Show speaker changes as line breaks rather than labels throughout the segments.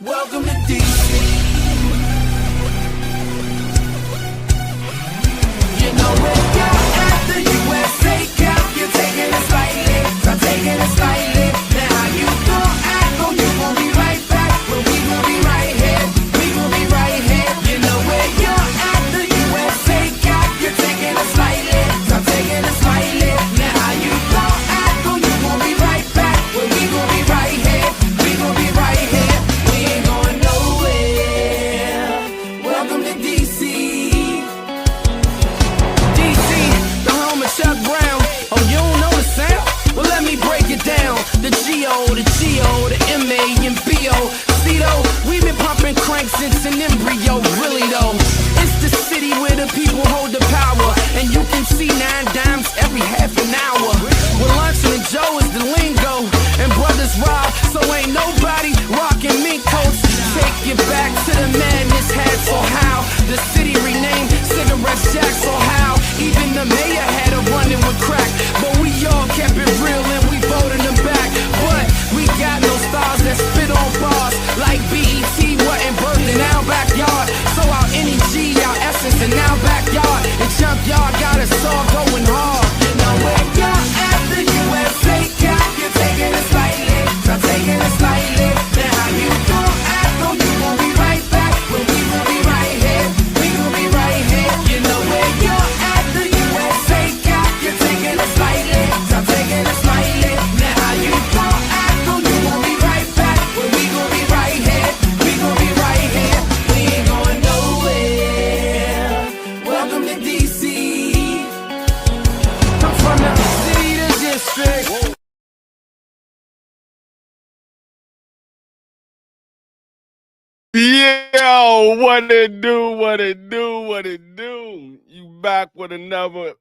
Welcome to DC. You know where you're at, the USA Cup. You're taking it slightly, I'm taking it slightly. Now how you gon' act, oh you gon' be right back. Well we gon' be right here, we gon' be right here. You know where you're at, the USA Cup. You're taking it slightly, I'm taking it slightly. Now how you gon' act, oh you gon' be right back. Well we gon' be right here, we gon' be right here. We ain't going nowhere. Welcome to DC. Chuck Brown, oh you don't know the sound? Well let me break it down. The G.O., the G.O., the M.A. and B.O. See though, we've been pumping crank since an embryo, really though. It's the city where the people hold the power, and you can see 9 dimes every half an hour. Well Luncheon and Joe is the lingo, and brothers rob, so ain't nobody rocking mink coats. Take you back to the madness hats, or how the city renamed Cigarette Shacks, or how even the mayor had a running with crack. But we all kept it real and we voted them back. But we got no stars that spit on bars like BET wasn't birthed in our backyard. So our NEG, our essence in our backyard, and junkyard got us all going hard. You know where you're at, the USA Cup. You're taking it slightly, I'm taking it slightly. Now how you gon' act, oh you gon' be right back. Well we gon' be right here, we gon' be right here. You know where you're at, the USA Cup. You're taking it slightly, I'm taking it slightly. Now how you gon' act, oh you gon' be right back. Well we gon' be right here, we gon' be right here. We ain't going nowhere. Welcome to DC. I'm from the city, the district.
Yo, what it do, what it do, what it do. You back with another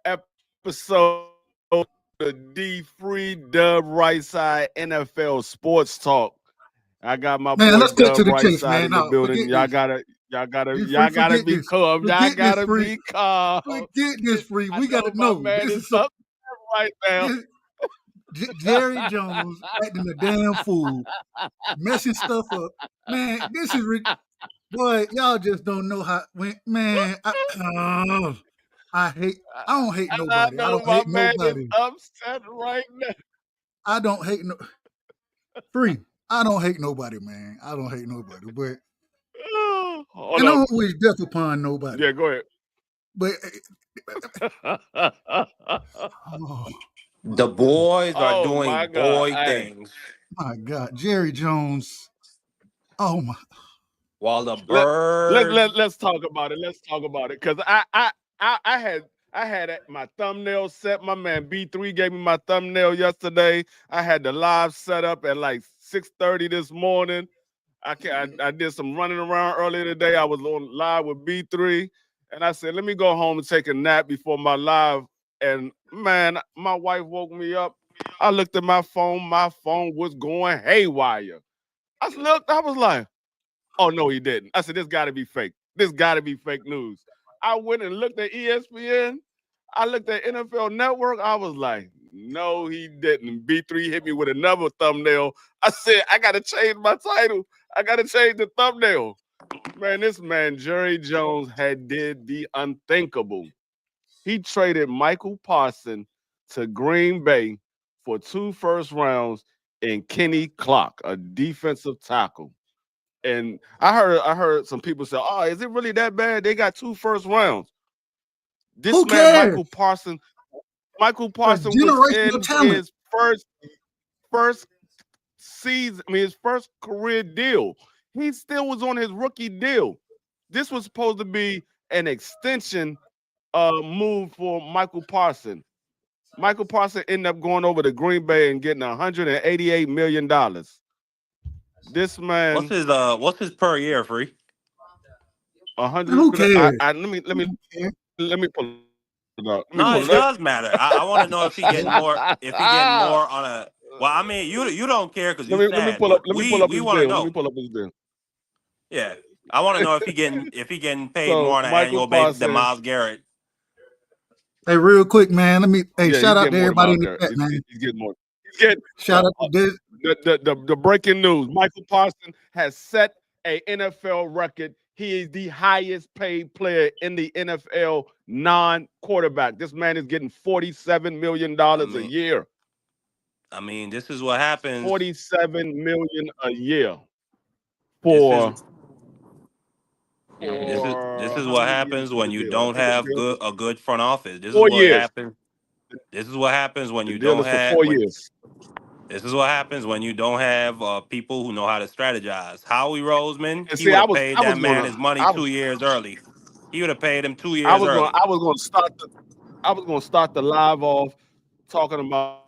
episode of the D-Free Dub Rightside NFL Sports Talk. I got my
man,
boy
let's cut
Dub
to the chase,
Rightside
man.
in the
No,
building. Y'all
forget
gotta be
this.
calm. Y'all
Forget this,
gotta
Free.
be calm.
Forget this, Free.
I
We got to
my
know.
man
This
is
is so,
up right now.
Jerry Jones acting a damn fool, messing stuff up. Man, this is boy. Y'all just don't know how. Man, I don't hate
I
nobody. I
know
don't
my
hate
man is
nobody.
upset right now.
I don't hate no Free. I don't hate nobody, man. I don't hate nobody, but
Hold
and I
up.
don't wish death upon nobody.
Yeah, go ahead.
But
The boys are
Oh
doing
my God.
boy
Hey.
things.
My God, Jerry Jones. Oh my.
While the birds.
Let's talk about it. Let's talk about it. Cause I had my thumbnail set. My man B3 gave me my thumbnail yesterday. I had the live set up at like 6:30 this morning. I did some running around earlier today. I was on live with B3, and I said, let me go home and take a nap before my live. And man, my wife woke me up. I looked at my phone. My phone was going haywire. I looked. I was like, oh no, he didn't. I said, this got to be fake. This got to be fake news. I went and looked at ESPN. I looked at NFL Network. I was like, no, he didn't. B3 hit me with another thumbnail. I said, I got to change my title. I got to change the thumbnail. Man, this man, Jerry Jones, had did the unthinkable. He traded Michael Parsons to Green Bay for 2 first rounds and Kenny Clark, a defensive tackle. And I heard some people say, oh, is it really that bad? They got 2 first rounds. This
Who
man,
cares?
Michael Parsons was in
talent.
his first season, his first career deal. He still was on his rookie deal. This was supposed to be an extension move for Michael Parsons. Michael Parsons ended up going over to Green Bay and getting $188 million. This man,
What's his per year, Free?
100.
Who cares?
Let me pull it up.
No, it does matter. I want to know if he getting more. If he getting more on a. Well, I mean, you don't care because you sad.
Let me pull up
we want to know.
Let me pull up his deal.
Yeah, I want to know if he getting paid
So,
more on an
Michael
annual basis than
Parsons-
Myles Garrett.
Hey, real quick, man. Let me
Yeah,
shout
he's
out to
getting more
everybody in
than
the chat, man.
He's getting more. He's getting
Shout out to this.
the breaking news. Michael Parsons has set a NFL record. He is the highest paid player in the NFL non-quarterback. This man is getting $47 million
I
a
mean,
year.
this is what happens.
47 million a year
This is
for
this is
how
what
many years
happens
is
when
the
you
deal? I
don't
think the
have
deal is
a good front office.
4 years.
This is what happens when
The
you
deal
don't
is for
have
4 years.
this is what happens when you don't have people who know how to strategize. Howie Roseman,
And
he
see,
would
I
have
was
paid
I
that
was
man
gonna
his money
I
2 years early. He would have paid him 2
I
years
was gonna
early.
I was gonna start the live off talking about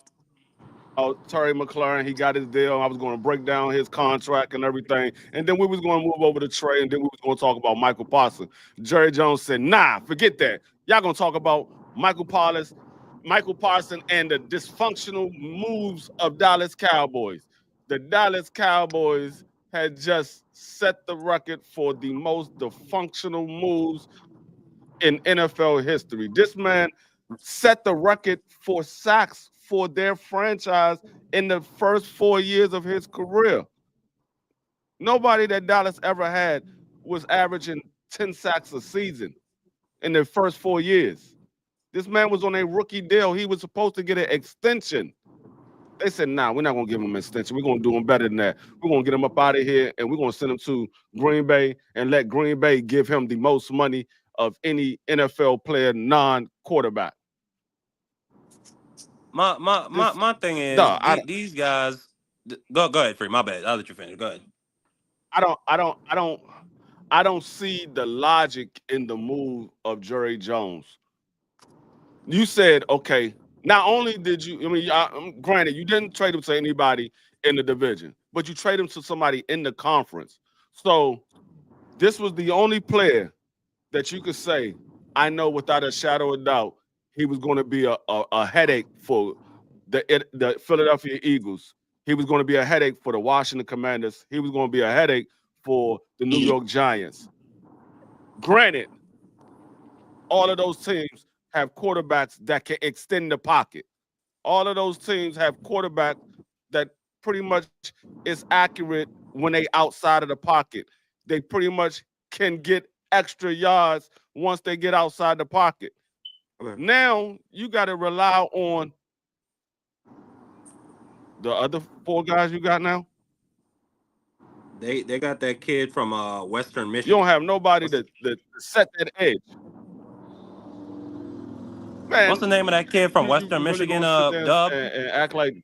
Terry McLaurin. He got his deal. I was going to break down his contract and everything, and then we was going to move over to Trey, and then we was going to talk about Michael Parsons. Jerry Jones said, "Nah, forget that. Y'all gonna talk about Michael Parsons, and the dysfunctional moves of Dallas Cowboys. The Dallas Cowboys had just set the record for the most dysfunctional moves in NFL history. This man set the record for sacks for their franchise in the first 4 years of his career. Nobody that Dallas ever had was averaging 10 sacks a season in their first 4 years. This man was on a rookie deal. He was supposed to get an extension. They said, nah, we're not going to give him an extension. We're going to do him better than that. We're going to get him up out of here, and we're going to send him to Green Bay and let Green Bay give him the most money of any NFL player non-quarterback.
My thing is these guys. Go ahead, Free. My bad. I'll let you finish. Go ahead.
I don't see the logic in the move of Jerry Jones. You said, okay, not only did you, granted, you didn't trade him to anybody in the division, but you trade him to somebody in the conference. So this was the only player that you could say, I know without a shadow of doubt, he was going to be a headache for the Philadelphia Eagles. He was going to be a headache for the Washington Commanders. He was going to be a headache for the New York Giants. Granted, all of those teams have quarterbacks that can extend the pocket. All of those teams have quarterbacks that pretty much is accurate when they outside of the pocket. They pretty much can get extra yards once they get outside the pocket. Okay. Now you got to rely on the other four guys you got now.
They got that kid from Western Michigan.
You don't have nobody to set that edge. Man,
what's the name of that kid from Western Michigan? Dub
and act like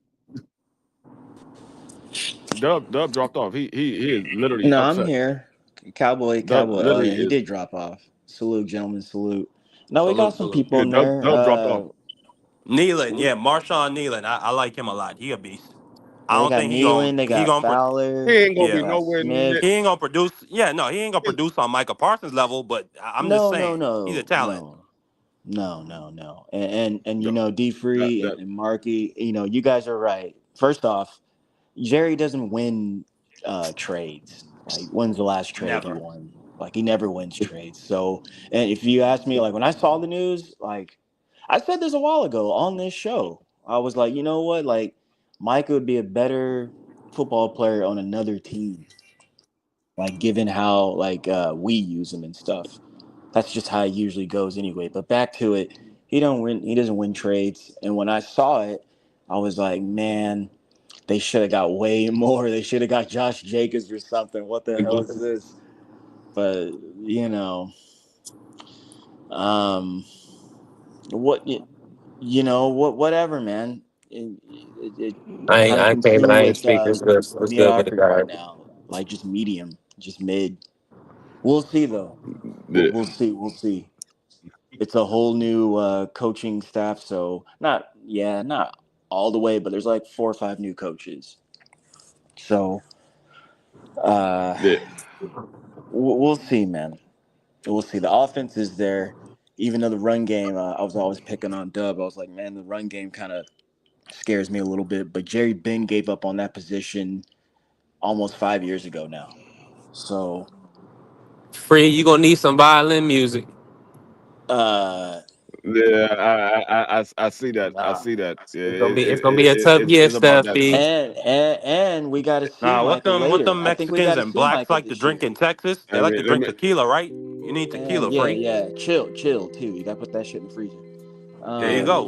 Dub dropped off. He is literally
No,
upset.
I'm here. Cowboy. Oh yeah, he did drop off. Salute, gentlemen. Salute. No, we got some people in there.
Dub dropped off.
Nealon, yeah, Marshawn Nealon. I like him a lot. He a beast. I
They
don't
got
think
Nealon. They got Fowler.
He ain't gonna
They
be
got
nowhere
Smith.
He ain't gonna produce. Yeah, no, he ain't gonna produce on Micah Parsons level. But I'm just saying, he's a talent.
No. And you know, D Free and Marky, you know, you guys are right. First off, Jerry doesn't win trades. Like, when's the last trade he won? Like, he never wins trades. So, and if you ask me, like, when I saw the news, like, I said this a while ago on this show. I was like, you know what? Like, Micah would be a better football player on another team. Like, given how, like, we use him and stuff. That's just how it usually goes anyway. But back to it, he doesn't win trades. And when I saw it, I was like, man, they should have got way more. They should have got Josh Jacobs or something. What the hell is this? But you know, whatever, man.
I came and I ain't speak. What's good? What's good with the guy?
Right now, like just medium, just mid. We'll see though. We'll see. It's a whole new coaching staff, so not all the way, but there's like 4 or 5 new coaches. So we'll see, man. We'll see. The offense is there, even though the run game. I was always picking on Dub. I was like, man, the run game kind of scares me a little bit. But Jerry Ben gave up on that position almost 5 years ago now. So,
Free, you gonna need some violin music.
I see that. I
Nah.
see that. Yeah,
it's gonna be a tough year,
it's about
Steph.
that.
B.
And we got to see
Nah,
Michael
what
later.
them
I think we got
Mexicans
to
and
see
blacks
Michael
like to
this
drink
year.
in Texas? They
I
like to
mean, let
drink
me.
tequila, right? You need
And
tequila,
yeah,
free.
yeah, chill too. You got to put that shit in the freezer.
There you
Um,
go.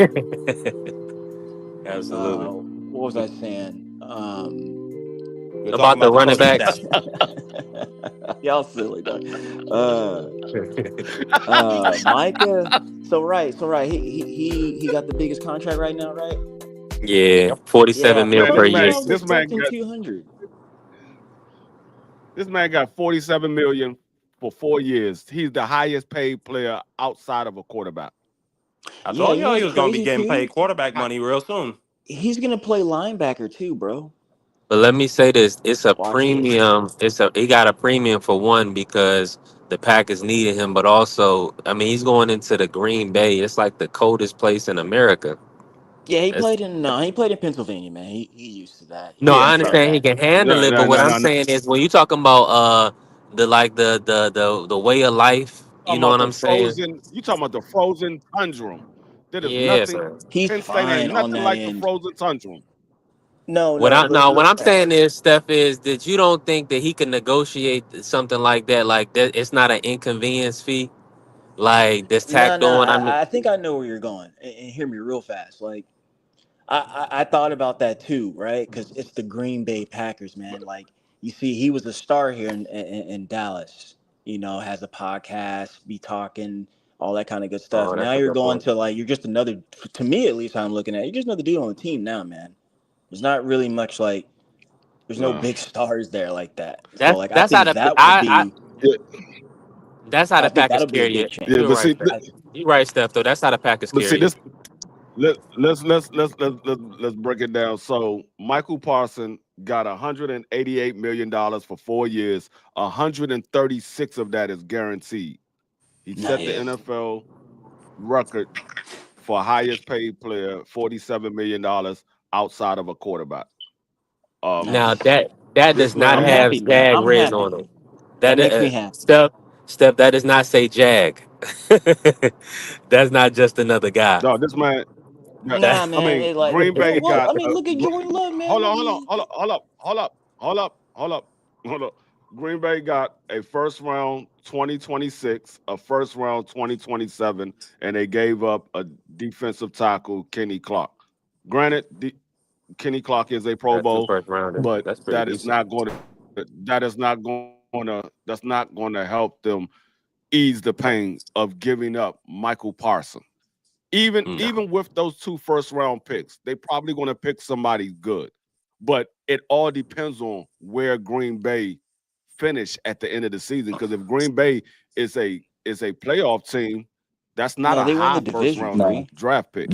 Absolutely.
what was I saying?
We're talking
About the
about the
running
coaching
backs.
staff.
Y'all silly dog. Micah. So right. He got the biggest contract right now, right?
Yeah,
Yeah,
47
how
mil
Man,
per
much
year.
longer is fucking 200?
this man got 47 million for 4 years. He's the highest paid player outside of a quarterback.
I
Yeah,
told
you know
y'all he
what's
was gonna be
crazy
getting
too?
paid quarterback money real soon.
He's gonna play linebacker too, bro.
But let me say this: it's a
Watch this.
premium. He got a premium for one because the Packers needed him, but also, I mean, he's going into the Green Bay. It's like the coldest place in America.
Yeah,
It's,
he played in Pennsylvania, man. He used to that.
no,
He
I
understands
understand he
that.
can handle
No,
it, but
no,
what
no,
I'm
no, no.
saying is when you talking about the way of life, you
Talking
know
about
what
the
I'm saying?
frozen. You talking about the frozen tundra? There is
Yeah,
nothing.
sir.
He's
Penn State ain't
fine on
nothing
that
like the
end.
frozen tundra.
No,
What
no.
I no, what
Look,
I'm saying is, Steph, is that you don't think that he can negotiate something like that? Like that, it's not an inconvenience fee, like that's
no,
tacked
no.
on. I mean,
I think I know where you're going, and hear me real fast. Like I thought about that too, right? Because it's the Green Bay Packers, man. Like you see, he was a star here in Dallas. You know, has a podcast, be talking, all that kind of good stuff.
oh,
Now
that's a
you're
good
going
point.
to like you're just another. To me, at least, how I'm looking at it, you're just another dude on the team now, man. There's not really much like. There's no
No.
big stars there like that. So
That's
like I
that's how
think
the
that will be.
Yeah,
that's how
I
the
think
Packers
that'll be a
carry
big
it.
change.
yeah,
You're
but
right,
see,
Steph. You're right, Steph. Though that's how the Packers
but see
carry it.
this. Let's break it down. So Michael Parson got $188 million for 4 years. 136 of that is guaranteed. He set the
Nice.
NFL record for highest paid player, $47 million outside of a quarterback.
Now
Nice.
that does
This
not
I'm
man,
have
happy, man.
Jag
I'm
written
happy.
on it.
That
That
makes me happy.
Steph, that does not say Jag. That's not just another guy.
no, this man. Yeah,
That
Nah,
I
man.
mean,
It like
Green
bro,
Bay
what?
got.
I mean, look at Jordan Love, man.
Hold
What
on,
do
hold on,
you?
hold up, hold up, hold up, hold up, hold up, hold up. Green Bay got a first round 2026, a first round 2027, and they gave up a defensive tackle, Kenny Clark. Granted, Kenny Clark is a Pro
two
Bowl,
first rounders.
but
That's pretty decent.
that's not going to help them ease the pain of giving up Michael Parsons. Even
No.
even with those two first round picks, they probably going to pick somebody good. But it all depends on where Green Bay finish at the end of the season. Because if Green Bay is a playoff team, that's not
No,
a
they win the
high first
division,
round
No,
free.
draft pick.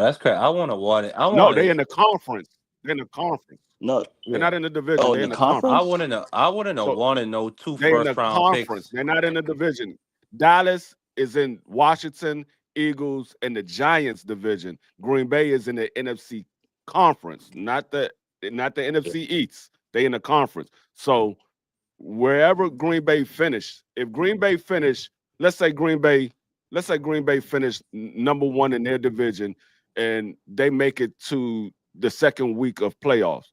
that's crazy. I want to want it. I
No,
want
they
to.
in the conference. They're in the conference.
No,
They're
Yeah,
not in the division.
oh, in
They're
the
in the conference.
I
conference.
wouldn't. I wouldn't have
So
wanted no two
they're in the
first round
conference.
picks.
They're not in the division. Dallas is in Washington, Eagles, and the Giants division. Green Bay is in the NFC conference, not the NFC East. They in the conference. So wherever Green Bay finish, if Green Bay finish, let's say Green Bay finish number one in their division, and they make it to the second week of playoffs.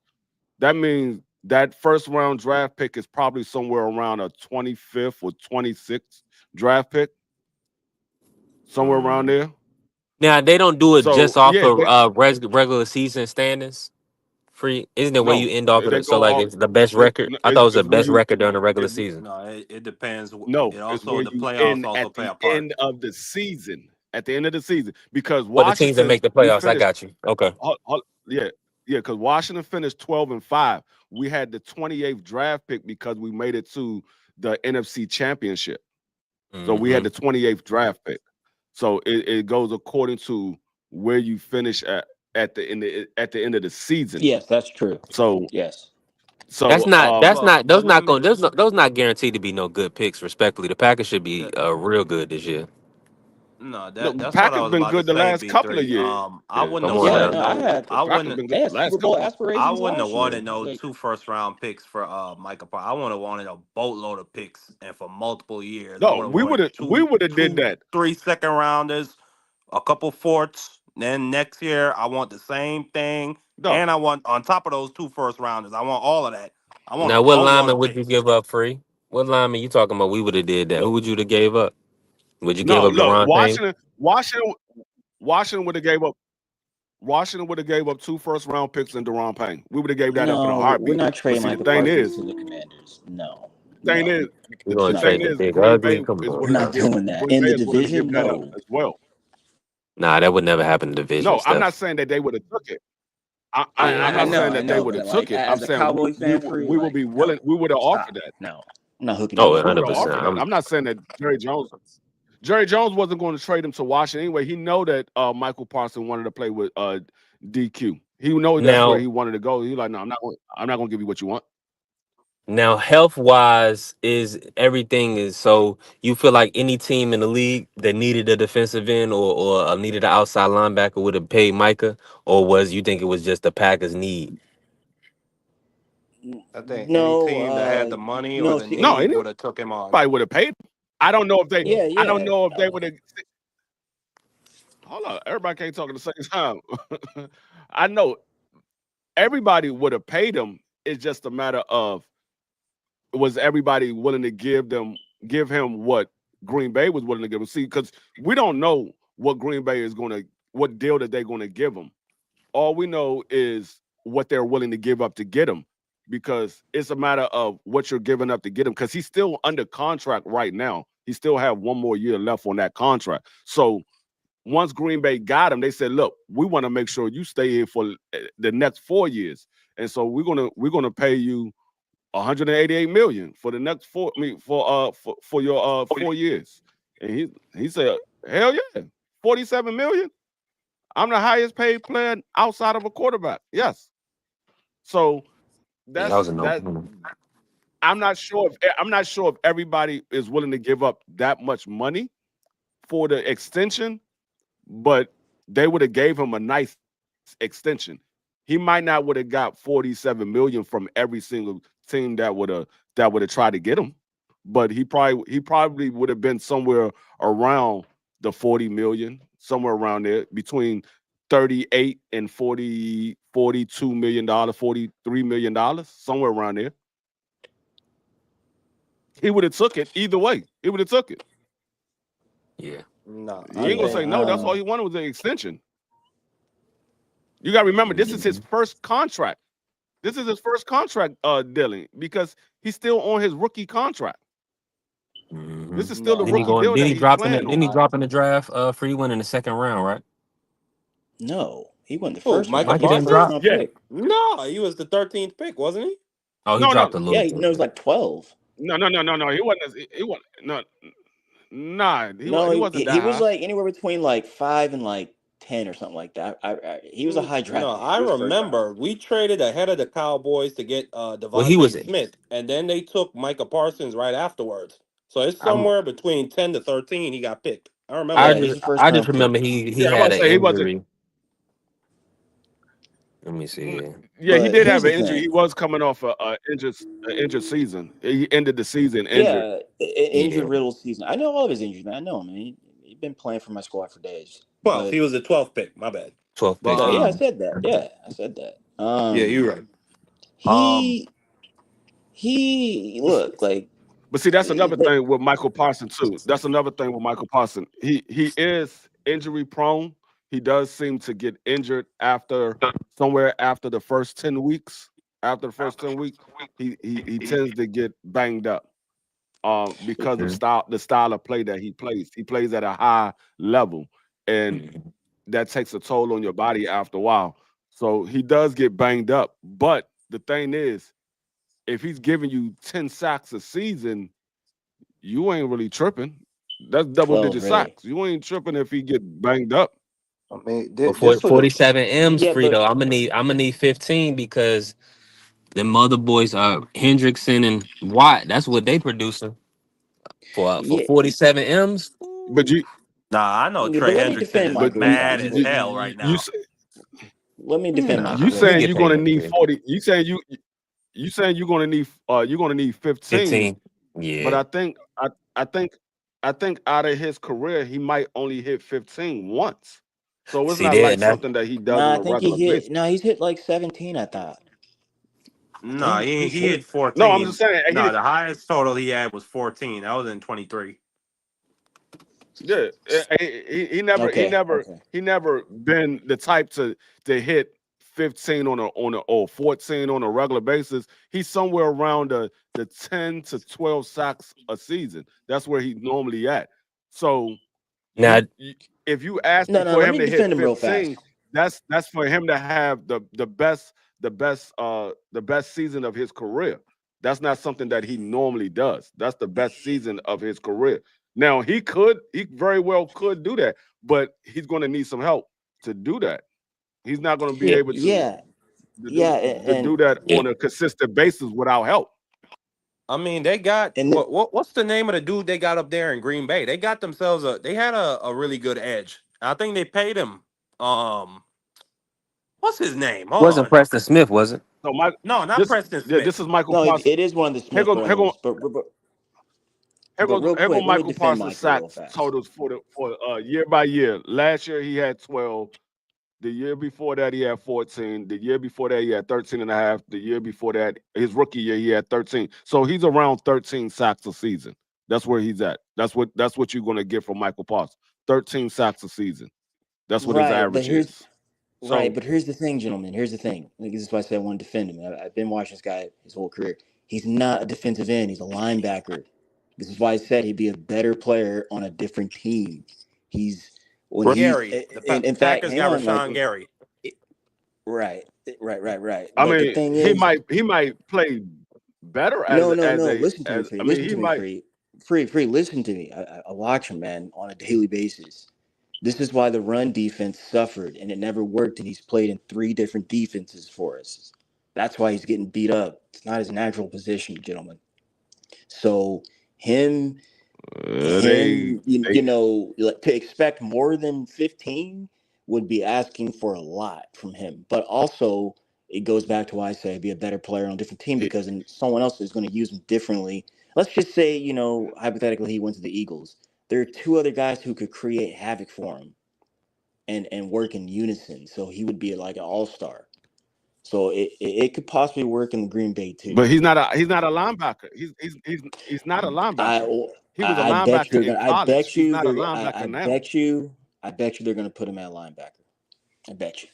That means that first round draft pick is probably somewhere around a 25th or 26th draft pick, somewhere around
Mm,
there.
Now they don't do it
So
just off
yeah,
of regular season standings. Free isn't it where you
no,
end off of
they
it? So
go
like
off.
it's the best record. I thought it was the
It's where
best
you
record during the regular
it,
season.
no, it depends.
no,
It
it's
also
where
the
you
playoffs
end
also
at
play
the
a part.
end of the season. At the end of the season, because
For the teams that
Washington,
make the
we
playoffs, I
finished.
got you. Okay.
Yeah, yeah, because Washington finished 12-5. We had the 28th draft pick because we made it to the NFC Championship. So we had
Hmm.
the 28th draft pick. So it goes according to where you finish at the end of the season.
Yes, that's true.
So
Yes.
That's
so
not. That's
But
not. Those
let
not
me.
going. Those not guaranteed to be no good picks. Respectfully, the Packers should be real good this year.
No,
no,
that's what I
Packers
was
been
about to
good the
say.
last couple of
B3.
years.
I wouldn't
Come
have
on
Yeah,
wanted
now.
no, I
no.
had
The Packers been good
they
the
had
last
Super Bowl
couple of
I
aspirations
wouldn't have
last
wanted
year.
no
Like,
two first round picks for Micah Parsons. I would have wanted a boatload of picks and for multiple years. I
No,
would have
we would
wanted
have we would have did
two,
that.
3 second rounders, a couple forts. Then next year, I want the same thing,
Dog.
and I want on top of those 2 first rounders. I want all of that. I want
Now, what
all of the
lineman would you
picks.
give up free? What lineman you talking about? We would have did that. Who would you have gave up? Would you give
No,
up
look,
Deron Payne?
Washington would have gave up. Washington would have gave up 2 first-round picks and Deron Payne. We would have gave that up in a
No,
heartbeat.
we're not
But
trading
see,
Michael
the thing
Parsons
is,
to the Commanders. No.
thing
No.
is,
We're
the
gonna
No.
thing
trade the
is,
big
Green Bay
ugly. Come
is
on,
We're
willing to
not
now.
give
doing that.
Green
In
Bay
the
is willing to give
division,
that up
no.
as well.
Nah, that would never happen in division
No, I'm not
stuff.
saying that they would have took it.
I
I'm not saying that they
know,
would
but
have
like
took it. I'm
as a
saying
Cowboy fan, free,
we would
like
be willing.
no,
We would have
stop.
offered that.
No, I'm not hooking
Oh,
you up.
We would have
100%.
offered that. I'm not saying that Jerry Jones wasn't going to trade him to Washington anyway. He know that Michael Parsons wanted to play with DQ. He know that's where
Now,
he wanted to go. He's like, no, I'm not going to give you what you want.
now, health wise, is everything is so. You feel like any team in the league that needed a defensive end or needed an outside linebacker would have paid Micah, or was you think it was just the Packers' need?
I think any team that had
No,
the money or
no.
the
See,
No,
need
anybody
would have took him on.
would have paid him. I don't know if they.
yeah,
I don't
yeah.
know if they would have. Hold on, everybody can't talk at the same time. I know everybody would have paid him. It's just a matter of, was everybody willing to give him what Green Bay was willing to give him? See, because we don't know what Green Bay is what deal that they're going to give him. All we know is what they're willing to give up to get him, because it's a matter of what you're giving up to get him, because he's still under contract right now. He still have 1 more year left on that contract. So once Green Bay got him, they said, look, we want to make sure you stay here for the next 4 years. And so we're gonna pay you 188 million for the next for your 4 years. And he said, hell yeah, 47 million. I'm the highest paid player outside of a quarterback. Yes. So
Yeah, that was a
that
no.
I'm not sure if everybody is willing to give up that much money for the extension, but they would have gave him a nice extension. He might not would have got 47 million from every single team that would have tried to get him, but he probably would have been somewhere around the 40 million, somewhere around there, between 38 and 42 million dollars, 43 million dollars, somewhere around there. He would have took it either way. He would have took it.
Yeah.
No,
He ain't gonna say no. That's all he wanted was an extension. You got to remember, this is his first contract. This is his first contract dealing, because he's still on his rookie contract. This is still the rookie deal that he's playing on.
Didn't he drop in the draft free one in the second round, right?
no. He went the
Who,
first round.
Michael
Mikey didn't
First
drop?
round
Yeah.
pick.
No, he was the 13th pick, wasn't he?
Oh, he
No,
dropped a
Yeah,
little.
it was like 12.
No. He wasn't. He wasn't. No. Nah. He wasn't that
he was
high.
like anywhere between like 5 and like 10 or something like that. He was a high draft
No,
pick.
I
He was first
remember
round.
we traded ahead of the Cowboys to get Devontae
he was-
Smith, and then they took Micah Parsons right afterwards. So it's
I'm-
somewhere between 10 to 13 he got picked. I remember
Yeah,
that.
he's a first
I
round
just
pick.
remember he
Yeah, I'm
had
about to
an
say he wasn't.
injury. Let me see here.
Yeah, he
But
did
here's
have an
the
injury.
thing.
He was coming off an injured season. He ended the season injured.
Yeah, injured riddled season. I know all of his injuries, man. I know him, man. He's been playing for my squad for days.
12.
But
He was the 12th pick. My bad.
12th pick.
But,
yeah, I said that. Yeah, I said that.
yeah, you're right.
He look like.
But see, that's another thing with Michael Parsons too. That's another thing with Michael Parsons. He is injury prone. He does seem to get injured somewhere after the first 10 weeks. After the first 10 weeks, he tends to get banged up because of the style of play that he plays. He plays at a high level, and that takes a toll on your body after a while. So he does get banged up. But the thing is, if he's giving you 10 sacks a season, you ain't really tripping. That's double-digit sacks. You ain't tripping if he get banged up.
I mean,
47 M's
Yeah,
free
but-
though. I'm gonna need 15 because the mother boys are Hendrickson and Watt. That's what they producing for 47 M's.
But
I know
Yeah,
Trey
but let me
Hendrickson
defend
is
Michael.
mad as hell right now.
Let me defend Michael.
You saying you're gonna need 40? You saying you're gonna need 15?
15. Yeah.
But I think I think out of his career, he might only hit 15 once. So it's
See
not
there,
like
and that
something that he does
Nah,
on
I
a
think he
regular
hit.
basis.
No, he's hit like 17. I thought. I
No,
think
he
he's
he
hit.
hit
No, I'm just
14.
saying
No, the highest total he had was 14. That was in 23.
yeah, he never he
Okay.
never
Okay.
he never been the type to hit 15 on a or 14 on a regular basis. He's somewhere around the 10 to 12 sacks a season. That's where he normally at. So
now
you if you ask me
No, no.
for
Let
him
me
to hit
defend him real fast.
15, that's for him to have the best season of his career. That's not something that he normally does. That's the best season of his career. Now he very well could do that, but he's going to need some help to do that. He's not going to be
yeah,
able
Yeah.
to do
Yeah.
to do that
yeah.
on a consistent basis without help.
I mean, they got
And
what's the name of the dude they got up there in Green Bay? They got themselves they had a really good edge. I think they paid him. Um, what's his name? Hold
Wasn't
on.
Preston Smith, was it?
So Mike,
No, not
this
Preston
yeah,
Smith.
this is Michael
no,
Parsons.
it is one of the Smith
Here go
brothers. But real
Here go
quick, let me
Michael
defend
Parsons
Micah real
sacks
fast.
totals for year by year. Last year he had 12. The year before that he had 14. The year before that he had 13 and a half. The year before that, his rookie year, he had 13. So he's around 13 sacks a season. That's where he's at. That's what you're gonna get from Michael Parsons. 13 sacks a season. That's what his
Right, but
average
here's
is.
right,
So
but here's the thing, gentlemen. Here's the thing. Like, this is why I said I want to defend him. I've been watching this guy his whole career. He's not a defensive end. He's a linebacker. This is why I said he'd be a better player on a different team. He's when he's
Gary.
in fact,
Packers
hang
got
on, like
Rashawn Gary.
right, right.
I
But the
mean,
thing
he
is,
might play better
no. Listen to me,
as
Free.
I mean
Listen
he
to me,
might.
Free. Free. Listen to me. I watch him, man, on a daily basis. This is why the run defense suffered and it never worked, and he's played in 3 different defenses for us. That's why he's getting beat up. It's not his natural position, gentlemen. So him
They
him you know like, to expect more than 15 would be asking for a lot from him. But also it goes back to why I say be a better player on a different team,
it,
because then someone else is going to use him differently. Let's just say, hypothetically he went to the Eagles. There are 2 other guys who could create havoc for him and work in unison. So he would be like an all-star. So it could possibly work in the Green Bay too.
but he's not a linebacker. He's not a
I
linebacker. He was a
I bet you
linebacker
they're
in
gonna.
college. He's not a linebacker now.
I bet you they're gonna put him at linebacker. I bet you.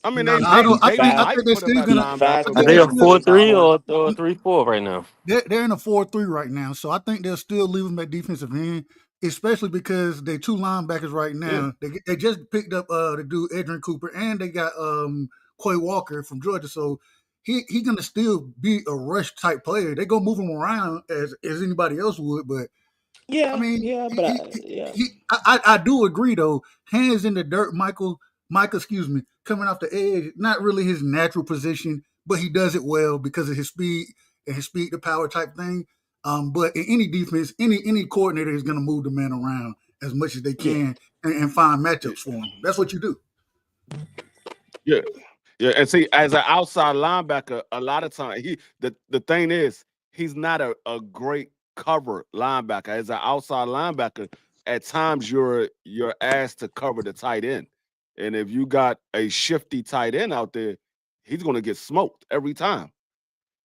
I mean,
He's
I don't.
he's
I
might
think
fast.
they're
put him
still
at
gonna.
He's
linebacker,
I
Are
think
but
they
they're
a
still.
four
it's I
three
don't.
or a 3-4 right now?
They're in a 4-3 right now, so I think they'll still leave him at defensive end, especially because they 2 linebackers right
Yeah,
now. They just picked up the dude Adrian Cooper, and they got Quay Walker from Georgia. So he gonna still be a rush type player. They gonna move him around as anybody else would, but I
Yeah,
mean,
yeah, but yeah,
I do agree though. Hands in the dirt, Michael, excuse me, coming off the edge, not really his natural position, but he does it well because of his speed and his speed to power type thing. But in any defense, any coordinator is going to move the man around as much as they
yeah,
can and find
yeah,
matchups for him. That's what you do.
yeah. Yeah, and see, as an outside linebacker, a lot of times the thing is he's not a great cover linebacker. As an outside linebacker, at times you're asked to cover the tight end, and if you got a shifty tight end out there, he's going to get smoked every time.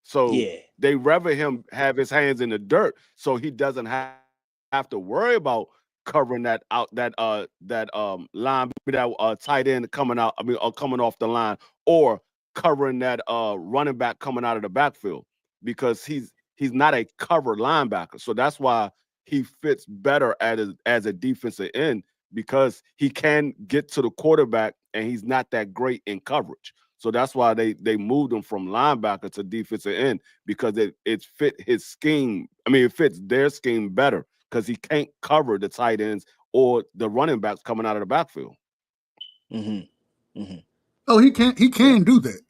So
yeah,
they rather him have his hands in the dirt so he doesn't have to worry about covering that line that tight end coming out, I mean coming off the line, or covering that running back coming out of the backfield, because he's not a cover linebacker. So that's why he fits better as a defensive end, because he can get to the quarterback and he's not that great in coverage. So that's why they moved him from linebacker to defensive end, because it fit his scheme. I mean, it fits their scheme better because he can't cover the tight ends or the running backs coming out of the backfield.
mm-hmm, mm-hmm.
Oh, he
Yeah,
can do that.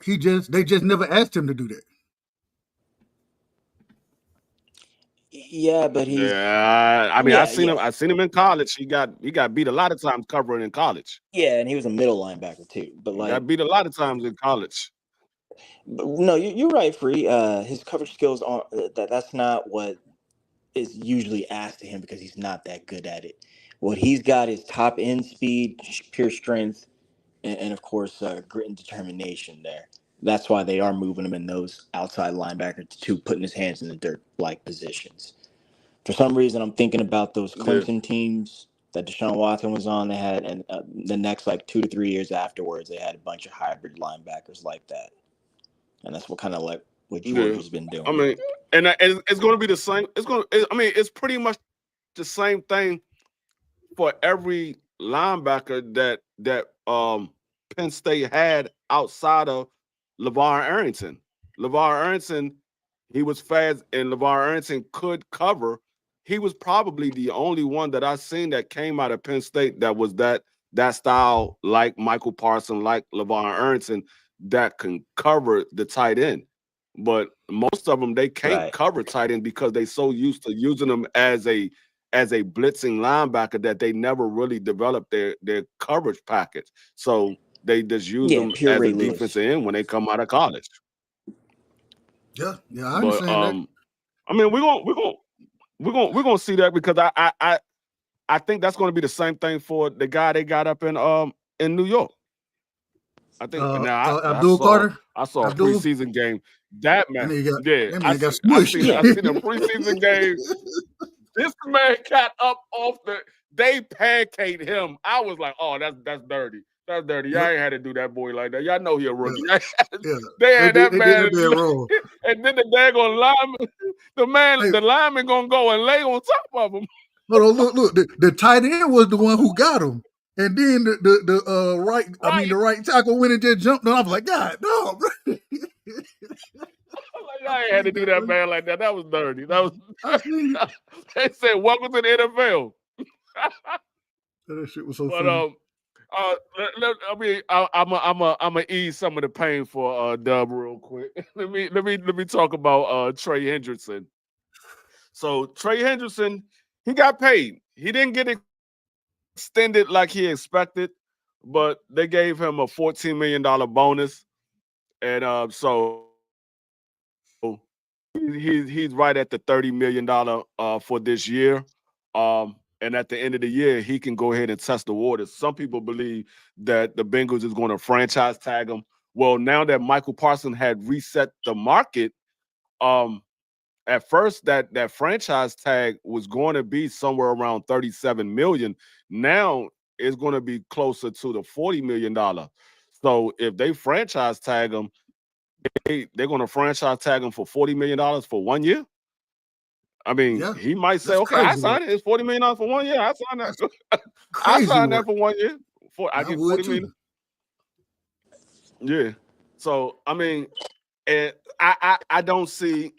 They just never asked him to do that.
yeah, but
Yeah, I mean,
yeah, yeah,
I seen him in college. He got beat a lot of times covering in college.
yeah, and he was a middle linebacker too. But
He got
like,
beat a lot of times in college.
but no, you're right, Free. His coverage skills aren't that's not what is usually asked of him because he's not that good at it. What he's got is top end speed, pure strength, and of course grit and determination there. That's why they are moving him in those outside linebacker to putting his hands in the dirt like positions. For some reason, I'm thinking about those
Yeah.
Clemson teams that Deshaun Watson was on. They had, and the next like 2 to 3 years afterwards, they had a bunch of hybrid linebackers like that, and that's what kind of like what Georgia's been doing.
I mean, and it's going to be the same. It's pretty much the same thing for every linebacker that Penn State had outside of LeVar Arrington. LeVar Arrington, he was fast, and LeVar Arrington could cover. He was probably the only one that I've seen that came out of Penn State that was that style, like Michael Parsons, like LeVar Arrington, that can cover the tight end. But most of them, they can't cover tight end because they so used to using them as a blitzing linebacker that they never really developed their coverage package. So they just use them as a defensive end when they come out of college.
Yeah, I understand that.
I mean, we're gonna see that because I think that's gonna be the same thing for the guy they got up in New York. I think
Abdul Carter.
I saw a preseason game. That man,
I
seen a preseason game. This man got up off they pancaked him. I was like, oh, that's dirty. That's dirty. Y'all ain't had to do that boy like that. Y'all know he a rookie. They had that man. And then the daggone lineman, the lineman gonna go and lay on top of him.
Look. The tight end was the one who got him. And then the right tackle went and just jumped on. I was like, God, no, bro.
I ain't had to do that man like that. That was dirty. That was. They said, "Welcome to the NFL."
That shit was so funny.
I'm gonna ease some of the pain for Dub real quick. let me talk about Trey Hendrickson. So Trey Hendrickson, he got paid. He didn't get extended like he expected, but they gave him a $14 million bonus, and so he's right at the $30 million for this year. And at the end of the year, he can go ahead and test the waters. Some people believe that the Bengals is going to franchise tag him. Well, now that Michael Parsons had reset the market, at first that franchise tag was going to be somewhere around $37 million. Now it's going to be closer to the $40 million. So if they franchise tag him, they're going to franchise tag him for $40 million for 1 year. I mean, he might say, "Okay, I signed it. It's $40 million for 1 year. I signed that. I signed that for 1 year. I get $40 million." Yeah. So I mean, and I don't see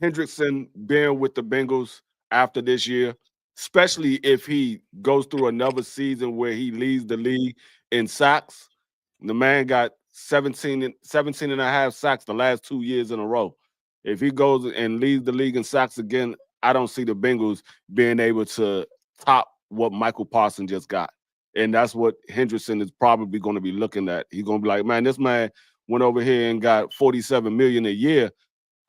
Hendrickson being with the Bengals after this year, especially if he goes through another season where he leads the league in sacks. The man got 17 and a half sacks the last 2 years in a row. If he goes and leads the league in sacks again, I don't see the Bengals being able to top what Michael Parsons just got. And that's what Hendrickson is probably going to be looking at. He's going to be like, man, this man went over here and got $47 million a year.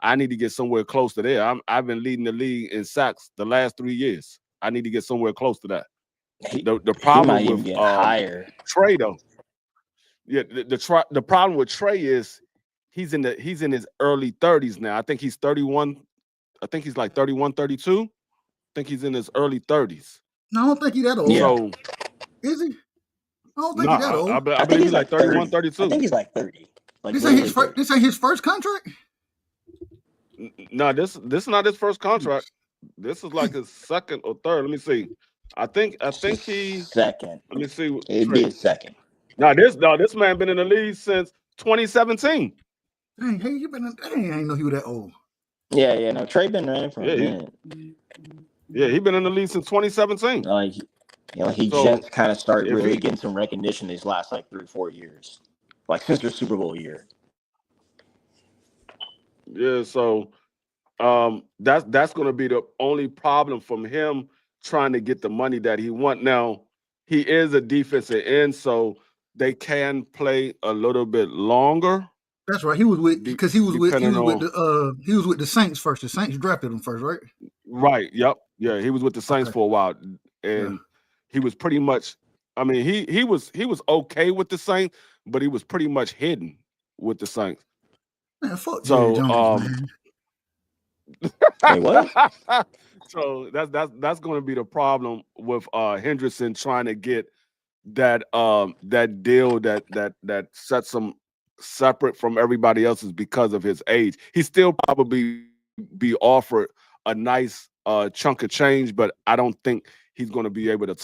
I need to get somewhere close to there. I've been leading the league in sacks the last 3 years. I need to get somewhere close to that. The problem with Trey, though, the problem with Trey is he's in his early 30s now. I think he's 31. I think he's like 31, 32. I think he's in his early 30s.
No, I don't think he's that old.
So,
is he? I don't think he's that old.
I believe he's like 31, 32.
I think he's like 30. Like
this ain't his first contract?
No, this is not his first contract. This is like his second or third. Let me see. I think he's
second.
Let me see.
It'd be his second.
This man been in the league since 2017.
Dang, hey, you been in? Dang, I didn't know he was that old.
Yeah. No, Trey been running for a minute.
He been in the league since 2017.
He just kind of started really getting some recognition these last like 3 or 4 years, like since their Super Bowl year.
Yeah, so that's going to be the only problem from him trying to get the money that he wants. Now, he is a defensive end, so they can play a little bit longer.
That's right. He was with the Saints first. The Saints drafted him first, right?
Right. Yep. Yeah. He was with the Saints
Okay.
for a while,
Yeah.
and he was pretty much. I mean, he was okay with the Saints, but he was pretty much hidden with the Saints.
Man, fuck Jerry
So
Jones, man.
Wait, what?
so that's going to be the problem with Hendrickson trying to get that deal that sets him separate from everybody else's because of his age. He still probably be offered a nice chunk of change, but I don't think he's going to be able to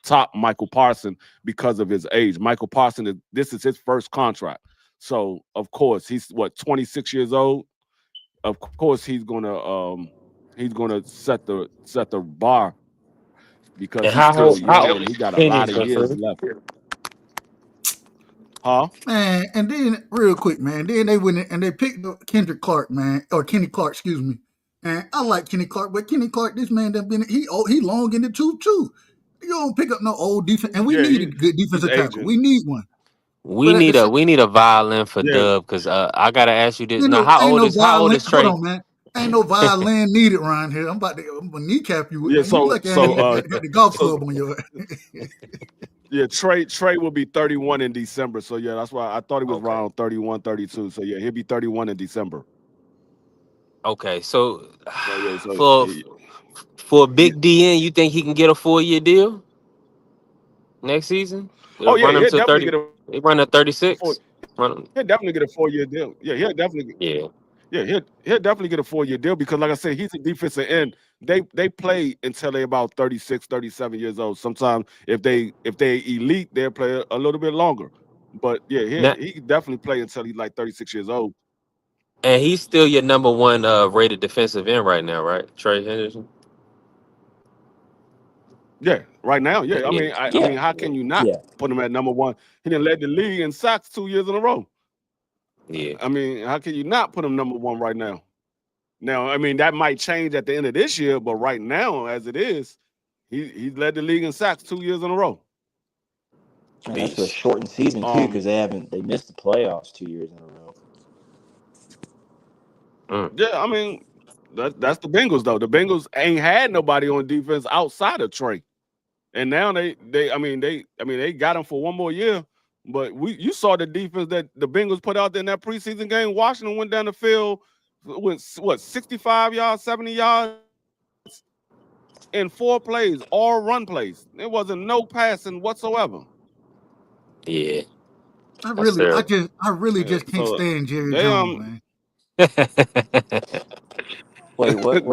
top Michael Parson because of his age. Michael Parson this is his first contract, so of course he's 26 years old. Of course he's gonna set the bar because
And
he's still
how
young
old
and
is
he got a lot
Penix,
of
my
years
friend?
left. Huh?
Man, and then real quick, man. Then they went in and they picked up Kendrick Clark, man, or Kenny Clark, excuse me. And I like Kenny Clark, but Kenny Clark, this man done been he long in the tooth too. You don't pick up no old defense, and we
Yeah,
need a good
he's
defensive tackle. We
aging.
need one.
We
But at the
need
same,
a violin for
Yeah,
Dub because I gotta ask you this.
ain't
Now,
no ain't no
how old
violin.
is
Hold
Trey?
on, man. Ain't no violin needed around here. I'm gonna kneecap you.
yeah.
You
So
lucky I ain't
so
got the golf
so
club on your.
yeah, Trey will be 31 in December. So yeah, that's why I thought he was
Okay.
around 31, 32. So yeah, he'll be 31 in December.
Okay. So
So yeah,
for for a
he,
big DN, you think he can get a 4-year deal next season?
oh
It'll
yeah,
run him
he'll
to
definitely
30.
get a
They run at
four.
36. Run,
He'll definitely get a 4-year deal. Yeah,
yeah.
he'll definitely get a 4-year deal because like I said, he's a defensive end. They play until they about 36, 37 years old. Sometimes if they elite, they'll play a little bit longer. But yeah,
Now,
he can definitely play until he's like 36 years old.
and he's still your number one rated defensive end right now, right? Trey Henderson.
Yeah, right now, yeah. I
Yeah.
mean, I
Yeah,
mean, how can you not
yeah.
put him at number one? He didn't lead the league in sacks 2 years in a row.
Yeah.
I mean, how can you not put him number one right now? Now, I mean, that might change at the end of this year, but right now, as it is, he's led the league in sacks 2 years in a row.
Man, that's for a
Beast.
shortened season too,
Um,
because they missed the playoffs 2 years in a row.
Mm.
yeah, I mean, that's the Bengals though. The Bengals ain't had nobody on defense outside of Trey, and now they got him for one more year. But you saw the defense that the Bengals put out there in that preseason game. Washington went down the field with 65 yards, 70 yards in 4 plays, all run plays. There wasn't no passing whatsoever.
Yeah.
I
That's
really,
terrible.
I really just can't
So
stand Jerry
they
Jones, man.
Wait, what?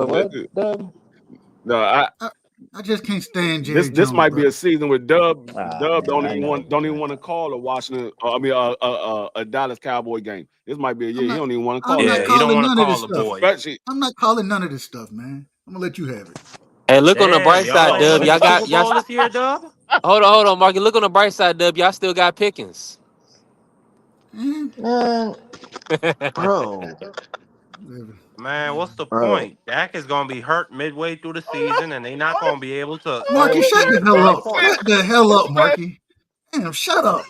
no, I
I, I just can't stand
this
Jerry
this
Jones,
might be
bro.
a season where Dub
Man, I know.
don't even want to call a Washington. I mean a Dallas Cowboy game. This might be a
I'm
year he
not,
don't even want to
I'm
call a
not
Yeah,
game.
he don't
calling
want to
none of this
call the
stuff.
boys.
Especially
I'm not calling none of this stuff, man. I'm gonna let you have it.
Hey, look on the
Damn,
bright
y'all
side,
ain't
Dub.
win the
Y'all
Super
got y'all.
Bowl this year, Dub?
Hold on, Marky. Look on the bright side, Dub. Y'all still got Pickens.
Eh,
Man, bro,
whatever.
Man, what's the
bro.
point? Dak is gonna be hurt midway through the season, and they not gonna be able to
Marky,
hold
shut
teams
the
to
hell
30
up.
points.
Shut the hell up,
man,
Marky. Damn, shut up.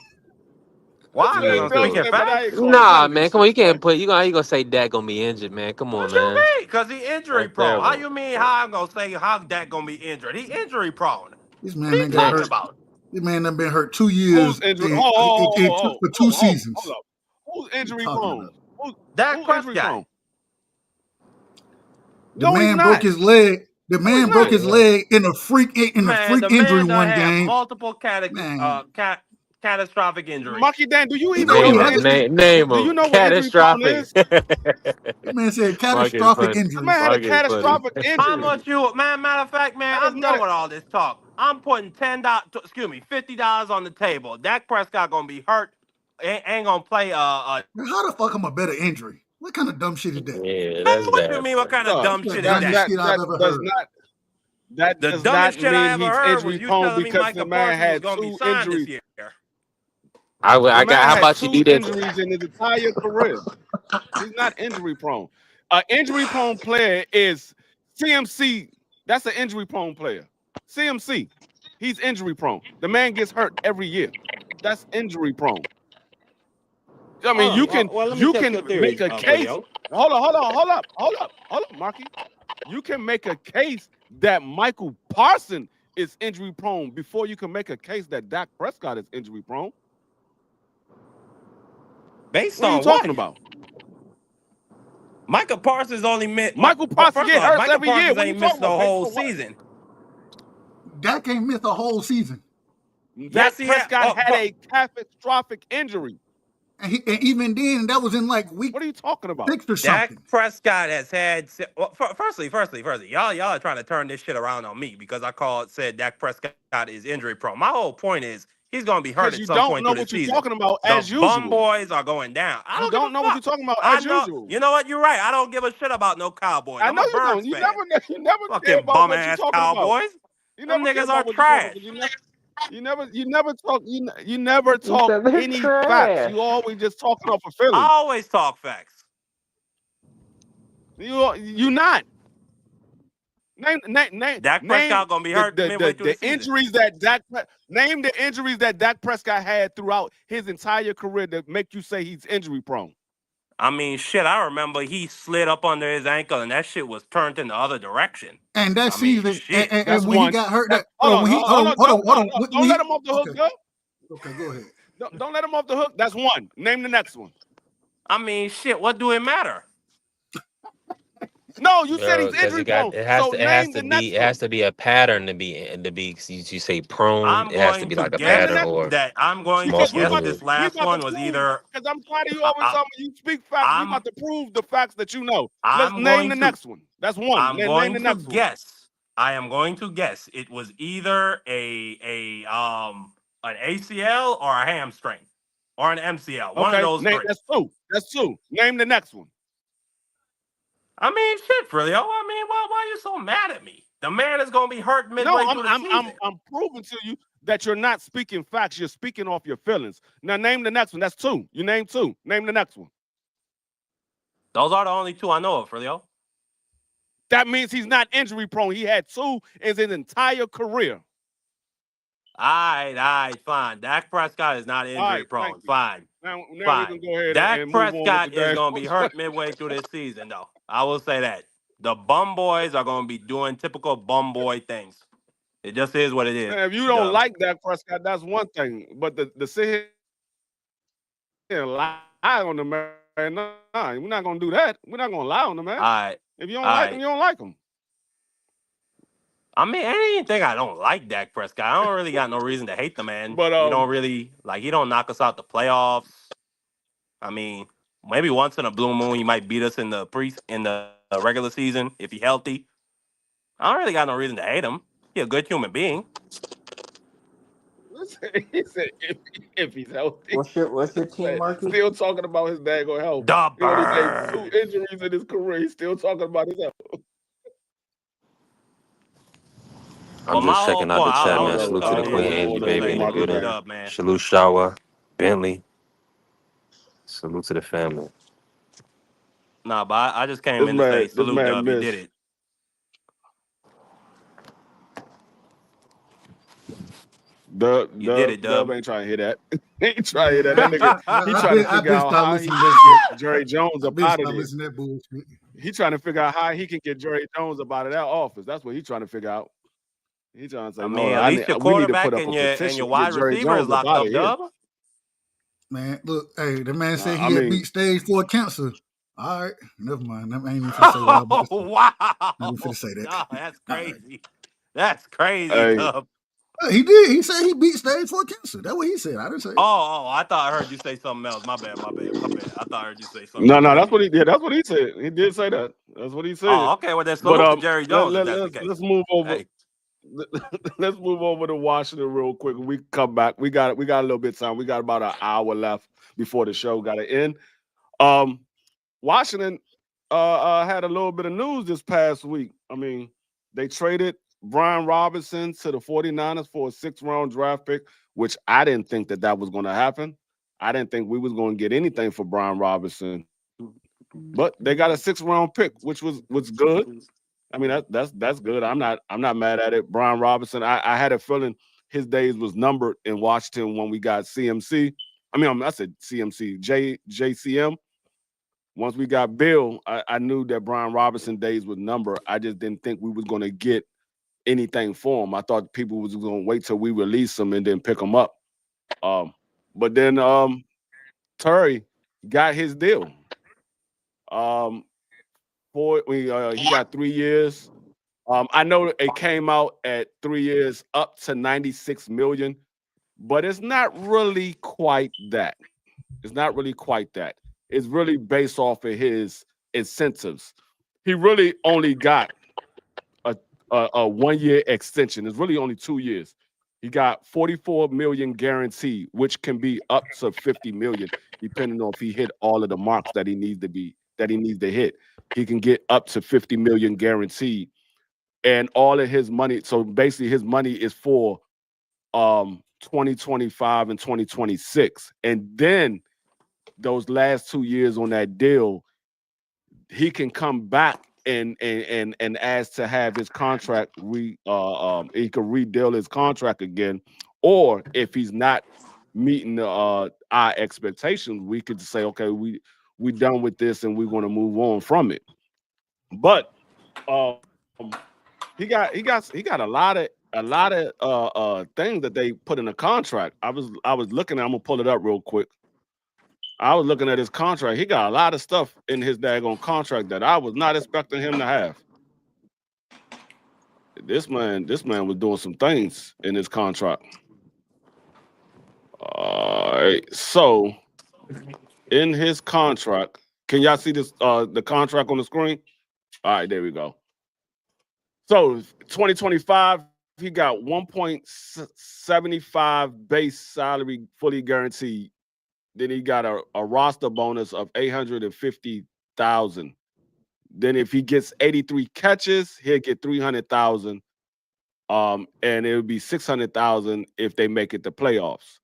Why? Because
man,
I'm
Dub
Yeah.
speaking
said, man, I
facts.
ain't calling none
Nah,
of this
man. Come on.
shit,
You can't
man.
put. You gonna say Dak gonna be injured, man? Come on,
What you
man.
mean? Because he injury
That's
prone. How
terrible.
you mean how I'm gonna say how Dak gonna be injured? He injury prone.
This
What are
man
you
done got
Man,
talking
hurt.
about?
This man done been hurt 2 years
Who's injury?
for two
Hold
seasons.
up. Who's
What you
injury
talking about?
prone? Who's
Dak
who injury
Prescott.
prone?
The
No, he's
man broke
not.
his leg. The
No, he's
man broke
not.
his
yeah.
leg in a
Man,
freak
the
injury
man done
one
have
game.
multiple
Man,
catastrophic injuries.
Marky Dan, do you
he
even
know
know
he
Name
what
has.
him.
injury?
Name
Do you
him.
know what injury prone
Catastrophic.
is?
That man said
Mark is
catastrophic
funny.
The man
injuries.
had a
Mark is funny.
catastrophic
How
injury.
much you man? Matter of fact, man,
That is
I'm
not
done
a,
with all this talk. I'm putting $50 on the table. Dak Prescott gonna be hurt. Ain't gonna play.
Man, how the fuck am a better injury? What kind of dumb shit is that?
Yeah,
Man,
that's
what you
bad.
mean? What kind of
no.
That's
dumb
the
shit is
That
dumbest
that?
that
shit I've
that
ever
does
heard.
not that
The
does not
dumbest shit I
mean
ever
he's
heard was
injury
you
prone
telling me
because the
Micah
man
Parsons was
had
gonna be
two
signed this
injuries.
year.
The
I got.
man
How
had
about you do
two
this?
injuries in his entire career. He's not injury prone. An injury prone player is CMC. That's an injury prone player. CMC. He's injury prone. The man gets hurt every year. That's injury prone. I mean, you can
let me
you
test
can
your theory,
make a case.
Julio.
Hold up, Marky. You can make a case that Michael Parsons is injury prone before you can make a case that Dak Prescott is injury prone.
Based
What are you
on
talking
what?
about?
Michael Parsons only missed.
Michael Parsons
First
get
off,
hurt
Michael
every year.
Parsons
What are you
ain't
talking
missed the
about? Based
whole
on what?
season.
Dak ain't missed a whole season,
Yes,
Dak
he
Prescott had
had.
a catastrophic injury.
and even then, that was in like week
What are you talking about?
6 or
Dak
something.
Prescott has had. Well, firstly, y'all are trying to turn this shit around on me because I said Dak Prescott is injury prone. My whole point is he's going to be hurt
Because
at
you
some
don't
point
know
through the
what you're
season.
talking about
The
as
bum
usual.
boys are going down. I
You
don't give
don't
a
know
fuck.
what you're talking about
I
as
know.
usual.
You know what? You're right. I don't give a shit about no Cowboys.
I
I'm
know
a
you don't.
Birds
You
fan.
never care
Fucking
about
bum
what you're
ass
talking about.
Cowboys.
You
Them
never care
niggas are
about what you're talking about.
trash.
You never talk. You never
You
talk
said they're
any facts.
trash.
You always just talking off of
I
feelings.
always talk facts.
You not.
Dak
Name
Prescott gonna be hurt midway through the
the
season.
injuries that name the injuries that Dak Prescott had throughout his entire career that make you say he's injury prone.
I mean, shit, I remember he slid up under his ankle and that shit was turned in the other direction.
And that
I mean,
season,
shit.
That's
and when he
one.
got hurt, that
Hold on,
when he
hold on.
hold on, when
Don't let
he
him off the hook,
okay,
though.
okay, go ahead.
Don't let him off the hook. That's one. Name the next one.
I mean, shit, what do it matter?
No, you said he's
Because
injury prone. So name the next
it has
one.
to be a pattern to be you say prone.
I'm
It has to
going
be
to
like a
Name
guess
the
pattern
next
or
one.
that I'm going to
small
Because
guess
movement.
this
we
last
about to
one was
prove.
either
Because I'm tired of you always telling me you speak facts. We
I'm
about to prove the facts that you know. Let's
I'm
name
going
the
to
next one. That's one.
I'm
Name
going
the
to
next one.
guess. I am going to guess it was either an ACL or a hamstring or an MCL. One of
Okay,
those three.
that's two. That's two. Name the next one.
I mean, shit, Frilio. I mean, why are you so mad at me? The man is going to be hurt
No,
midway through the season.
I'm proving to you that you're not speaking facts. You're speaking off your feelings. Now name the next one. That's two. You named two. Name the next one.
Those are the only two I know of, Frilio.
That means he's not injury prone. He had two in his entire career.
All right, fine. Dak Prescott is not injury prone. Fine.
Now we can
Fine.
go ahead
Dak
and move on with the
Prescott is
day.
going to be hurt midway through this season, though. I will say that. The bum boys are going to be doing typical bum boy things. It just is what it is.
If you don't like Dak Prescott, that's one thing. But the sit here and lie on the man, nah, we're not gonna do that. We're not gonna lie on the man.
All right.
If you don't like him, you don't like him.
I mean, I didn't think I don't like Dak Prescott. I don't really got no reason to hate the man.
But
he don't really he don't knock us out the playoffs. I mean, maybe once in a blue moon he might beat us in the regular season if he's healthy. I don't really got no reason to hate him. He's a good human being.
He said if he's healthy.
What's your team, Marky?
Still talking about his daggone health.
The
He only made
Bird.
2 injuries in his career. He's still talking about his health.
I'm just checking out the chat, man. Salute to the Queen Angie, baby, in the building. Salute Shawa, Bentley. Salute to the family.
Nah, but I just came in to say salute, Dub. You did it. You did it, Dub.
Dub ain't trying to hear that. He ain't trying to hear that. That nigga, he trying to figure out how he can get Jerry Jones up out of there. He trying to figure out how he can get Jerry Jones up out of that office. That's what he's trying to figure out. He's trying to say,
I mean, at least your quarterback and your wide receiver is locked up, Dub.
Man, look, hey, the man said he had beat stage 4 cancer. All right, never mind. I ain't even finna say what I'm about to say.
Wow.
I ain't finna say that.
Oh, that's crazy. That's crazy, Dub.
He did. He said he beat stage 4 cancer. That's what he said. I didn't say.
Oh, I thought I heard you say something else. My bad. I thought I heard you say something.
No, that's what he did. That's what he said. He did say that. That's what he said.
Oh, okay. Well, then salute to Jerry Jones.
Let's move over. Hey. Let's move over to Washington real quick. We come back. We got a little bit of time. We got about an hour left before the show got to end. Washington had a little bit of news this past week. I mean, they traded Brian Robinson to the 49ers for a 6th-round draft pick, which I didn't think that was going to happen. I didn't think we was going to get anything for Brian Robinson. But they got a 6th-round pick, which was good. I mean, that's good. I'm not mad at it. Brian Robinson, I had a feeling his days was numbered in Washington when we got CMC. I mean, I said CMC, JCM. Once we got Bill, I knew that Brian Robinson days was number. I just didn't think we was going to get anything for him. I thought people was going to wait till we release him and then pick him up. But then Terry got his deal. He got 3 years. I know it came out at 3 years up to 96 million, but it's not really quite that. It's not really quite that. It's really based off of his incentives. He really only got a 1 year extension. It's really only 2 years. He got 44 million guaranteed, which can be up to 50 million, depending on if he hit all of the marks that he needs to hit. He can get up to 50 million guaranteed. And all of his money, so basically his money is for 2025 and 2026. And then those last 2 years on that deal, he can come back and ask to have his contract he could redeal his contract again, or if he's not meeting our expectations, we could say, okay, we done with this and we're going to move on from it. But he got a lot of things that they put in the contract. I was looking at, I'm gonna pull it up real quick. I was looking at his contract. He got a lot of stuff in his daggone contract that I was not expecting him to have. This man was doing some things in his contract. All right. So in his contract, can y'all see this the contract on the screen? All right, there we go. So 2025, he got 1.75 base salary fully guaranteed. Then he got a roster bonus of 850,000. Then if he gets 83 catches, he'll get 300,000. And it would be 600,000 if they make it to playoffs.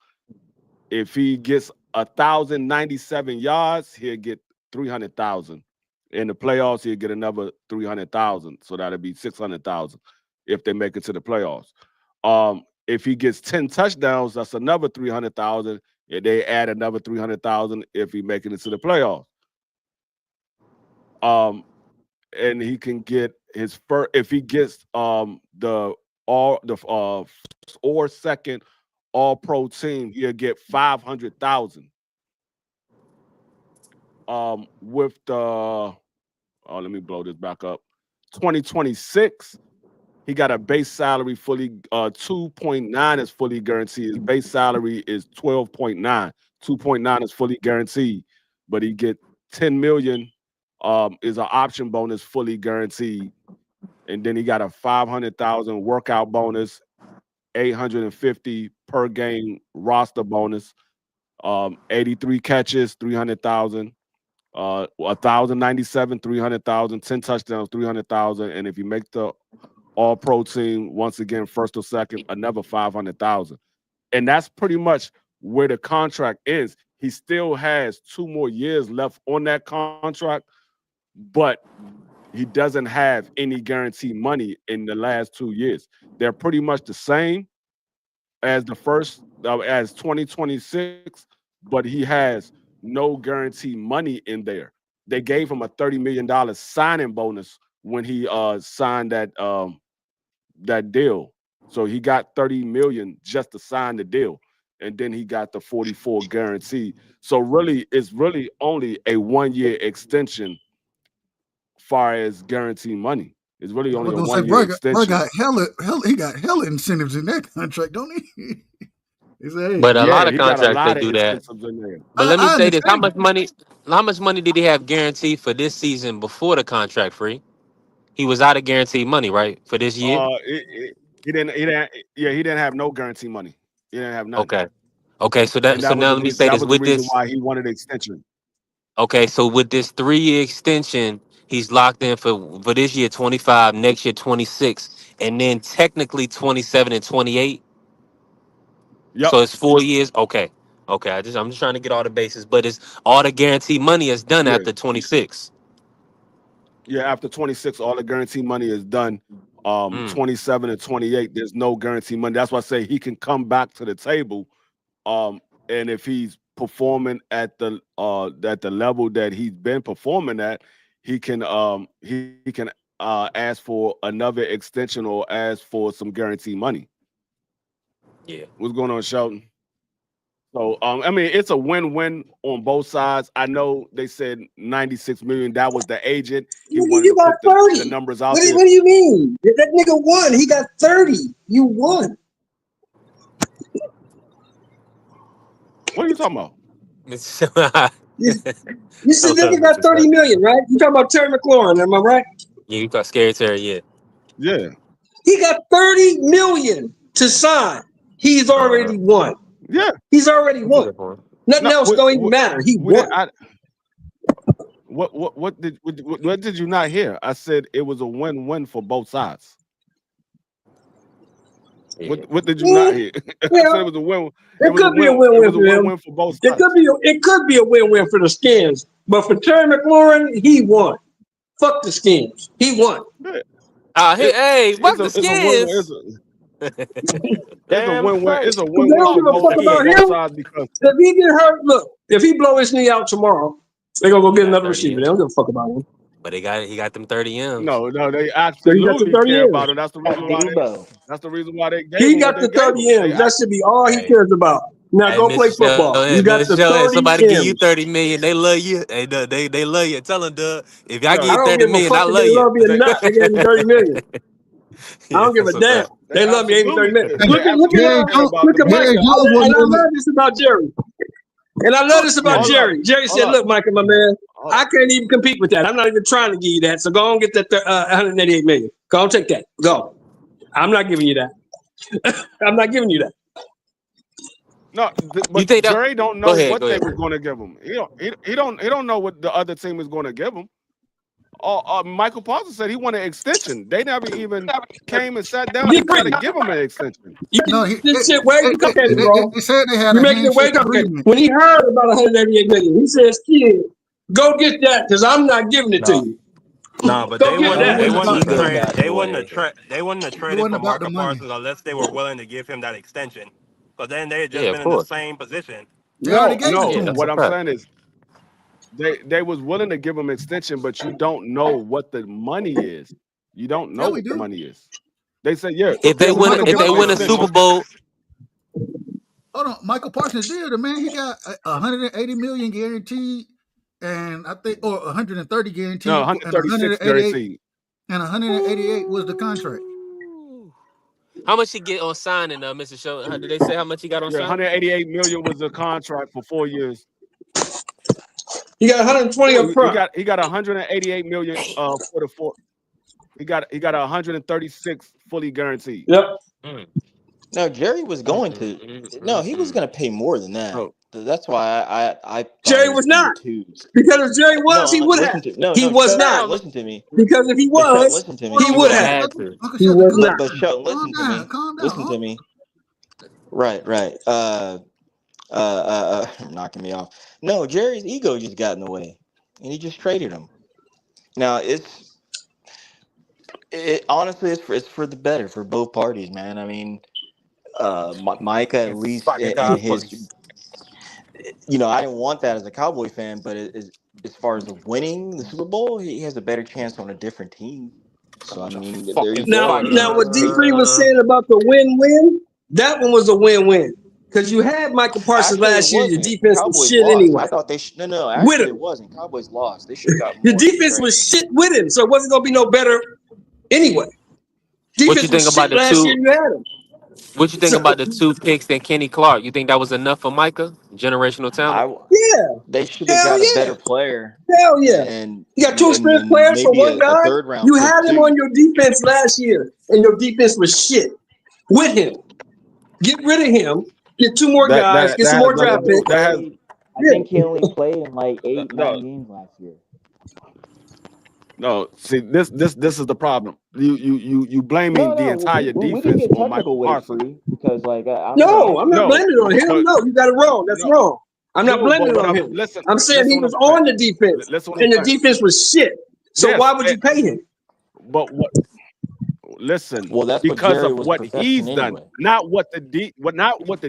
If he gets 1,097 yards, he'll get 300,000. In the playoffs, he'll get another 300,000. So that'll be 600,000 if they make it to the playoffs. If he gets 10 touchdowns, that's another 300,000. They add another 300,000 if he make it into the playoffs. And he can get his first if he gets the or second all-pro team, he'll get 500,000. With the let me blow this back up. 2026, he got a base salary fully 2.9 is fully guaranteed. His base salary is 12.9. 2.9 is fully guaranteed, but he get 10 million is an option bonus fully guaranteed. And then he got a 500,000 workout bonus, 850 per game roster bonus, 83 catches, 300,000. 1,097, 300,000, 10 touchdowns, 300,000, and if you make the all-pro team once again, first or second, another 500,000, and that's pretty much where the contract is. He still has 2 more years left on that contract, but he doesn't have any guaranteed money in the last 2 years. They're pretty much the same as the first as 2026, but he has no guaranteed money in there. They gave him a $30 million signing bonus when he signed that deal. So he got 30 million just to sign the deal. And then he got the 44 guarantee. So really, it's really only a 1 year extension far as guaranteed money. It's really only a 1 year extension.
He got hella incentives in that contract, don't he?
But a lot of contracts they do that. But let me say this: how much money did he have guaranteed for this season before the contract free? He was out of guaranteed money, right, for this year.
He didn't have no guaranteed money. He didn't have none.
Okay. So now let me say this: with this,
why he wanted an extension.
Okay, so with this 3-year extension, he's locked in for this year 25, next year 26, and then technically 27 and 28.
Yep.
So it's 4 years. Okay. I'm just trying to get all the bases, but it's all the guaranteed money is done after 26.
Yeah, after 26, all the guaranteed money is done. 27 and 28, there's no guaranteed money. That's why I say he can come back to the table. And if he's performing at the level that he's been performing at, he can ask for another extension or ask for some guaranteed money.
Yeah.
What's going on, Shelton? So I mean, it's a win-win on both sides. I know they said 96 million. That was the agent. He wanted
You
to
got
put
30.
the numbers out
What
there.
do you mean? That nigga won. He got 30. You won.
What are you talking about?
You said nigga got 30 million, right? You talking about Terry McLaurin, am I right?
Yeah, you got Scary Terry, yeah.
Yeah.
He got 30 million to sign. He's already won.
Yeah.
He's already won. Nothing else don't even matter. He won.
What did you not hear? I said it was a win-win for both sides.
Yeah.
What did you not hear? I said it was a win.
It could be a win-win for him.
For both sides.
It could be a win-win for the Skins, but for Terry McLaurin, he won. Fuck the Skins. He won.
Hey, fuck the Skins.
It's a win-win. It's a
They
win-win
don't
for
give a fuck about him.
sides because
If he get hurt, look, if he blow his knee out tomorrow, they're gonna go get another receiver. They don't give a fuck about him.
But he got them 30 M's.
no, they
So he got
absolutely
the 30
care
M's.
about him. That's the reason why they gave
He
him
got
what
the
they gave
30
him.
M's. That should be all he cares about. Now
Hey,
go
Mr.
play football.
Shell,
You got
Mr.
the
Shell,
30
somebody give you
M's.
30 million, they love you. They love you. Tell them, Doug. If y'all
I
give you
don't
30
give a
million, I
fuck if
love
they
you.
love me or not. They gave me 30 million. I don't give a damn. They love me, gave me 30 million. Look at Micah. And I love this about Jerry. And I love this about Jerry. Jerry said, look, Micah, my man, I can't even compete with that. I'm not even trying to give you that. So go on and get that 188 million. Go on, take that. Go. I'm not giving you that. I'm not giving you that.
No, but Jerry don't know what they were going to give him. He don't know what the other team is going to give him. Michael Parsons said he wanted an extension. They never even came and sat down and tried to give him an extension.
This shit way too complicated, bro.
They said they had
You're
a
making it way
handshake
too complicated.
agreement.
When he heard about 188 million, he says, "Kid, go get that because I'm not giving it to you."
No, but
Go
they
get
wouldn't
that.
have traded for Marcus Parsons unless they were willing to give him that extension. Because then they had just been in the same position.
No. What I'm saying is they was willing to give him extension, but you don't know what the money is. You don't know what the money is. They said,
if they win a Super Bowl.
Hold on, Michael Parsons did. The man, he got 180 million guaranteed, and I think, or 130 guaranteed.
No, 136 guaranteed.
And 188 was the contract.
How much he get on signing, Mr. Show? Did they say how much he got on signing?
188 million was the contract for 4 years.
He got 120 up front.
He got 188 million for the 4. He got 136 fully guaranteed.
Yep.
No, Jerry was going to. No, he was going to pay more than that. Oh. That's why I
Jerry was not. Because if Jerry was, he would have. He was not.
Listen to me.
Because if he was,
listen to me.
He would have. He was not.
But listen to me. Listen to me. Right. Knocking me off. No, Jerry's ego just got in the way, and he just traded him. Now honestly, it's for the better for both parties, man. I mean, Micah at least in his. I didn't want that as a Cowboy fan, but as far as winning the Super Bowl, he has a better chance on a different team. So I mean,
now what D3 was saying about the win-win, that one was a win-win. Because you had Michael Parsons last year, your defense was shit anyway.
I thought they should. No, actually it wasn't. Cowboys lost. They should have got more.
Your defense was shit with him, so it wasn't going to be no better anyway.
What you think about the two? What you think
So,
about the 2 picks and Kenny Clark? You think that was enough for Micah? Generational talent?
Yeah.
They should have got a better player.
Hell yeah.
And
you got 2 experienced players for one guy. You had him on your defense last year, and your defense was shit with him. Get rid of him. Get 2 more guys. Get some more draft picks.
I think he only played in like 8-9 games last year.
No, see, this is the problem. You blaming the entire defense on Michael Parsons
because I'm
not blaming it on him. No, you got it wrong. That's wrong. I'm not blaming it on him. I'm saying he was on the defense, and the defense was shit. So why would you pay him?
But what? listen.
Well, that's what
Because
Jerry
of
was
what he's
perfecting
done,
anyway.
not what the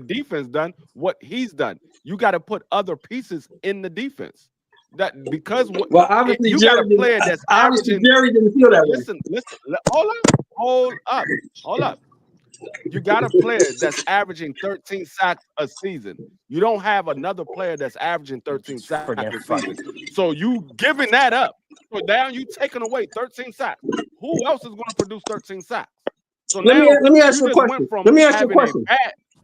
defense done. What he's done. You got to put other pieces in the defense. That because
Well, obviously
you got a player that's averaging.
Jerry didn't feel that way.
Listen. Hold up. You got a player that's averaging 13 sacks a season. You don't have another player that's averaging 13 sacks a season. So you giving that up. So now you taking away 13 sacks. Who else is going to produce 13 sacks? So
let me ask you a question. Let me ask you a question.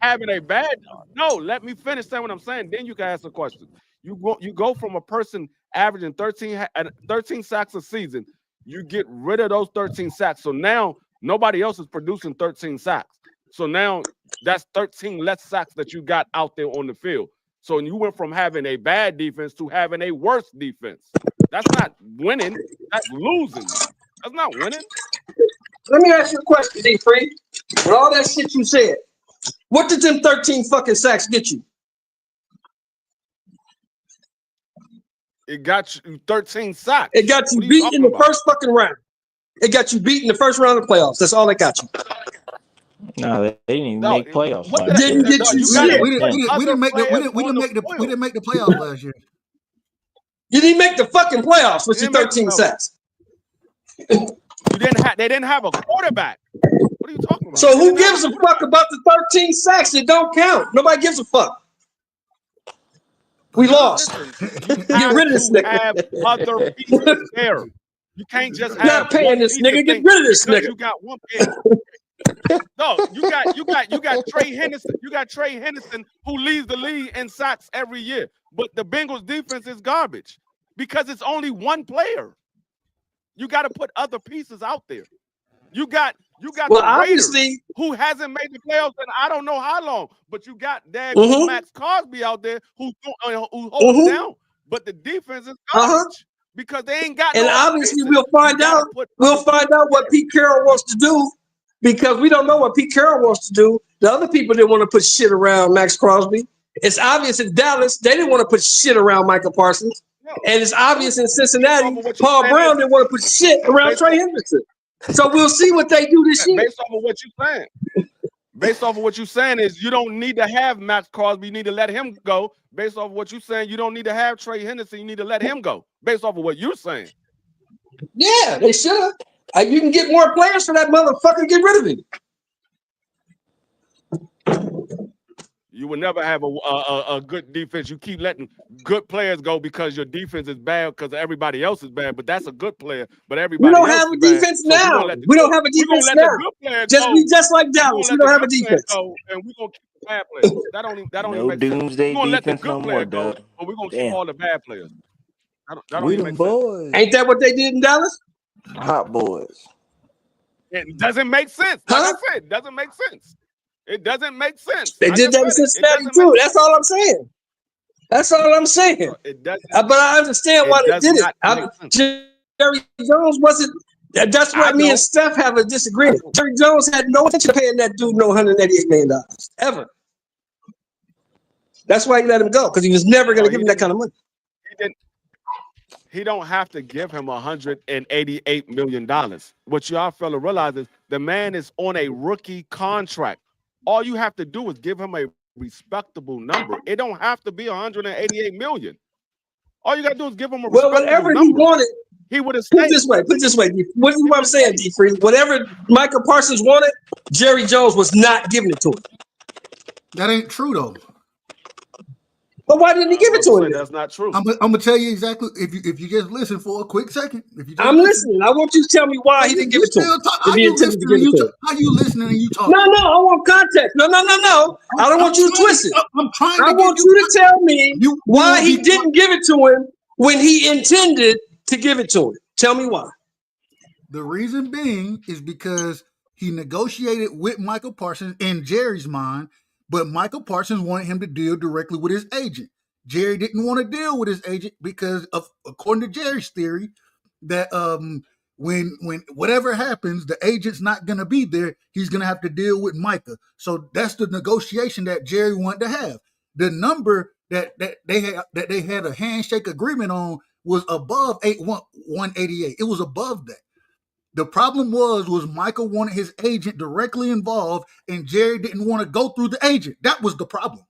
Having a bad. No, let me finish saying what I'm saying. Then you can ask a question. You go from a person averaging 13 sacks a season. You get rid of those 13 sacks. So now nobody else is producing 13 sacks. So now that's 13 less sacks that you got out there on the field. So you went from having a bad defense to having a worse defense. That's not winning. That's losing. That's not winning.
Let me ask you a question, D-Free. With all that shit you said, what did them 13 fucking sacks get you?
It got you 13 sacks.
It got you beat in the first fucking round. It got you beat in the first round of the playoffs. That's all it got you.
No, they didn't even make playoffs.
Didn't get you shit.
We didn't make the playoffs last year.
You didn't make the fucking playoffs with your 13 sacks.
They didn't have a quarterback. What are you talking about?
So who gives a fuck about the 13 sacks? It don't count. Nobody gives a fuck. We lost. Get rid of this nigga.
Have other pieces there. You can't just have
not paying this nigga. Get rid of this nigga.
You got one piece. No, you got Trey Henderson. You got Trey Henderson who leads the league in sacks every year. But the Bengals defense is garbage because it's only one player. You got to put other pieces out there. You got the Raiders, who hasn't made the playoffs in I don't know how long, but you got Max Crosby out there who holds down. But the defense is garbage because they ain't got.
And obviously, we'll find out. We'll find out what Pete Carroll wants to do because we don't know what Pete Carroll wants to do. The other people didn't want to put shit around Max Crosby. It's obvious in Dallas they didn't want to put shit around Michael Parsons, and it's obvious in Cincinnati Paul Brown didn't want to put shit around Trey Henderson. So we'll see what they do this year.
Based off of what you're saying. Based off of what you're saying is you don't need to have Max Crosby. You need to let him go. Based off of what you're saying, you don't need to have Trey Henderson. You need to let him go. Based off of what you're saying.
Yeah, they should have. You can get more players for that motherfucker. Get rid of him.
You will never have a good defense. You keep letting good players go because your defense is bad because everybody else is bad. But that's a good player. But everybody
we don't have a defense now. We don't have a defense now. Just like Dallas, we don't have a defense.
And we're gonna keep the bad players. That don't even make sense.
Doomsday
We're gonna let the
defense
good
no
players
more,
go, but we're gonna keep all the bad players. That don't
We
even
them
make
boys.
sense.
Ain't that what they did in Dallas?
Hot boys.
It doesn't make sense. Like I said, it doesn't make sense. It doesn't make sense.
They did that in Cincinnati too. That's all I'm saying. That's all I'm saying. But I understand why they did it. Jerry Jones wasn't. That's why me and Steph have a disagreement. Jerry Jones had no intention of paying that dude no $188 million ever. That's why he let him go because he was never going to give him that kind of money.
He don't have to give him $188 million. What y'all fella realizes, the man is on a rookie contract. All you have to do is give him a respectable number. It don't have to be $188 million. All you got to do is give him a respectable
whatever
number.
He wanted.
He would have
put it this way. What I'm saying, D-Free? Whatever Michael Parsons wanted, Jerry Jones was not giving it to him.
That ain't true though.
But why didn't he give it to him?
That's not true.
I'm gonna tell you exactly if you just listen for a quick second.
I'm listening. I want you to tell me why he didn't give it to him.
How you listening and you talking?
No, I want context. No. I don't want you to twist it. I want you to tell me why he didn't give it to him when he intended to give it to him. Tell me why.
The reason being is because he negotiated with Michael Parsons in Jerry's mind, but Michael Parsons wanted him to deal directly with his agent. Jerry didn't want to deal with his agent because of, according to Jerry's theory, that when whatever happens, the agent's not going to be there. He's going to have to deal with Micah. So that's the negotiation that Jerry wanted to have. The number that they had a handshake agreement on was above 188. It was above that. The problem was Michael wanted his agent directly involved, and Jerry didn't want to go through the agent. That was the problem.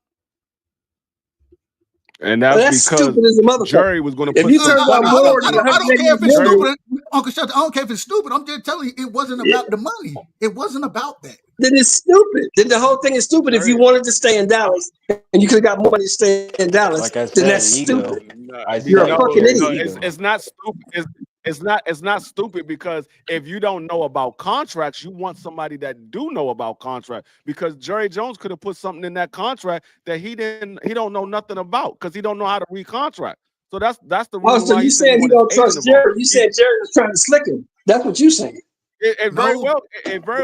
And that's
stupid
because
as a motherfucker.
Jerry was going to
If
put
you
some.
turn down more than
I don't care if it's
Jerry,
stupid, Uncle Shelton. I don't care if it's stupid. I'm just telling you, it wasn't about the money. It wasn't about that.
Then it's stupid. Then the whole thing is stupid.
Jerry,
if you wanted to stay in Dallas and you could have got more money to stay in Dallas,
Like I
then
said,
that's
ego.
stupid.
You're
a fucking idiot.
It's not stupid. It's not stupid because if you don't know about contracts, you want somebody that do know about contract. Because Jerry Jones could have put something in that contract that he don't know nothing about because he don't know how to recontract. So that's the reason
so
why
you saying you don't trust Jerry? You said Jerry was trying to slick him. That's what you saying.
It very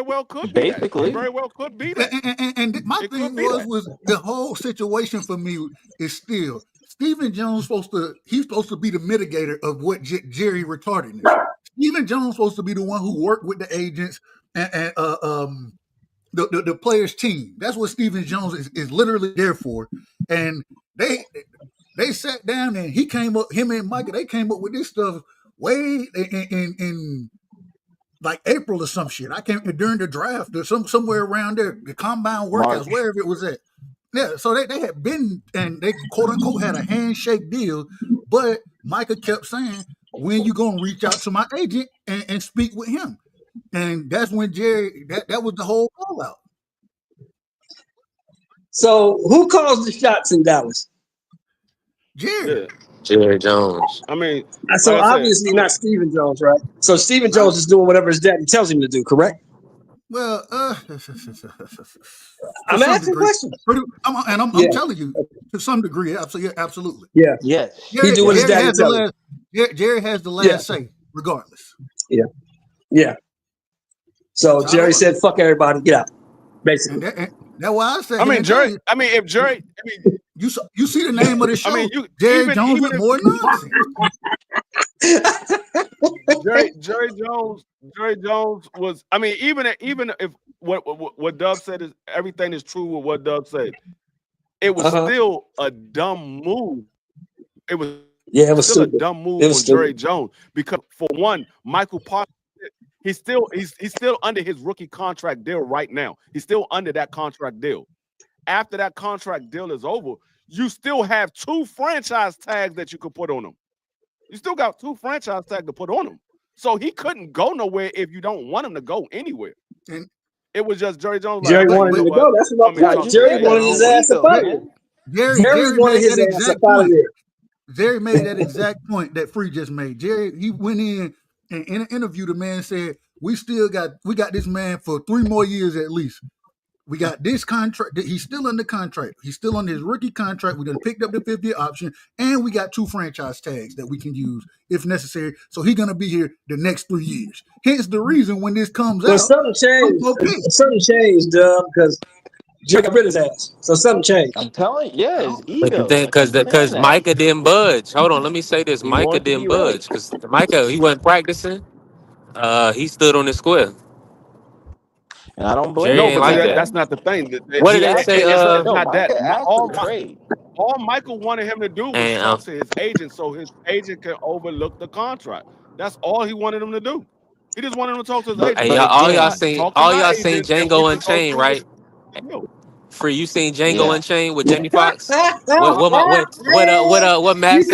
well could be
basically.
It very well could be that.
And my thing was the whole situation for me is still Stephen Jones he's supposed to be the mitigator of what Jerry retardedness. Stephen Jones supposed to be the one who worked with the agents and the players' team. That's what Stephen Jones is literally there for. And they sat down and him and Micah, they came up with this stuff way in like April or some shit. I can't during the draft or somewhere around there, the combine workouts, wherever it was at. Yeah, so they had been and they quote unquote had a handshake deal, but Micah kept saying, when you gonna reach out to my agent and speak with him? And that's when Jerry that was the whole fallout.
So who calls the shots in Dallas?
Jerry.
Yeah.
Jerry Jones.
I mean,
So
like I said,
obviously not Stephen Jones, right? So Stephen Jones is doing whatever his daddy tells him to do, correct?
Well,
I'm asking questions.
I'm telling you, to some degree, absolutely.
Yeah.
Yes.
He do what his daddy tells him.
Jerry has the last say, regardless.
Yeah. Yeah. So Jerry said, "Fuck everybody, get out." Basically.
And that's why I said.
I mean, Jerry. I mean, if Jerry. I mean,
you see the name of the show.
I mean,
Jerry Jones with more nonsense.
Jerry Jones was. I mean, even if what Dub said is everything is true with what Dub said, it was still a dumb move. It was still a dumb move on Jerry Jones because for one, Michael Parker. He's still under his rookie contract deal right now. He's still under that contract deal. After that contract deal is over, you still have 2 franchise tags that you could put on him. You still got 2 franchise tags to put on him. So he couldn't go nowhere if you don't want him to go anywhere. And it was just Jerry Jones.
Jerry wanted him to go. That's what I'm saying. Jerry wanted his ass up out of there. Jerry wanted his ass up out of there.
Jerry made that exact point that Free just made. Jerry, he went in and in an interview, the man said, we got this man for 3 more years at least. We got this contract. He's still under contract. He's still on his rookie contract. We done picked up the 5th-year option, and we got 2 franchise tags that we can use if necessary. So he's gonna be here the next 3 years. Hence the reason when this comes out,
something changed. Something changed, because Jerry got rid of his ass. So something changed.
I'm telling you, his ego.
Because Micah didn't budge. Hold on, let me say this. Micah didn't budge because Micah, he wasn't practicing. He stood on the square.
And I don't blame
him.
Like
that's not the thing.
What did they say?
It's not that. All Michael wanted him to do was talk to his agent so his agent can overlook the contract. That's all he wanted him to do. He just wanted him to talk to his agent.
Hey, all y'all seen Django Unchained, right? Free, you seen Django Unchained with Jamie Foxx? What Master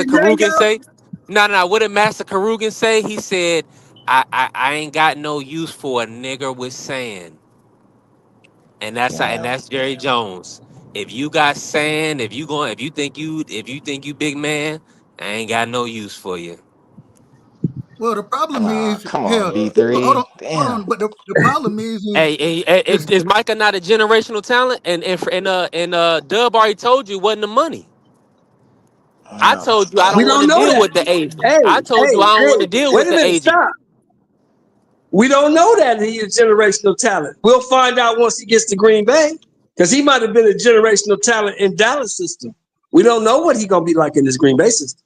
Karugan say? No. What did Master Karugan say? He said, I ain't got no use for a nigger with sand. And that's Jerry Jones. If you got sand, if you think you big man, I ain't got no use for you.
Well, the problem is,
come on, B3.
Hold on, but the problem is
is Micah not a generational talent? And Dub already told you wasn't the money. I told you I don't want to deal with the agent. I told you I don't want to deal with the agent.
Stop. We don't know that he is generational talent. We'll find out once he gets to Green Bay, because he might have been a generational talent in Dallas system. We don't know what he's gonna be like in this Green Bay system.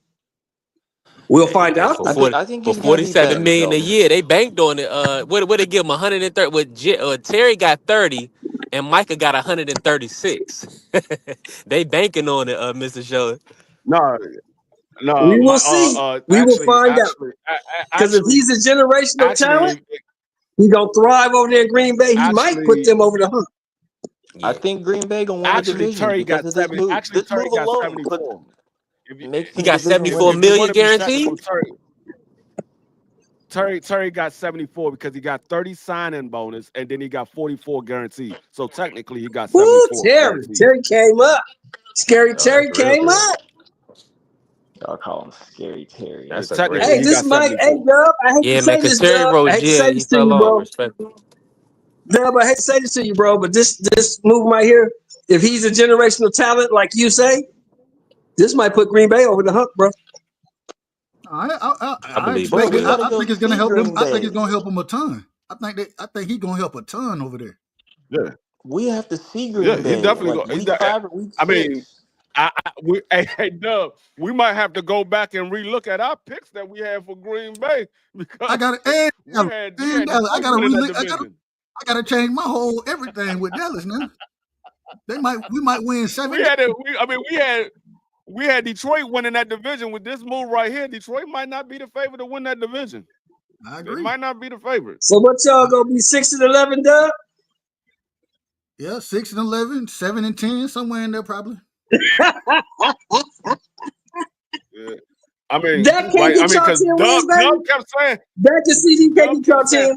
We'll find out.
I think
for $47 million a year, they banked on it. What they give him 130? With Terry got 30, and Micah got 136. They banking on it, Mr. Show.
No, No,
We will see. We will find out. Because if he's a generational talent, he's gonna thrive over there in Green Bay. He might put them over the hump.
Yeah. I think Green Bay gonna win the division
Terry
because
got
of this move.
Actually,
This
Terry
move
got
alone
74.
He got 74 million guaranteed.
Terry got 74 because he got 30 sign-in bonus and then he got 44 guaranteed. So technically, he got 74.
Terry came up. Scary Terry came up.
Y'all call him Scary Terry.
That's
hey, this might. Hey, Dub. I hate to say this, Dub. I hate to say this to you, bro. Dub, I hate to say this to you, bro. But this move right here, if he's a generational talent, like you say, this might put Green Bay over the hump, bro.
I expect it. I think it's gonna help him. I think it's gonna help him a ton. I think he's gonna help a ton over there.
Yeah,
we have to see Green Bay.
He definitely Hey, Dub, we might have to go back and relook at our picks that we had for Green Bay because
I gotta change my whole everything with Dallas now. We might win 7.
We had Detroit winning that division. With this move right here, Detroit might not be the favorite to win that division.
I agree.
It might not be the favorite.
So what y'all gonna be 6-11, Dub?
Yeah, 6-11, 7-10, somewhere in there probably.
Yeah. I mean,
that can't get y'all 10 wins, baby.
Doug kept saying
that just CD can't get y'all 10.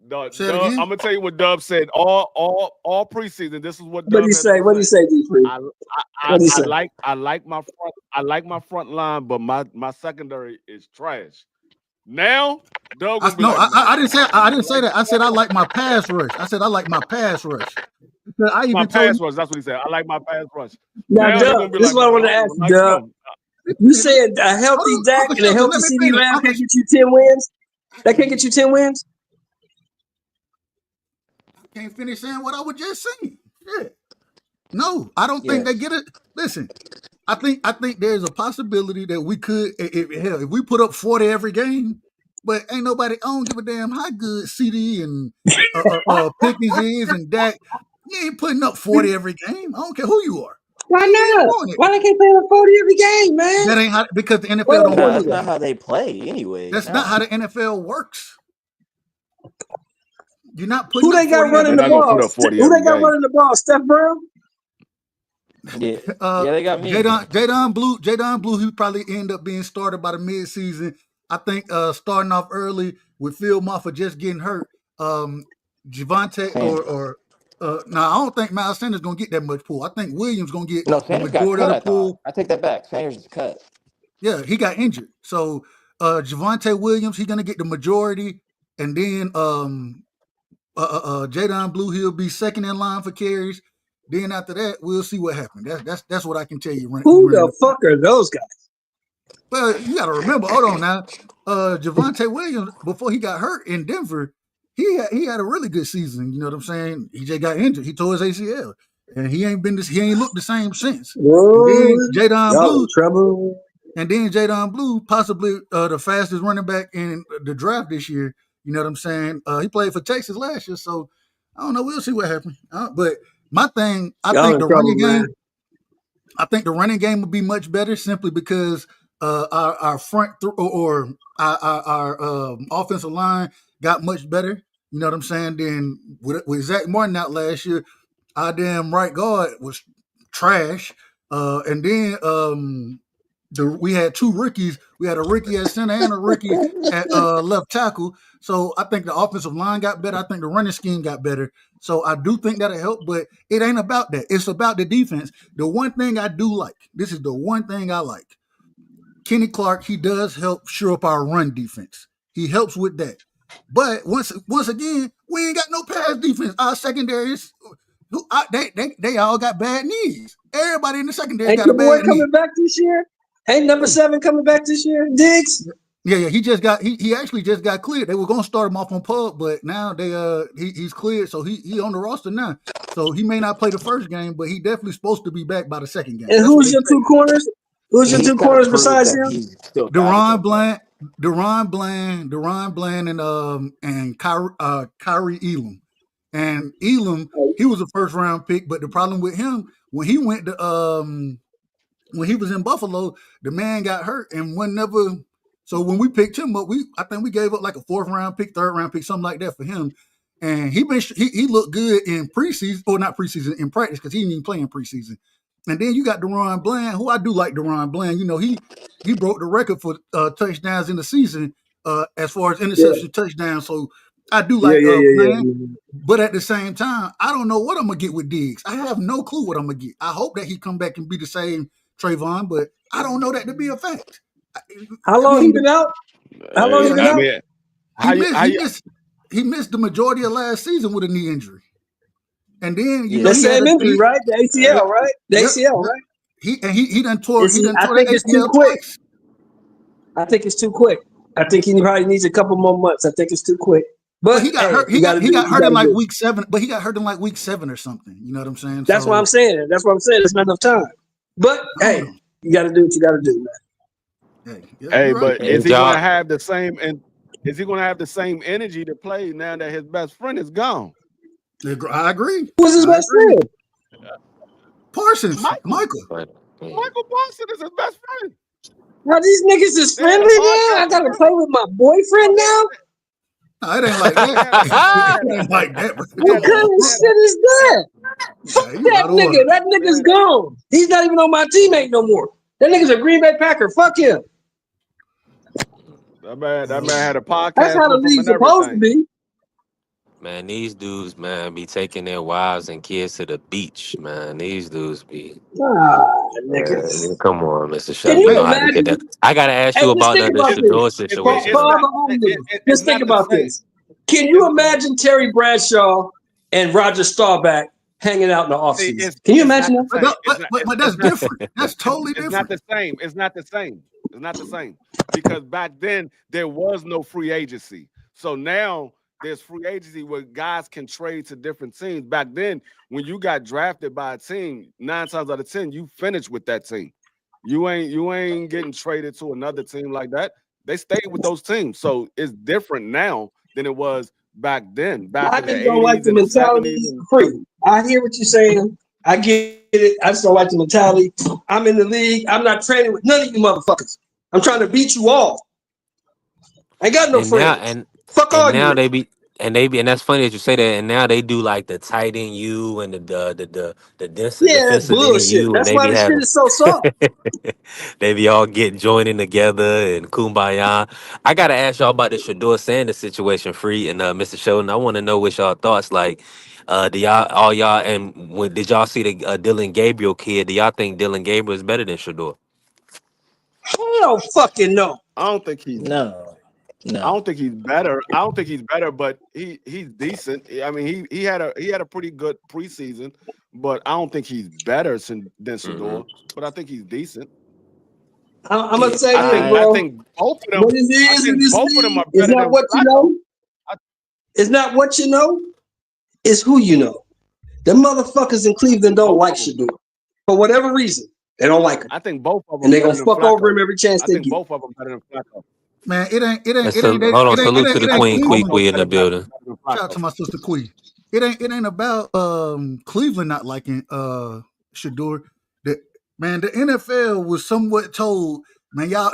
I'm gonna tell you what Dub said all preseason. This is what Dub
What do you say? What do you say, D3?
I like my front line, but my secondary is trash. Now, Doug.
I didn't say that. I said I like my pass rush. I said I like my pass rush. That's
what he said. I like my pass rush.
Now Doug, this is what I want to ask you, Doug. You said a healthy Dak and a healthy CD Lamb can get you 10 wins? That can't get you 10 wins?
I can't finish saying what I was just saying. Yeah. No, I don't think they get it. Listen, I think there's a possibility that we could, if we put up 40 every game, but ain't nobody, I don't give a damn how good CD and Pickens is and Dak. You ain't putting up 40 every game. I don't care who you are.
Why not? Why they can't play up 40 every game, man?
That ain't how, because the NFL don't
work. That's not how they play anyway.
That's not how the NFL works. You're not putting
who they got running the ball? Who they got running the ball? Steph Brown?
Yeah, they got me.
Jadon Blue, he probably end up being started by the midseason. I think starting off early with Phil Moffa just getting hurt. Javonte I don't think Miles Sanders gonna get that much pull. I think Williams gonna get the majority of the pull.
I take that back. Sanders is cut.
Yeah, he got injured. So Javonte Williams, he's gonna get the majority, and then Jadon Blue, he'll be second in line for carries. Then after that, we'll see what happens. That's what I can tell you.
Who the fuck are those guys?
Well, you got to remember. Hold on now. Javonte Williams, before he got hurt in Denver, he had a really good season. You know what I'm saying? He just got injured. He tore his ACL, and he ain't looked the same since. And then Jadon Blue, possibly the fastest running back in the draft this year. You know what I'm saying? He played for Texas last year, so I don't know. We'll see what happens. But my thing, I think the running game will be much better simply because our front our offensive line got much better. You know what I'm saying? Then with Zach Martin out last year, our damn right guard was trash. And then we had two rookies. We had a rookie at center and a rookie at left tackle. So I think the offensive line got better. I think the running scheme got better. So I do think that'll help, but it ain't about that. It's about the defense. The one thing I do like, this is the one thing I like. Kenny Clark, he does help shore up our run defense. He helps with that. But once again, we ain't got no pass defense. Our secondaries, they all got bad knees. Everybody in the secondary got a bad knee.
Coming back this year? Ain't number 7 coming back this year? Diggs?
Yeah. He actually just got cleared. They were gonna start him off on PUB, but now he's cleared, so he on the roster now. So he may not play the first game, but he definitely supposed to be back by the second game.
And who's your two corners? Who's your two corners besides him?
Deron Bland, and Kyrie Elam. And Elam, he was a first round pick, but the problem with him when he went to when he was in Buffalo, the man got hurt and one never. So when we picked him up, I think we gave up like a 4th round pick, 3rd round pick, something like that for him. And he looked good in preseason, or not preseason, in practice, because he didn't even play in preseason. And then you got DeRon Bland, who I do like DeRon Bland. You know, he broke the record for touchdowns in the season as far as interception touchdowns. So I do like Bland. But at the same time, I don't know what I'm gonna get with Diggs. I have no clue what I'm gonna get. I hope that he come back and be the same Trayvon, but I don't know that to be a fact.
How long he been out? How long he been out?
He missed the majority of last season with a knee injury. And then
the same injury, right? The ACL, right? The ACL, right?
He done tore.
I think it's too quick. I think it's too quick. I think he probably needs a couple more months. I think it's too quick. But
he got hurt. He got hurt in like week 7. But he got hurt in like week 7 or something. You know what I'm saying?
That's what I'm saying. That's what I'm saying. There's not enough time. But hey, you got to do what you got to do, man.
Hey, but is he going to have the same? And is he going to have the same energy to play now that his best friend is gone?
I agree.
Who's his best friend?
Parsons. Michael
Parsons is his best friend.
Now these niggas is friendly now. I gotta play with my boyfriend now.
No, it ain't like that. It ain't like that.
What kind of shit is that? Fuck that nigga. That nigga's gone. He's not even on my teammate no more. That nigga's a Green Bay Packer. Fuck him.
That man had a podcast.
That's how the league's supposed to be.
Man, these dudes, man, be taking their wives and kids to the beach, man. These dudes be.
Niggas.
Come on, Mr. Shelby. You know how to get that. I gotta ask you about the Shador situation.
Just think about this. Can you imagine Terry Bradshaw and Roger Staubach hanging out in the offseason? Can you imagine that?
But that's different. That's totally different.
It's not the same. It's not the same. It's not the same. Because back then there was no free agency. So now there's free agency where guys can trade to different teams. Back then, when you got drafted by a team, 9 times out of 10, you finished with that team. You ain't getting traded to another team like that. They stayed with those teams. So it's different now than it was back then.
I just don't like the mentality. Free. I hear what you're saying. I get it. I just don't like the mentality. I'm in the league. I'm not trading with none of you motherfuckers. I'm trying to beat you all. I ain't got no friends. Fuck all
now
you.
And that's funny that you say that. And now they do like the tight end you and the defensive
bullshit.
you.
That's why this shit is so soft.
They be all joining together and kumbaya. I gotta ask y'all about the Shador Sanders situation, Free and Mr. Sheldon. I want to know what y'all thoughts like. Did y'all see the Dylan Gabriel kid? Do y'all think Dylan Gabriel is better than Shador?
I don't fucking know.
I don't think he's
No.
I don't think he's better. I don't think he's better, but he's decent. I mean, he had a pretty good preseason, but I don't think he's better than Shador. But I think he's decent.
I'm gonna say
I think both of them.
What it is in this league is not what you know. It's not what you know. It's who you know. The motherfuckers in Cleveland don't like Shador for whatever reason. They don't like him.
I think both of them.
And they're gonna fuck over him every chance they get.
Both of them better than Flacco.
Man, it ain't.
Hold on, salute to the Queen Quee in the building.
Shout out to my sister Quee. It ain't about Cleveland not liking Shador. The NFL was somewhat told, man, y'all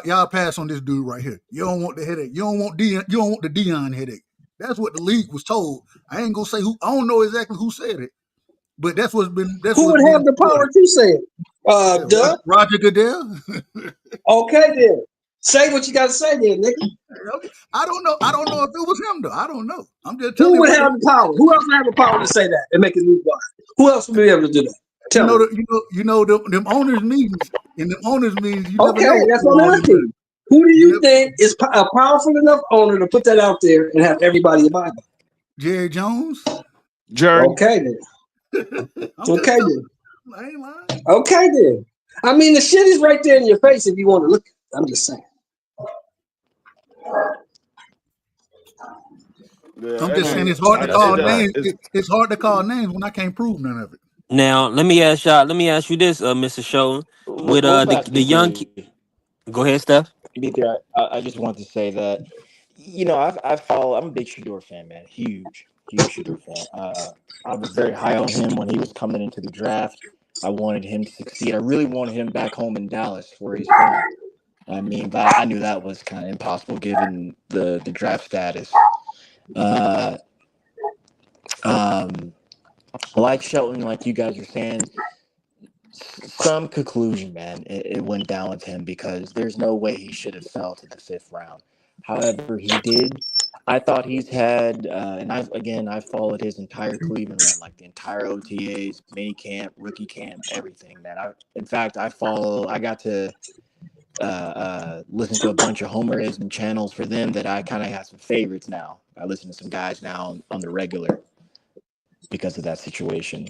y'all pass on this dude right here. You don't want the headache. You don't want the Dion headache. That's what the league was told. I ain't gonna say who. I don't know exactly who said it, but that's what's been.
Who would have the power to say it? Doug?
Roger Goodell.
Okay then. Say what you got to say then, nigga.
I don't know. I don't know if it was him though. I don't know. I'm just telling you.
Who would have the power? Who else would have the power to say that and make it move on? Who else would be able to do that? Tell me. Them owners meetings and them owners meetings. Okay, that's what I'm asking. Who do you think is a powerful enough owner to put that out there and have everybody abide by?
Jerry Jones.
Jerry.
Okay then. Okay then.
I ain't lying.
Okay then. I mean, the shit is right there in your face if you want to look at it. I'm just saying.
Yeah, I'm just saying it's hard to call names. It's hard to call names when I can't prove none of it.
Now, let me ask you this, Mr. Sheldon. With the young go ahead, Steph.
I just want to say that, I'm a big Shador fan, man. Huge Shador fan. I was very high on him when he was coming into the draft. I wanted him to succeed. I really wanted him back home in Dallas, where he's from. I mean, but I knew that was kind of impossible given the draft status. Like Shelton, like you guys are saying, some conclusion, man, it went down with him because there's no way he should have fell to the 5th round. However, he did. I thought he's had, and I followed his entire Cleveland run, like the entire OTAs, mini camp, rookie camp, everything, man. In fact, I got to listen to a bunch of Homerism channels for them that I kind of have some favorites now. I listen to some guys now on the regular because of that situation.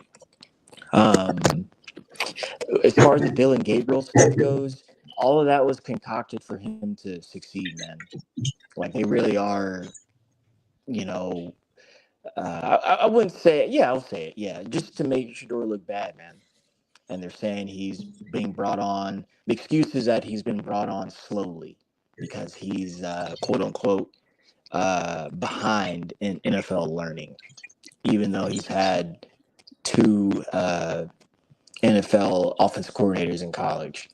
As far as the Dylan Gabriel stuff goes, all of that was concocted for him to succeed, man. Like they really are, you know. I wouldn't say it. Yeah, I'll say it. Yeah, just to make Shador look bad, man. And they're saying he's being brought on. The excuse is that he's been brought on slowly because he's quote unquote behind in NFL learning, even though he's had 2 NFL offensive coordinators in college.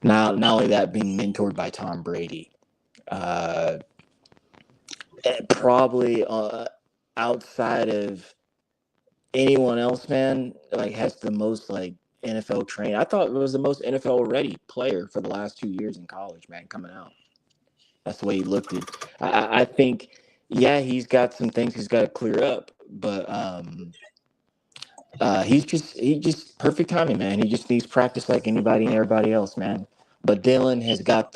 Now, not only that, being mentored by Tom Brady. Probably outside of anyone else, man, like has the most like NFL trained. I thought it was the most NFL ready player for the last 2 years in college, man, coming out. That's the way he looked it. I think, yeah, he's got some things he's got to clear up, but he just perfect timing, man. He just needs practice like anybody and everybody else, man. But Dylan has got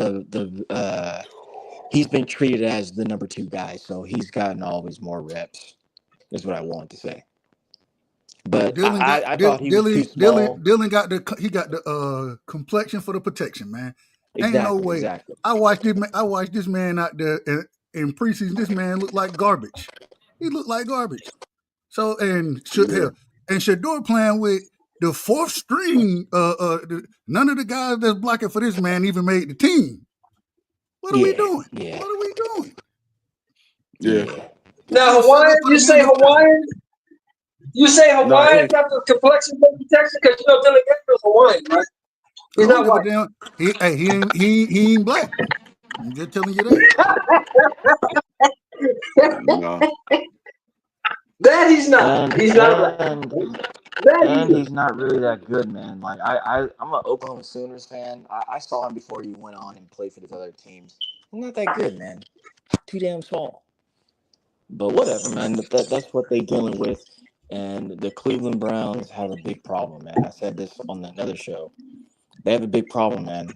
he's been treated as the number 2 guy, so he's gotten always more reps. Is what I wanted to say. But I thought he was too small.
Dylan got the complexion for the protection, man.
Exactly,
Ain't no way.
Exactly.
I watched this man out there in preseason. This man looked like garbage. He looked like garbage. So and Shador playing with the 4th string. None of the guys that's blocking for this man even made the team. What are we doing?
Yeah.
What are we doing?
Yeah.
Now Hawaiian, you say Hawaiian? You say Hawaiian got the complexion for protection because you know Dylan Gabriel's Hawaiian, right? He's not white.
He ain't black. I'm just telling you that.
No.
That he's not. He's not
and he's not really that good, man. Like I'm an Oklahoma Sooners fan. I saw him before he went on and played for these other teams. I'm not that good, man. Too damn small. But whatever, man. That's what they're dealing with. And the Cleveland Browns have a big problem, man. I said this on another show. They have a big problem, man.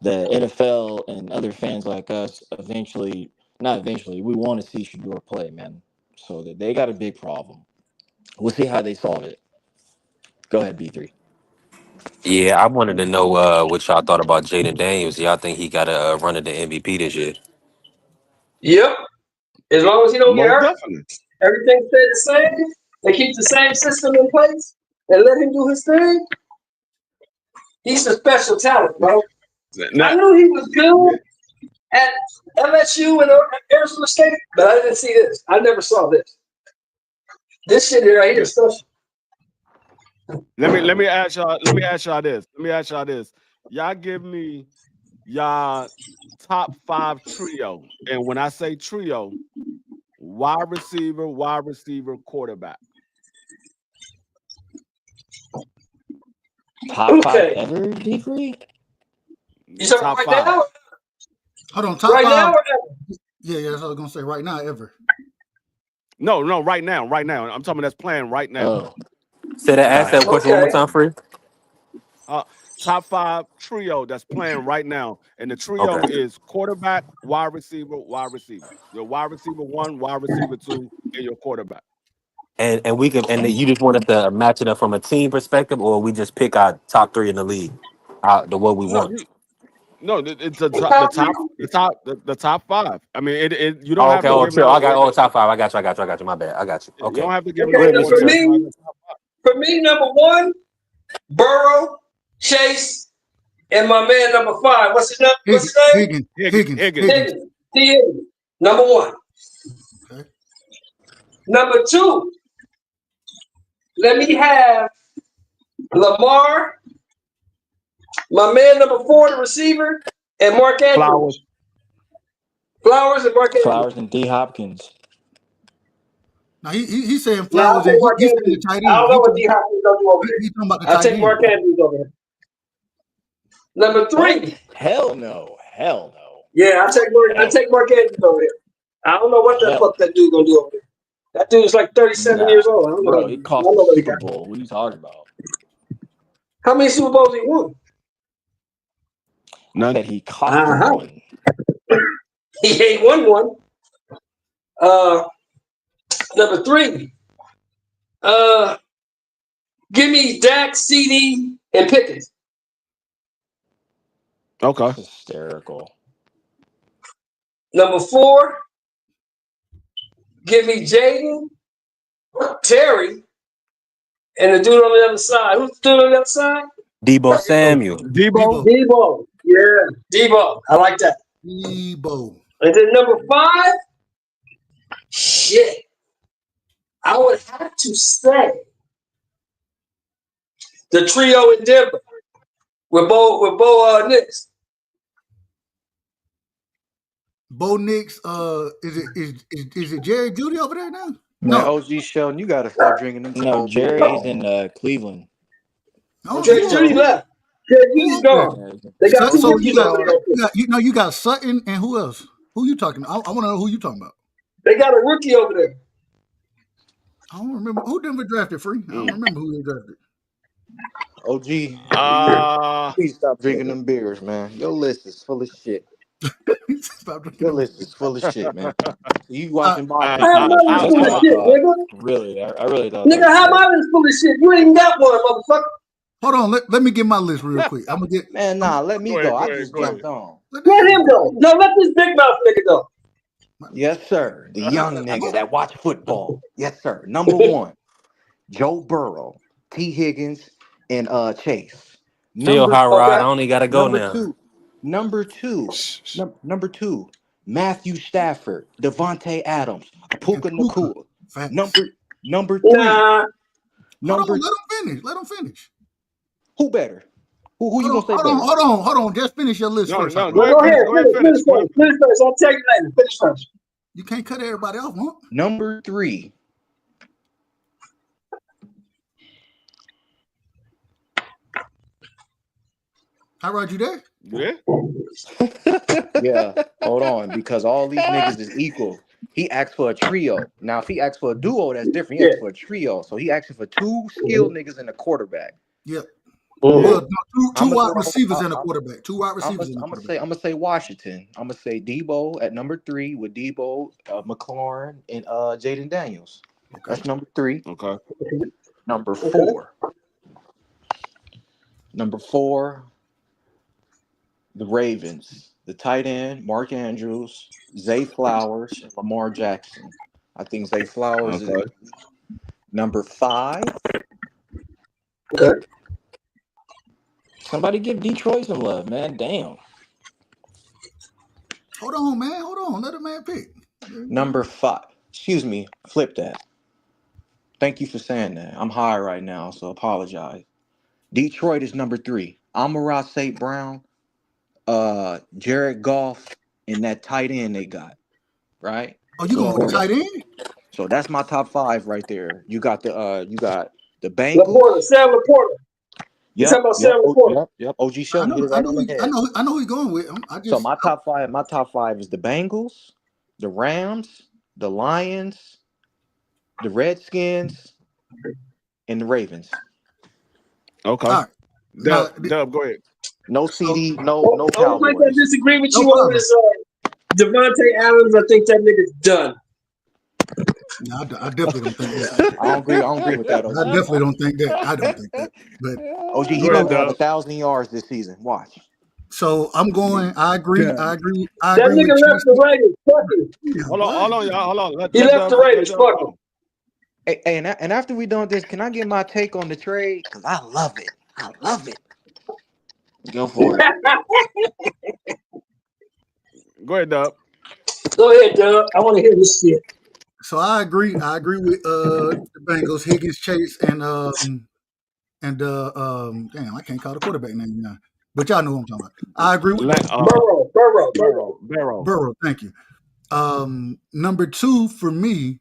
The NFL and other fans like us we want to see Shador play, man. So they got a big problem. We'll see how they solve it. Go ahead, B3.
Yeah, I wanted to know what y'all thought about Jaden Daniels. Y'all think he got to run at the MVP this year?
Yep. As long as he don't get hurt,
Definitely.
everything stays the same. They keep the same system in place and let him do his thing. He's a special talent, bro. I knew he was good at LSU and Arizona State, but I didn't see this. I never saw this. This shit right here is special.
Let me ask y'all this. Y'all give me y'all top 5 trio. And when I say trio, wide receiver, quarterback.
Top 5 ever, D3?
You said right 5. Now?
Hold on, top
right
5.
Now or ever?
Yeah, that's what I was gonna say. Right now, ever.
No, right now. I'm talking that's playing right now.
Oh.
Ask that question one more time, Free.
Top 5 trio that's playing right now, and the trio is quarterback, wide receiver. Your wide receiver 1, wide receiver 2, and your quarterback.
And we can you just want us to match it up from a team perspective, or we just pick our top 3 in the league, the what we want.
It's the top 5. I mean, you don't have to give
me. I got top 5. I got you. My bad. I got you. Okay.
You don't have to give
me. For me, number 1, Burrow, Chase, and my man number 5. What's his name? Higgins. Number 1. Okay. Number 2. Let me have Lamar, my man number 4, the receiver, and Mark Andrews. Flowers and Mark Andrews.
Flowers and D. Hopkins.
Now he's saying Flowers
and
he's saying the tight end.
I don't know what D. Hopkins gonna do over there.
He's talking about the
I'll
tight
take
end.
Mark Andrews over there. Number 3.
What? Hell no. Hell no.
Yeah, I take Mark Andrews over there. I don't know what the fuck that dude gonna do over there. That dude is like 37 years old. I don't know.
Bro, he cost the Super Bowl. What are you talking about?
How many Super Bowls he won?
None. That he cost one.
He ain't won one. Number 3. Give me Dak, CD, and Pickett.
Okay.
Hysterical.
Number 4. Give me Jaden, Terry, and the dude on the other side. Who's the dude on the other side?
Debo Samuel.
Debo. Yeah, Debo. I like that.
Debo.
And then number 5. Shit. I would have to say the trio in Denver with Bo Nix.
Bo Nix, is it Jerry Judy over there now?
Man, OG Sheldon, you gotta stop drinking them.
No, Jerry's in Cleveland.
Jerry Judy left. Jerry Judy's gone. They got two rookies over there.
You got Sutton and who else? Who you talking about? I want to know who you talking about.
They got a rookie over there.
I don't remember who Denver drafted. Free. I don't remember who they drafted.
OG, please stop drinking them beers, man. Your list is full of shit. Your list is full of shit, man. You watching my
Really, I really don't.
Nigga, how my list full of shit? You ain't even got one, motherfucker.
Hold on, let me get my list real quick. I'm gonna get
man. Nah, let me go. I just jumped on.
Let him go. No, let this big mouth nigga go.
Yes, sir. The young nigga that watch football. Yes, sir. Number 1, Joe Burrow, T. Higgins, and Chase.
Still high ride. I only gotta go now.
Number two, Matthew Stafford, Devontae Adams, Puka Nacua. Number 3.
Let him finish.
Who better? Who you gonna say better?
Hold on. Just finish your list first.
Go ahead. Finish first. I'll take it later. Finish first.
You can't cut everybody off, huh?
Number 3.
How about you there?
Yeah.
Yeah. Hold on, because all these niggas is equal. He asked for a trio. Now, if he asked for a duo, that's different. He asked for a trio. So he asked for 2 skilled niggas and a quarterback.
Yep. Well, two wide receivers and a quarterback. 2 wide receivers.
I'm gonna say Washington. I'm gonna say Debo at number 3 with Debo, McLaurin, and Jaden Daniels. Okay. That's number 3.
Okay.
Number 4. Number 4. The Ravens. The tight end, Mark Andrews, Zay Flowers, and Lamar Jackson. I think Zay Flowers is number 5.
Okay.
Somebody give Detroit some love, man. Damn.
Hold on, man. Hold on. Let a man pick.
Number 5. Excuse me. Flip that. Thank you for saying that. I'm high right now, so apologize. Detroit is number 3. Amon-Ra St. Brown, Jared Goff, and that tight end they got. Right?
Oh, you going with the tight end?
So that's my top 5 right there. You got the Bengals.
Sam Laporta. You talking about Sam Laporta?
Yep. OG Sheldon.
I know who you're going with.
So my top 5 is the Bengals, the Rams, the Lions, the Redskins, and the Ravens.
Okay.
All right.
Dub, go ahead.
No CD, no Cowboys.
I disagree with you on this. Devontae Adams, I think that nigga's done.
No, I definitely don't think that.
I don't agree with that. OG.
I definitely don't think that. I don't think that. But
OG, he gonna have 1,000 yards this season. Watch.
So I'm going. I agree.
That nigga left the Raiders. Fuck him.
Hold on, y'all. Hold on.
He left the Raiders. Fuck him.
Hey, and after we done this, can I get my take on the trade? Because I love it.
Go for it.
Go ahead, Dub.
Go ahead, Dub. I want to hear this shit.
So I agree. I agree with the Bengals, Higgins, Chase, and and damn, I can't call the quarterback name now, but y'all know what I'm talking about. I agree with
Burrow.
Burrow. Thank you. Number 2 for me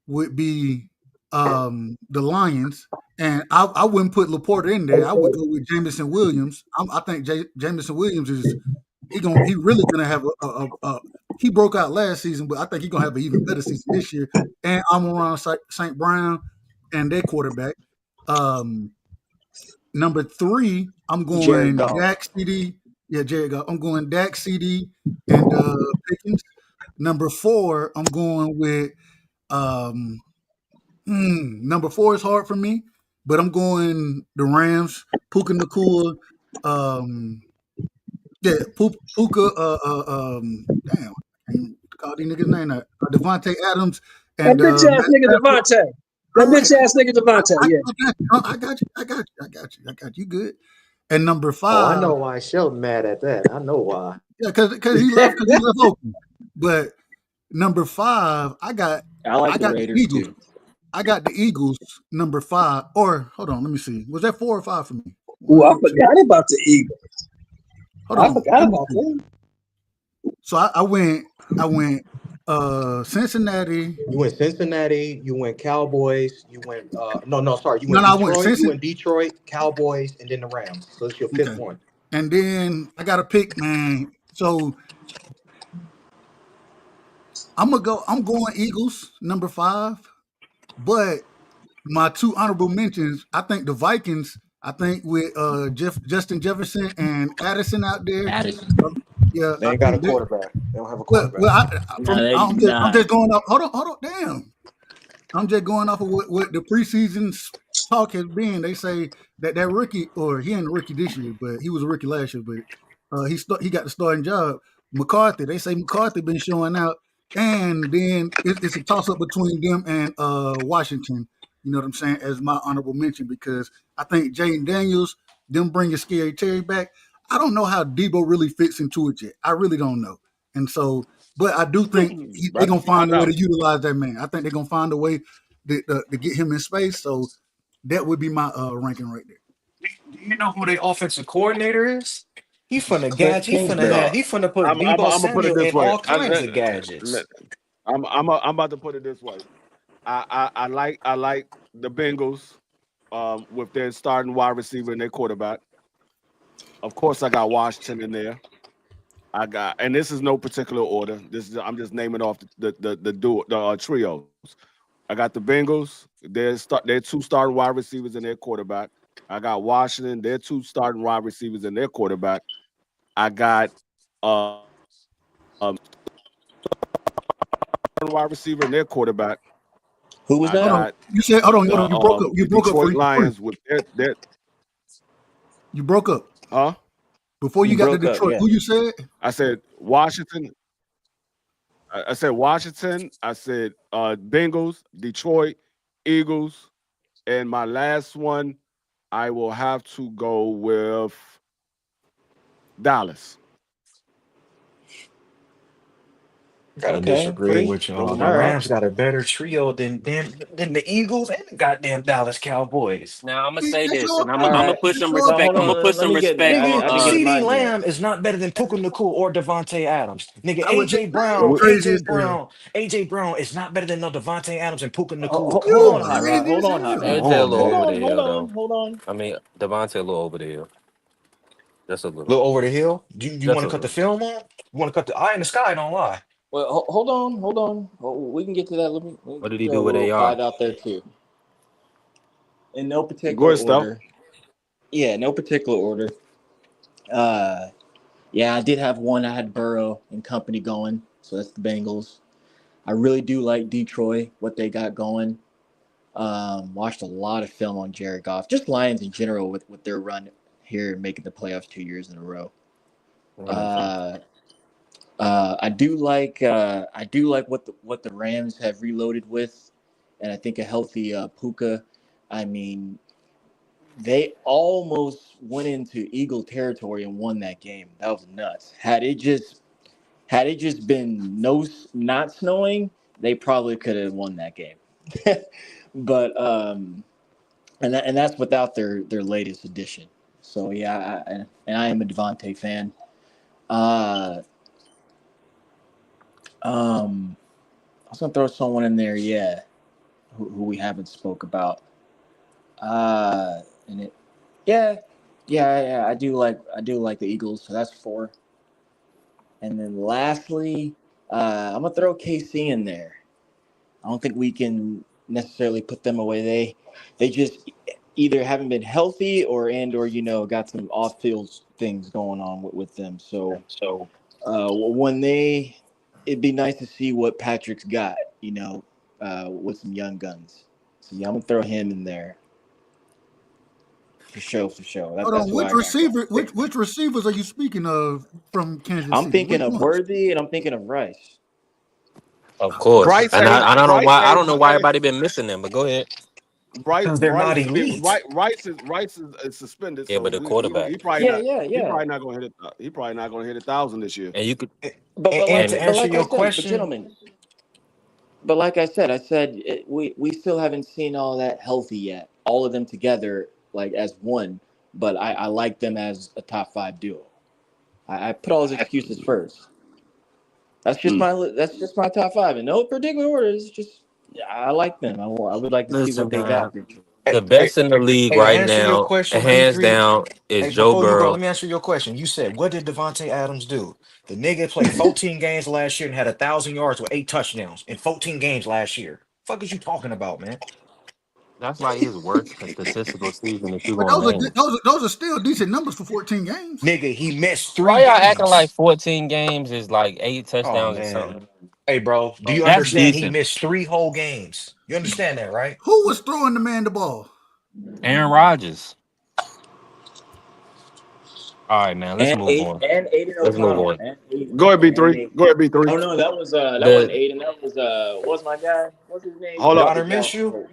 would be the Lions, and I wouldn't put Laporta in there. I would go with Jameson Williams. I think Jameson Williams is he really gonna have a he broke out last season, but I think he's gonna have an even better season this year. And I'm around St. Brown and their quarterback. Number 3, I'm
Jared
going
Goff.
Dak CD. Yeah, Jared Goff. I'm going Dak CD and Pickens. Number 4, I'm going with number 4 is hard for me, but I'm going the Rams. Puka Nakua. Yeah, Puka. Damn, I can't call these niggas' name now. Devontae Adams
That
and
bitch ass nigga Devontae. That bitch ass nigga Devontae. Yeah.
I got you. You good? And number 5.
Oh, I know why Sheldon mad at that. I know why.
Yeah, because he left open. But number 5, I got
the
the
Raiders
Eagles.
too.
I got the Eagles number 5. Or hold on, let me see. Was that 4 or 5 for me?
Ooh, I forgot about the Eagles.
Hold on.
I forgot about them.
So I went Cincinnati.
You went Cincinnati, you went Cowboys, you went you went
I went
Detroit, you went Detroit, Cowboys, and then the Rams. So it's your 5th one.
And then I gotta pick, man. So I'm going Eagles number 5, but my 2 honorable mentions, I think the Vikings, I think with Justin Jefferson and Addison out there. Yeah,
they ain't got a quarterback. They don't have a quarterback.
I'm just going off. Hold on, damn. I'm just going off of what the preseason talk has been. They say that rookie, or he ain't a rookie this year, but he was a rookie last year. But he got the starting job. McCarthy. They say McCarthy been showing out, and then it's a toss up between them and Washington. You know what I'm saying? As my honorable mention, because I think Jaden Daniels, them bringing Scary Terry back. I don't know how Debo really fits into it yet. I really don't know. And so, but I do think they're going to find a way to utilize that man. I think they're going to find a way to get him in space. So that would be my ranking right there.
Do you know who their offensive coordinator is? He finna put Debo Samuel in all kinds of gadgets.
I'm about to put it this way. I like the Bengals with their starting wide receiver and their quarterback. Of course, I got Washington in there. And this is no particular order. I'm just naming off the trios. I got the Bengals. Their 2 starting wide receivers and their quarterback. I got Washington. Their 2 starting wide receivers and their quarterback. I got wide receiver and their quarterback.
Who was that?
You said, hold on. You broke up. You broke up.
Detroit Lions with their.
You broke up.
Huh?
Before you got to Detroit, who you said?
I said Washington. I said Washington. I said Bengals, Detroit, Eagles, and my last one, I will have to go with Dallas.
Gotta disagree with y'all. The Rams got a better trio than the Eagles and the goddamn Dallas Cowboys.
Now I'm gonna say this, and I'm gonna put some respect. I'm gonna put some respect on.
CeeDee Lamb is not better than Puka Nakua or Devontae Adams. Nigga, AJ Brown is not better than no Devontae Adams and Puka Nakua.
Hold on,
AJ a little over the hill, though. Hold on. I mean, Devontae a little over the hill. That's a little
over the hill. You want to cut the film on? You want to cut the eye in the sky? Don't lie.
Well, hold on. We can get to that. Let me
what did he do with AR?
Out there too. In no particular order. Yeah, no particular order. Yeah, I did have one. I had Burrow and company going, so that's the Bengals. I really do like Detroit, what they got going. Watched a lot of film on Jared Goff, just Lions in general with their run here and making the playoffs 2 years in a row. I do like what the Rams have reloaded with, and I think a healthy Puka. I mean, they almost went into Eagle territory and won that game. That was nuts. Had it just been not snowing, they probably could have won that game. But and that's without their latest addition. So yeah, and I am a Devontae fan. Uh, I was gonna throw someone in there, yeah, who we haven't spoke about. And it, yeah, yeah, I do like the Eagles. So that's four. And then lastly, I'm gonna throw KC in there. I don't think we can necessarily put them away. They just either haven't been healthy or got some off field things going on with them. So when they, it'd be nice to see what Patrick's got. With some young guns. So yeah, I'm gonna throw him in there for sure. For sure.
Hold
That's
on,
who
which
I got.
receiver? Which receivers are you speaking of from Kansas
I'm
City?
thinking
Which
of
ones?
Worthy and I'm thinking of Rice.
Of course,
Bryce
and
ain't
I don't know
Bryce
why
ain't hey,
everybody been missing them. But go ahead.
Bryce
Because they're
Bryce
not elite.
Rice is suspended,
Yeah,
so
but the quarterback,
Yeah, yeah,
he
yeah.
probably not gonna hit it. He probably not gonna hit 1,000 this year.
and you could,
A-
But
And,
and
to answer
like I
your
said, but
question,
gentlemen, like I said we still haven't seen all that healthy yet. All of them together, like as one. But I like them as a top five duo. I put all those excuses first. That's just my top five in no particular order. It's just I like them. I would like to see what
listen,
they
man.
got.
hey,
The
hey,
best in the league
hey, to
right
answer your
now,
question,
hands
D3.
down, is
Hey,
Joe
before you go, let
Burrow.
me answer your question. You said, what did Devontae Adams do? The nigga played 14 games last year and had 1,000 yards with 8 touchdowns in 14 games last year. Fuck is you talking about, man?
That's like his worst statistical season if you
But
gonna name.
those are still decent numbers for 14 games.
Nigga, he missed three
Why y'all acting like
games.
14 games is like 8
Oh
touchdowns or
man.
something?
Hey, bro, do you
That's
understand he
decent.
missed three whole games? You understand that, right?
Who was throwing the man the ball?
Aaron Rodgers. All right, man. Let's move on.
And Aiden
Let's move
O'Connell
on.
and Aiden,
Go ahead,
and
B3.
Aiden.
Go ahead, B3.
Oh no, that wasn't
The
Aiden. That was what was my guy? What's his name?
Hold up.
The
Donner
guy who
Minshew?
hurt.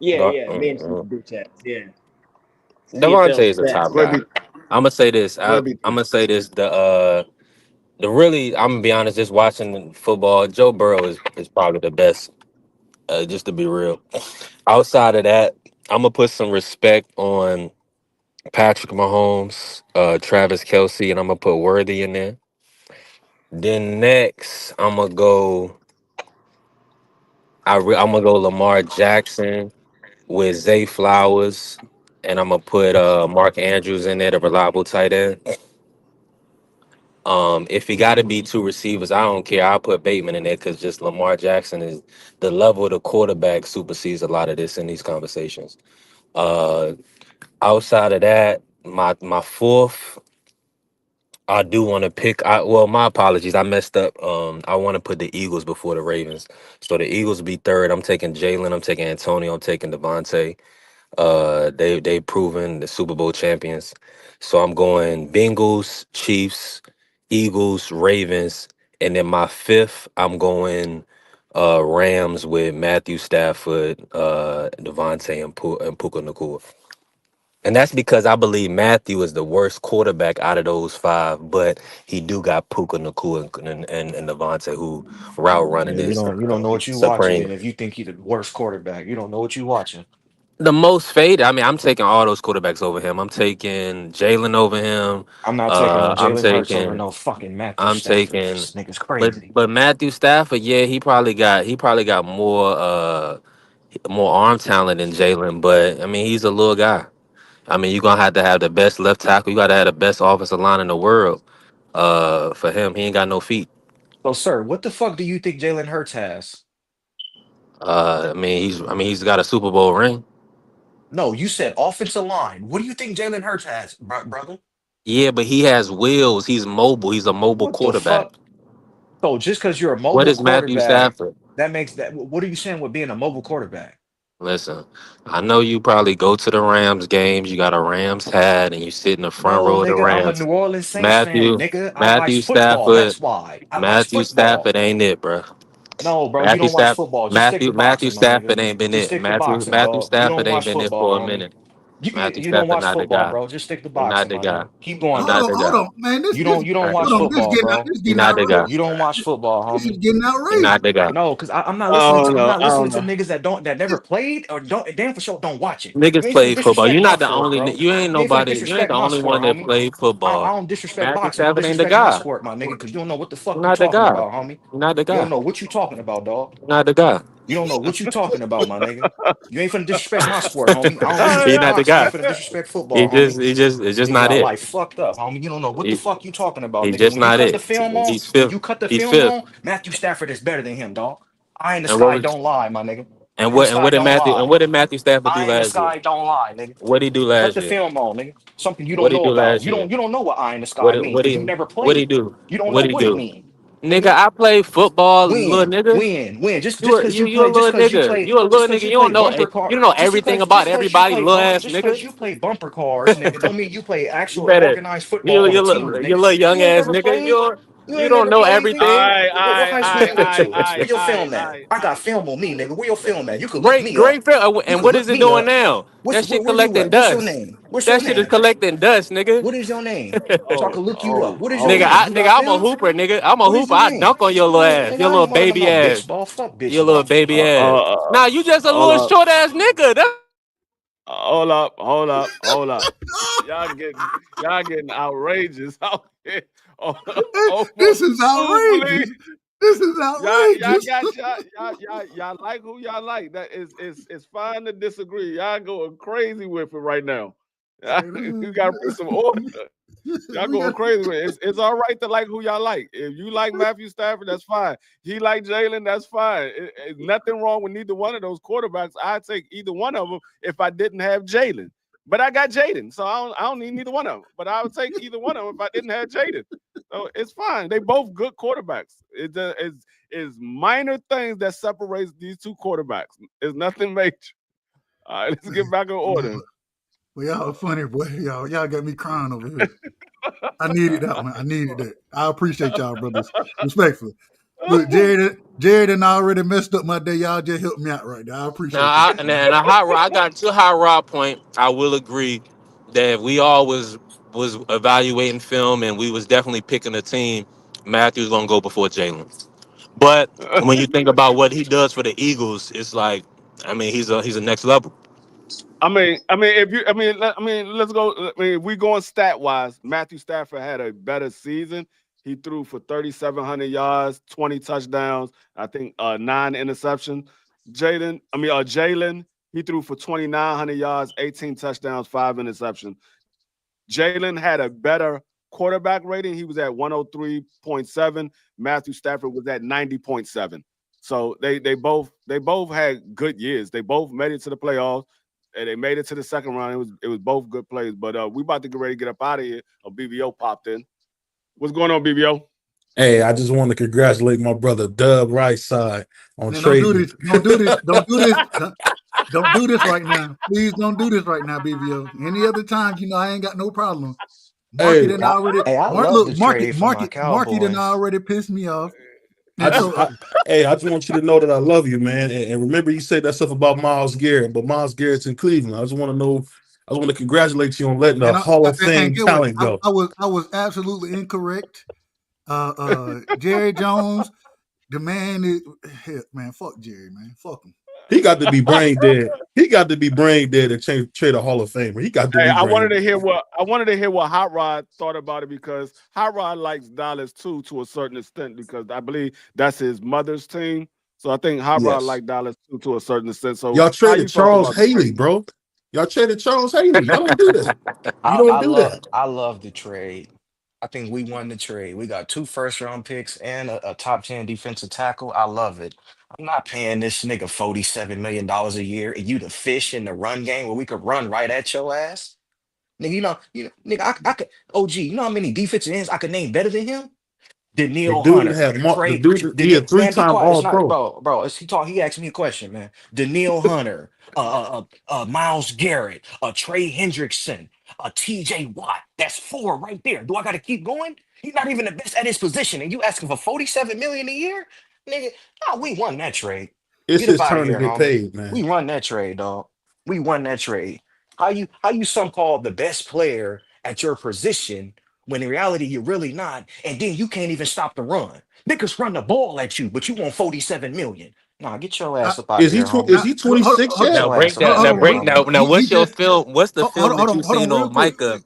Yeah,
Go-
yeah, Minshew, bitch ass. Yeah,
Devontae
CFL's
is a top
Go ahead,
guy.
best.
B.
I'm gonna say this.
Go ahead,
I'm
B3.
gonna say this. The really, I'm gonna be honest. Just watching football, Joe Burrow is probably the best. Just to be real. Outside of that, I'm gonna put some respect on Patrick Mahomes, Travis Kelsey, and I'm gonna put Worthy in there. Then next, I'm gonna go Lamar Jackson with Zay Flowers, and I'm gonna put Mark Andrews in there, the reliable tight end. If he got to be two receivers, I don't care. I'll put Bateman in there because just Lamar Jackson is the level of the quarterback supersedes a lot of this in these conversations. Uh, Outside of that, my fourth, I do want to pick. Well, my apologies, I messed up. I want to put the Eagles before the Ravens, so the Eagles will be third. I'm taking Jalen. I'm taking Antonio. I'm taking Devontae. They proven the Super Bowl champions. So I'm going Bengals, Chiefs, Eagles, Ravens, and then my fifth I'm going Rams with Matthew Stafford, Devontae, and Puka Nakua. And that's because I believe Matthew is the worst quarterback out of those five, but he do got Puka Nakua and Devontae who route
Yeah,
running is
you don't know what you watching
supreme.
then if you think he the worst quarterback. You don't know what you watching.
The most faded. I mean, I'm taking all those quarterbacks over him. I'm taking Jalen over him.
I'm not taking no
I'm
Jalen Hurts over
taking.
no fucking Matthew
I'm
Stafford.
taking.
This nigga's
But
crazy.
but Matthew Stafford, yeah, he probably got more arm talent than Jalen. But I mean, he's a little guy. I mean, you're gonna have to have the best left tackle. You gotta have the best offensive line in the world. For him, he ain't got no feet.
So, sir, what the fuck do you think Jalen Hurts has?
He's got a Super Bowl ring.
No, you said offensive line. What do you think Jalen Hurts has, brother?
Yeah, but he has wheels. He's mobile. He's a mobile
What the
quarterback.
fuck? So just because you're a
What
mobile
is Matthew
quarterback,
Stafford?
that makes that. What are you saying with being a mobile quarterback?
Listen, I know you probably go to the Rams games. You got a Rams hat, and you sit in the front
No,
row of the
nigga, I'm a
Rams.
New Orleans Saints fan,
Matthew,
nigga. I watch
Matthew
football.
Stafford,
That's why I watch
Matthew
football.
Stafford ain't it, bro.
No, bro, you
Matthew
don't watch
Stafford,
football. Just stick to
Matthew
boxing, my
Stafford
nigga.
ain't been
Just
it.
stick to
Matthew
boxing,
Matthew
dog. You
Stafford
don't
ain't
watch
been it
football,
for a
homie.
minute. Matthew
You don't
Stafford
watch
not the
football,
guy.
bro. Just stick to
He not
boxing,
the
my
guy.
nigga. Keep
He
going,
not
dog.
the guy.
Hold on, man.
You don't
Right.
watch
Hold on.
football, bro.
This
He
getting
not the guy.
outrageous.
You don't watch football,
This is
homie.
getting
He not
outrageous.
the guy.
No, because I'm not
I
listening
don't
to
know. I don't know.
niggas that never played or don't damn for sure don't watch it. You
Niggas
ain't finna
play football.
disrespect
You're
my
not the
sport,
only.
bro.
You ain't
You ain't finna
nobody. You ain't
disrespect
the
my
only one
sport,
that
homie.
played
I
football.
don't disrespect
Matthew
boxing. Don't
Stafford ain't the
disrespect my
guy.
sport, my nigga, because you don't know what the
He
fuck you
not the
talking
guy.
about, homie.
He not the
You don't
guy.
know what you talking about, dog.
He not the guy.
You don't know what you talking about, my nigga. You ain't finna disrespect my sport, homie. I don't
He
disrespect
not the
boxing. You
guy.
ain't finna disrespect
He
football, homie.
just. He just. It's just
Nigga
not
got
it.
life fucked up, homie. You don't know what the
He,
fuck you talking about,
he's
nigga.
just
When you
not
cut the
it.
film on,
He's fifth. He's fifth.
Matthew Stafford is better than him, dog. Eye in the
And what
sky
was
don't lie, my nigga.
and
Eye in the
what
sky
did
don't
Matthew
lie.
Stafford do
Eye in the
last year?
sky don't lie, nigga.
What did he do
Cut
last
the
year?
film on, nigga. Something you
What
don't
did he
know
do
about.
last year?
You don't know what eye in the sky mean because you never
What did he
played.
do?
You don't
What
know
did he
what it
do?
mean,
Nigga,
nigga.
I play football, little nigga.
When you
You a little nigga. You a
just
little
because
nigga.
you
You don't
play
know
bumper car,
you don't know everything about everybody, little ass
just
nigga.
because you play bumper cars, nigga, don't mean you play
You
actual
better
organized football on a team,
you
nigga.
little young
You ain't
ass
never
nigga.
played. You
You
ain't
don't
never
know
played, nigga.
everything.
What high school you went to? Where your film at?
All
I got
right.
film on me, nigga. Where your film at? You could look
Great,
me up.
great film.
You
And
could
what is
look
it
me
doing
up.
now? That shit
Where you
collecting
at? What's your
dust.
name? What's your
That shit is
name?
collecting dust, nigga.
What is your name? So I
Oh,
can look you up.
oh,
What is your
oh.
name? You got
I'm a
film?
hooper, nigga. I'm a
What is
hooper.
your
I
name?
dunk on your little ass.
Nigga,
Your
I
little
ain't one of them
baby
no
ass.
bitch ball. Fuck
Your
bitch
little
ball.
baby ass. Nah, you just a
Hold
little
up.
short ass nigga.
Hold up. Y'all getting outrageous out here over
This is
Oobly.
outrageous. This is
Y'all
outrageous.
got y'all like who y'all like. That is it's fine to disagree. Y'all going crazy with it right now. You gotta bring some order. Y'all
We
going
got
crazy with it. It's all right to like who y'all like. If you like Matthew Stafford, that's fine. He like Jalen, that's fine. It's nothing wrong with neither one of those quarterbacks. I'd take either one of them if I didn't have Jalen. But I got Jaden, so I don't need neither one of them. But I would take either one of them if I didn't have Jaden. So it's fine. They both good quarterbacks. It's minor things that separates these two quarterbacks. It's nothing major. All right, let's get back in order.
Well, y'all funny, boy. Y'all got me crying over here. I needed that one. I needed that. I appreciate y'all, brothers. Respectfully. Look, Jared and I already messed up my day. Y'all just helped me out right there. I appreciate
Now,
that.
I got to hot rod point. I will agree that if we all was evaluating film and we was definitely picking a team, Matthew's gonna go before Jalen. But when you think about what he does for the Eagles, it's like, I mean, he's a next level.
Let's go. If we going stat wise, Matthew Stafford had a better season. He threw for 3,700 yards, 20 touchdowns, I think 9 interceptions. Jalen, he threw for 2,900 yards, 18 touchdowns, 5 interceptions. Jalen had a better quarterback rating. He was at 103.7. Matthew Stafford was at 90.7. So they both had good years. They both made it to the playoffs. And they made it to the second round. It was both good plays. But we about to get ready to get up out of here. BVO popped in. What's going on, BVO?
Hey, I just want to congratulate my brother Dub Rightside on
Man, don't do
trading.
this. Don't do this. Don't do this. Don't do this right now. Please don't do this right now, BVO. Any other time, I ain't got no problem. Marky
Hey,
done already.
Hey, I love
Look,
the
Marky,
trade for my
Marky, Marky done
Cowboys.
already pissed me off.
I
And
just,
so,
I, hey, I just want you to know that I love you, man. And remember, you said that stuff about Miles Garrett, but Miles Garrett's in Cleveland. I just want to know. I just want to congratulate you on letting a
and
Hall of
and
Fame
get what?
talent go.
I was absolutely incorrect. Jerry Jones, the man is hell, man. Fuck Jerry, man. Fuck him.
He got to be brain dead. He got to be brain dead to trade a Hall of Famer. He got to
Hey,
be
I
brain
wanted to
dead.
hear what Hot Rod thought about it because Hot Rod likes Dallas too to a certain extent because I believe that's his mother's team. So I think Hot Rod
Yes.
likes Dallas too to a certain extent. So
Y'all
how
traded
you felt
Charles
about the
Haley,
trade?
bro. Y'all traded Charles Haley. Y'all don't do that. You don't do that.
I love the trade. I think we won the trade. We got 2 first-round picks and a top 10 defensive tackle. I love it. I'm not paying this nigga $47 million a year and you the fish in the run game where we could run right at your ass. Nigga, nigga, I could OG, you know how many defensive ends I could name better than him?
The
Daniil
dude
Hunter,
had the
Trey,
dude. He a
man, be
three-time
quiet. It's
All
not,
Pro.
bro. He asked me a question, man. Daniil Hunter, Miles Garrett, Trey Hendrickson, T.J. Watt. That's 4 right there. Do I got to keep going? He's not even the best at his position, and you asking for 47 million a year, nigga? Nah, we won that trade.
It's
Get up
his
out of
turn to
here,
get
homie.
paid, man.
We won that trade, dog. We won that trade. How you some call the best player at your position when in reality you're really not, and then you can't even stop the run. Niggas run the ball at you, but you want 47 million. Nah, get your ass up out of here,
Is
homie.
he 26
Get
yet?
Now
your ass
break
up out
down.
of
Now
here,
break
homie.
now. Now
he
what's your
just
film? What's the film that you
hold on
seen
real
on
quick.
Micah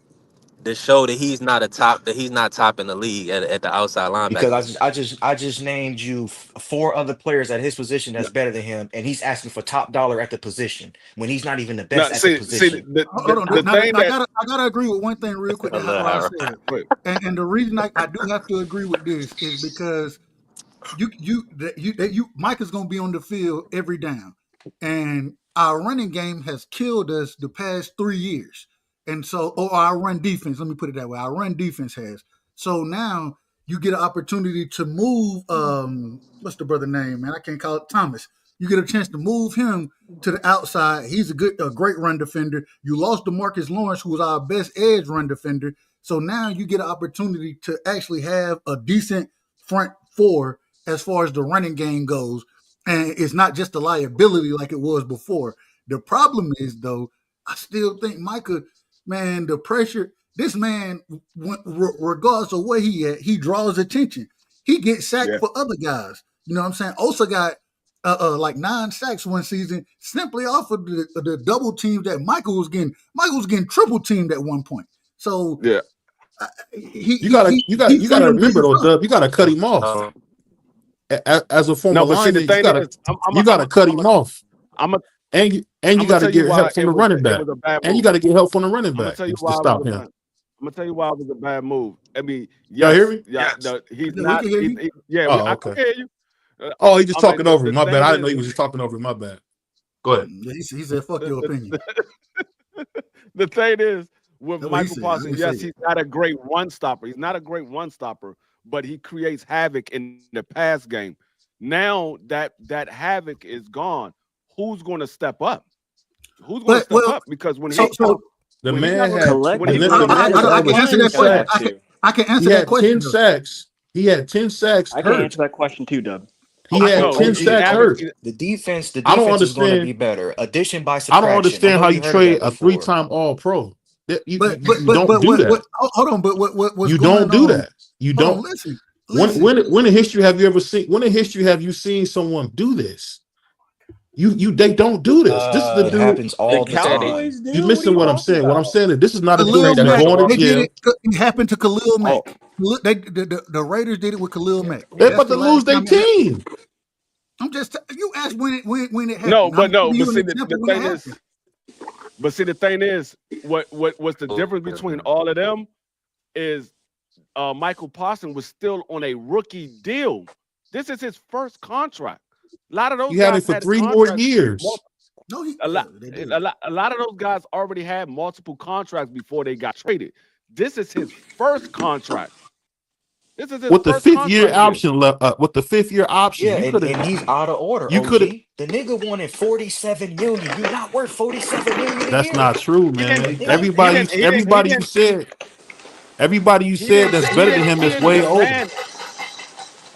that show that he's not a top, that he's not top in the league at the outside linebacker
Because
position?
I just named you four other players at his position that's better than him, and he's asking for top dollar at the position when he's not even the
Now,
best at the
see,
position.
Hold on.
the
Now,
thing that
I gotta agree with one thing real quick
I
that
love
Rod
how.
said,
wait,
and the reason I do have to agree with this is because Mike is gonna be on the field every down, and our running game has killed us the past 3 years, and so or our run defense. Let me put it that way. Our run defense has. So now you get an opportunity to move. What's the brother name, man? I can't call it Thomas. You get a chance to move him to the outside. He's a great run defender. You lost DeMarcus Lawrence, who was our best edge run defender. So now you get an opportunity to actually have a decent front four as far as the running game goes. And it's not just a liability like it was before. The problem is, though, I still think Micah, man, the pressure, this man, regardless of where he at, he draws attention. He gets sacked
yeah,
for other guys. You know what I'm saying? Osa got like 9 sacks one season simply off of the double teams that Michael was getting. Michael was getting triple teamed at one point. So
yeah.
You gotta
freedom to
remember
his
though,
son.
Dub. You gotta cut him off. As a former
No, but see, the
lineman,
thing is,
you gotta cut him off,
I'm a,
and you
I'm gonna
gotta
tell you
get
why
help from the running
it
back,
was a bad
and you
move.
gotta get help from the running
I'm gonna
back
tell you
to
why it was
stop
a
him.
bad. I'm gonna tell you why it was a bad move. I mean,
Y'all hear
yes,
me?
yeah, no, he's
Yeah, we
not.
can hear you.
Yeah,
Oh,
I can
okay.
hear you.
Oh, he just
I mean,
talking over
the
him. My bad.
thing
I
is,
didn't know he was just talking over him. My bad. Go ahead.
He said, "Fuck your opinion."
the thing is with
That's what he
Michael
said. I
Parsons.
didn't say
Yes,
it.
he's not a great run stopper. He's not a great run stopper, but he creates havoc in the pass game. Now that havoc is gone, who's going to step up? Who's going to
But
step up? Because when
so
he's
so
The
when he's
man
not going to
had
when
Collectively,
he's
the
not
the
going to
man
get
has
Niners
I
have
over
can
won
answer
10
that
games
question.
last
sacks.
year.
I can
He
answer that
had
question
10
though.
sacks. He had 10 sacks
I can
hurt.
answer that question too, Dub.
He had
no,
10
he
sacks
OG,
averaged.
hurt.
the
I don't
defense is going to
understand.
be better. Addition by
I don't
subtraction. I
understand
know
how
you
you
heard of
trade
that
a
before.
3-time All Pro. You don't
But
do
what
that.
hold on, but what's
You
going
don't do
on?
that. You
Hold on,
don't. When in history have you ever seen? When in history have you seen someone do this? They don't do this. This is the
It
dude.
happens
The,
all the
that is,
Cowboys
time.
You
do? What are
missing
you
what I'm
talking
saying? What I'm
about?
saying is this is not a
you
dude
Khalil
trade
that's
away
Mack,
from
going to
they did
jail.
it. It happened to Khalil
Oh,
Mack. The Raiders did it with Khalil Mack.
They're
That's
about
the
to
last
lose their
time it happened.
team.
I'm just you asked when it
No,
happened. I'm
but
giving you an
see,
example
the
when it
thing is,
happened.
what's the difference between all of them is Michael Parsons was still on a rookie deal. This is his first contract. A lot of those
You had it
guys
for
had
3 more
contracts.
years.
No, they did.
A lot of those guys already had multiple contracts before they got traded. This is his first contract. This is his
With the
first
5th-year
contract year.
option with the 5th-year option,
yeah,
you could
and
have.
he's out of order,
You
OG.
could have.
The nigga wanted 47 million. You're not worth 47 million a
That's
year.
not true,
He didn't.
man.
He didn't. He
Everybody,
didn't. He didn't. He
everybody you
didn't.
said, everybody you
He
said
didn't.
that's better than him
He
is
didn't
way older.
demand.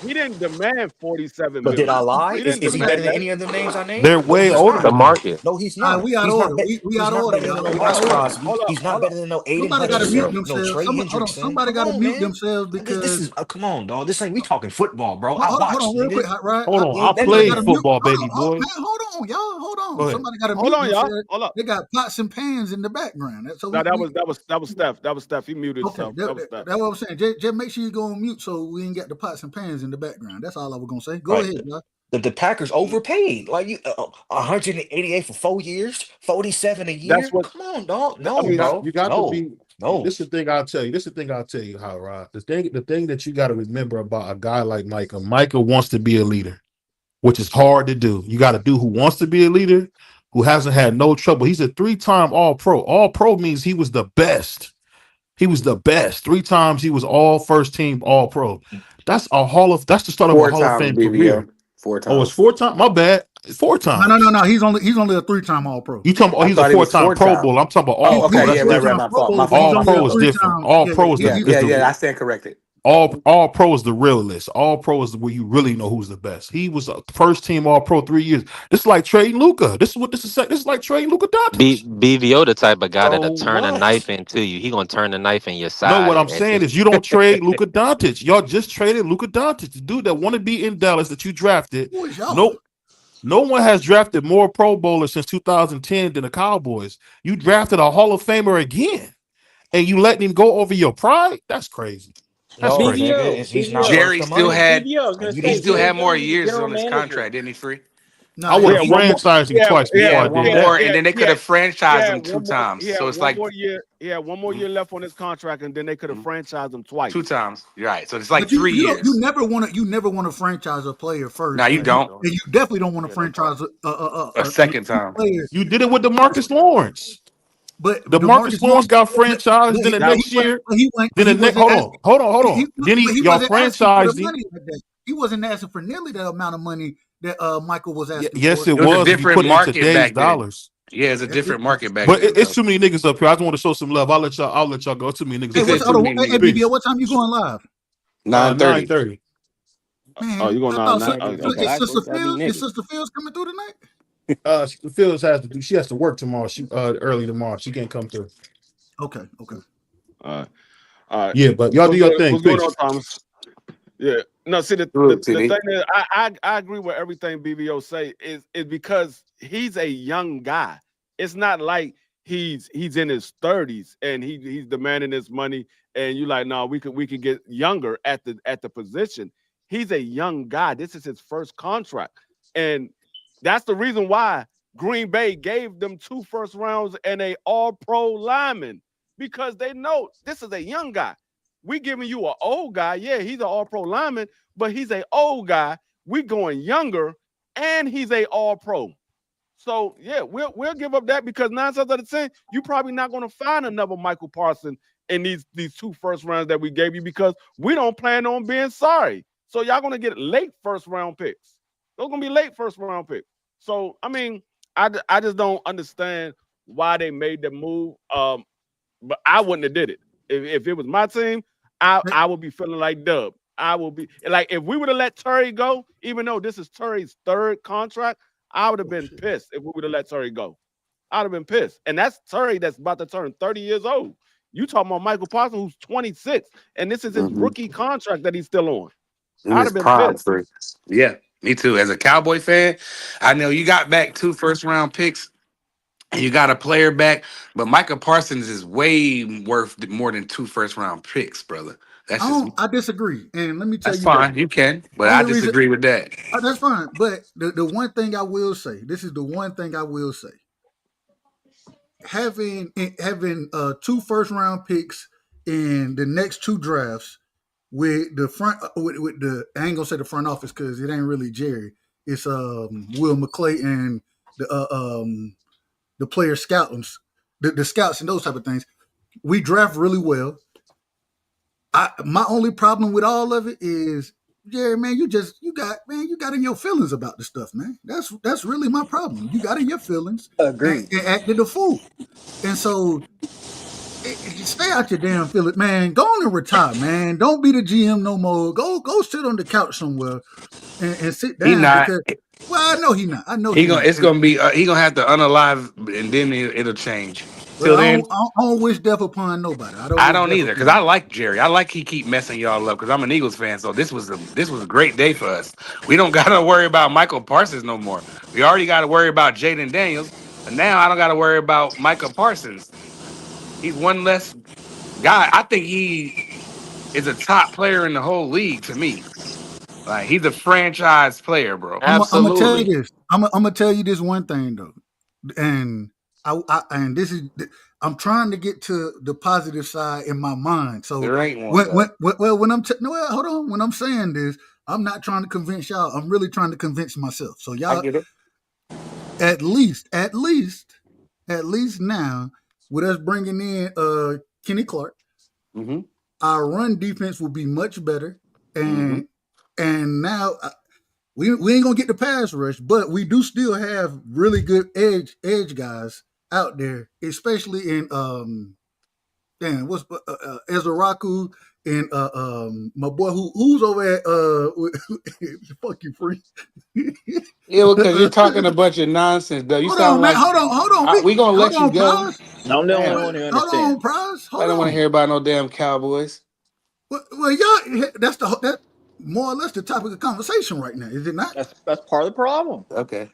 He didn't demand 47
But did I
million.
lie?
He didn't
Is he better
demand
than
that.
any of the names I named?
They're
No,
way
he's
older
the
not.
than him.
market.
No, he's
All right,
not.
we out of order. We
He's
out of
not
order,
better than
y'all.
no
We out
Max
of order.
Crosby. He's not
Hold up.
better than no Aiden
Somebody got to mute
Hutchinson. No
themselves.
Trey
Hold on.
Hendrickson.
Somebody
Come
got to
on,
mute
man.
themselves
This
because
is come on, dog. This ain't we talking football, bro. I
hold
watched,
on real quick,
nigga.
right?
Hold on.
You
I
ain't been
Somebody got
played
to
there.
mute.
football, baby boy.
Man, hold on, y'all. Hold
Go
on.
ahead.
Somebody got to
Hold
mute
on, y'all.
themselves.
Hold up.
They got pots and pans in the background. So
No, that was Steph. That was Steph. He muted
okay.
himself. That was Steph.
That's what I'm saying. Just make sure you go on mute so we ain't got the pots and pans in the background. That's all I was gonna say. Go
Right.
ahead, y'all.
The Packers overpaid. Like you 188 for 4 years, 47 a
That's
year.
what
Come on, dog.
I
No,
You
mean.
got
bro.
you got to
No,
be.
no.
This is the thing I'll tell you. This is the thing I'll tell you, how Rod. The thing that you got to remember about a guy like Micah. Micah wants to be a leader, which is hard to do. You got a dude who wants to be a leader, who hasn't had no trouble. He's a 3-time All-Pro. All-Pro means he was the best. He was the best. 3 times he was all first team All-Pro. That's the start of a
4
Hall of
times
Fame
BVO.
career.
4
Oh, it's
times.
4 times. My bad. It's 4 times.
No. He's only a 3-time All Pro.
You talking about
I
he's a
thought he was
4-time
4
Pro
times.
Bowl. I'm talking about
Oh,
All Pro.
okay.
He's
Yeah,
That's
a
right.
different.
My
3-time Pro
fault.
Bowler,
My
but he's
fault.
All
My
only a
Pro is
fault.
different.
3-time.
All
Yeah,
Pro is
Yeah,
the
he's
I stand corrected.
All pro is the real list. All pro is where you really know who's the best. He was a first team All Pro 3 years. This is like trading Luka. This is what this is. This is like trading Luka Doncic.
BVO the type of guy
So
that'll turn a
what?
knife into you. He gonna turn the knife in your
No, what
side
I'm
and
saying
just
is you don't trade Luka Doncic. Y'all just traded Luka Doncic, the dude that want to be in Dallas that you drafted.
Who is y'all?
No one has drafted more Pro Bowlers since 2010 than the Cowboys. You drafted a Hall of Famer again, and you letting him go over your pride? That's crazy. That's
No,
crazy.
nigga, he's not worth
Jerry
the
still
money.
had
BVO, I was gonna
You
say,
he
didn't
still
pay
Jerry's
had
him.
gonna
more
be the
years
general
on his
manager.
contract, didn't he? Free.
No,
I would have
Yeah, one more.
franchised him
Yeah,
twice
He
before
yeah,
I
had one
did
yeah,
that.
more,
yeah.
and then they
He
could
had,
have franchised him two
one more.
times.
He had
So it's
one
like
more year. He had one more year left on his contract, and then they could have franchised him twice.
two times. You're right. So it's like
but you
3
you don't you
years.
never want to franchise a player
No,
first,
you
and
don't.
you definitely don't want to
yeah, no problem.
franchise
A
a
second time.
player.
You did it with DeMarcus Lawrence.
But
DeMarcus Lawrence got franchised. Then the
That
next year,
he went,
then
but
the
he
next.
wasn't
Hold on. Then
but he
y'all
wasn't asking for the
franchised him.
money like that. He wasn't asking for nearly that amount of money that Michael was asking
Yes,
for.
it
It was a
was if you
different
put it in
market
today's
back then.
dollars.
Yeah, it's a different market back
But
then,
it's
bro.
too many niggas up here. I just want to show some love. I'll let y'all go. Too many niggas
He
Hey,
up
said
what's
here.
the
too
other?
many
Hey,
niggas.
BBL,
Peace.
what time you going live?
9:30.
9:30.
Man,
you going
I
on
thought
now? Okay.
is Sister
That'd be
Phil,
niggas.
is Sister Phil's coming through tonight?
Phyllis has to do. She has to work tomorrow. She early tomorrow. She can't come through.
Okay.
All right.
Yeah, but y'all do your thing.
What's going
Peace.
on, Thomas? Yeah. No, see the
Good,
thing
TD.
is, I agree with everything BVO say is because he's a young guy. It's not like he's in his 30s and he's demanding this money and you like, no, we could get younger at the position. He's a young guy. This is his first contract. And that's the reason why Green Bay gave them 2 first rounds and a all-pro lineman, because they know this is a young guy. We giving you an old guy. Yeah, he's an all-pro lineman, but he's an old guy. We going younger, and he's a all-pro. So yeah, we'll give up that because 9 times out of 10, you're probably not going to find another Michael Parsons in these 2 first rounds that we gave you because we don't plan on being sorry. So y'all going to get late first round picks. Those going to be late first round picks. So I mean, I just don't understand why they made the move. But I wouldn't have did it if it was my team. I would be feeling like Dub. I will be like if we would have let Terry go, even though this is Terry's 3rd contract. I would have been pissed if we would have let Terry go. I'd have been pissed. And that's Terry that's about to turn 30 years old. You talking about Michael Parsons, who's 26, and this is his rookie contract that he's still on. I'd have been pissed.
Yeah, me too. As a Cowboy fan, I know you got back 2 first round picks and you got a player back, but Micah Parsons is way worth more than 2 first round picks, brother. That's just
I disagree, and let me tell
that's
you
fine.
why.
You can, but I
Only reason
disagree with that.
that's fine, but the one thing I will say, this is the one thing I will say. Having 2 first round picks in the next 2 drafts with the front with the I ain't gonna say the front office because it ain't really Jerry. It's Will McClay and the player scouts, the scouts and those type of things. We draft really well. My only problem with all of it is, Jerry, man, you got in your feelings about the stuff, man. That's really my problem. You got in your feelings
Agreed.
and acted a fool. And so stay out your damn feelings, man. Go on and retire, man. Don't be the GM no more. Go sit on the couch somewhere and sit
He
down
not.
because I know he not. I know
He
he
gonna.
not.
It's gonna be. He gonna have to unalive, and then it'll change.
Well,
Till then,
I don't wish death upon nobody. I don't
I
wish
don't
death
either, because
upon.
I like Jerry. I like he keep messing y'all up because I'm an Eagles fan. So this was a great day for us. We don't gotta worry about Michael Parsons no more. We already gotta worry about Jaden Daniels, and now I don't gotta worry about Michael Parsons. He's one less guy. I think he is a top player in the whole league to me. Like he's a franchise player, bro.
I'm gonna tell you
Absolutely.
this. I'm gonna tell you this one thing though, and and this is I'm trying to get to the positive side in my mind. So
There ain't one though.
when I'm no, hold on, when I'm saying this, I'm not trying to convince y'all. I'm really trying to convince myself. So
I
y'all,
get it.
at least now with us bringing in Kenny Clark,
Mm-hmm.
our run defense will be much better,
Mm-hmm.
and now. We ain't gonna get the pass rush, but we do still have really good edge guys out there, especially in what's Ezraku and my boy who's over at fuck you free.
Yeah, well, because you're talking a bunch of nonsense, though. You
Hold
sound
on, man.
like
Hold on.
we gonna
Hold
let you
on,
go.
Prize.
I'm the only
Damn,
one who
Hold on,
understands.
Prize.
I
Hold
don't want to
on.
hear about no damn Cowboys.
Well, y'all, that more or less the topic of conversation right now, is it not?
That's part of the problem.
Okay.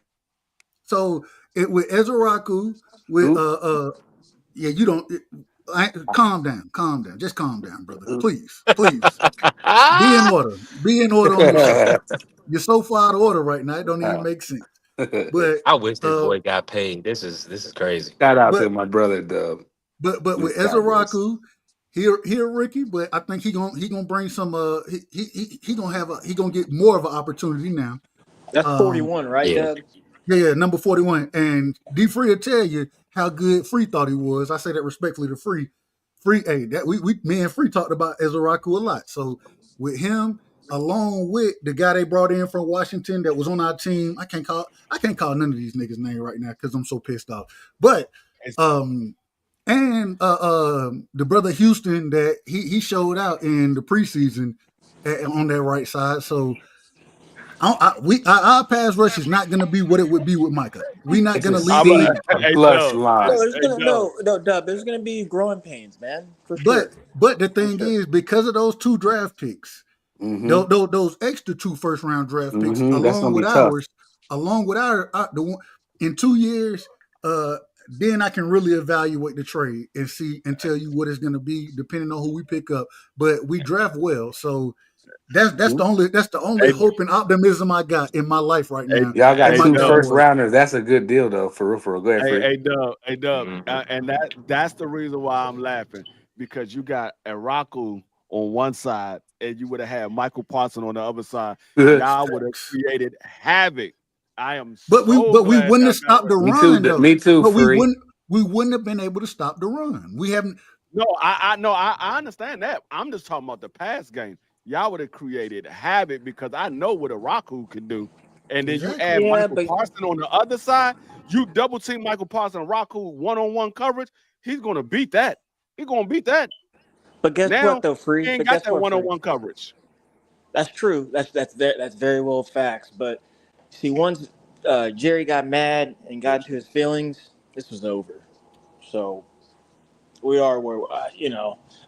So with Ezra Raku, with
Who?
yeah, you don't. Calm down, just calm down, brother. Please, please, be in order. Be in order on your show. You're so far out of order right now; it don't even make sense. But
I wish this
uh,
boy got paid. This is crazy.
Shout out to
but
my brother Dub.
but
This
with Ezra
Cowboys.
Raku, here Ricky. But I think he gonna bring some. He gonna have he gonna get more of an opportunity now.
That's
Um,
41, right,
Yeah.
Dub?
Yeah, number 41. And D Free will tell you how good Free thought he was. I say that respectfully to Free. Free, hey, that we me and Free talked about Ezraku a lot. So with him, along with the guy they brought in from Washington that was on our team, I can't call none of these niggas' name right now because I'm so pissed off. But um and the brother Houston that he showed out in the preseason on that right side. So our pass rush is not going to be what it would be with Micah. We're not
It's
going
a
to lead the
C
league.
Hey,
plus
Dub.
No,
line.
there's
Hey,
gonna
Dub.
no Dub. There's gonna be growing pains, man, for
But
sure,
the
for
thing
sure.
is, because of those two draft picks,
Mm-hmm.
those extra two first round draft picks,
Mm-hmm. That's gonna be tough.
along with our the one in 2 years, then I can really evaluate the trade and see and tell you what it's going to be depending on who we pick up. But we draft well, so that's the only
Hey,
hope and optimism I got in my life right
hey,
now.
Y'all got
And
hey,
my
two
Dub.
first
Cowboys.
rounders. That's a good deal, though. For real, for real. Go ahead,
Hey,
free.
Dub,
Mhm.
and that's the reason why I'm laughing because you got Araku on one side and you would have had Michael Parson on the other side. Y'all would have
Facts.
created havoc. I am so
But we
glad
wouldn't have
that
stopped the
Me too.
run though.
Me too,
But
free.
we wouldn't have been able to stop the run. We haven't.
no, I understand that. I'm just talking about the pass game. Y'all would have created havoc because I know what Araku can do. And then you
Exactly.
add
Yeah,
Michael
but
Parson on the other side, you double team Michael Parson and Raku one-on-one coverage. He's gonna beat that. He's gonna beat that.
guess what
Now
though,
he
free.
ain't
But
got
guess
that
what, free.
one-on-one coverage.
That's true. That's very well facts. But see, once Jerry got mad and got into his feelings, this was over. So we are where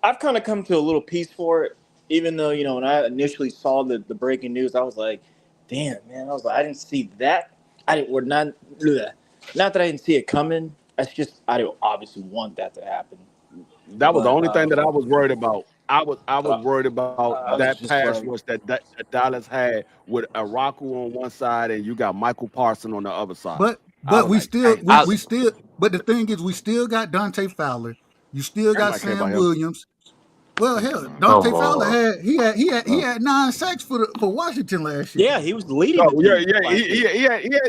I've kind of come to a little peace for it. Even though when I initially saw the breaking news, I was like, "Damn, man!" I was like, "I didn't see that. I didn't. We're not. Bleh. Not that I didn't see it coming. That's just I don't obviously want that to happen."
That was the
But
only thing that I was worried about. I was worried about
I was
that
just
pass
like,
rush that Dallas had with Araku on one side and you got Michael Parson on the other side. I
But
was like, dang,
I
we still. But the thing is, we still got Dante Fowler. You still got
everybody care about
Sam
him.
Williams. Well,
Come on,
hell,
man.
Dante
come
Fowler
on.
he
Uh,
had 9 sacks for Washington last year.
yeah, he was leading
No,
the
yeah,
team
yeah,
last year.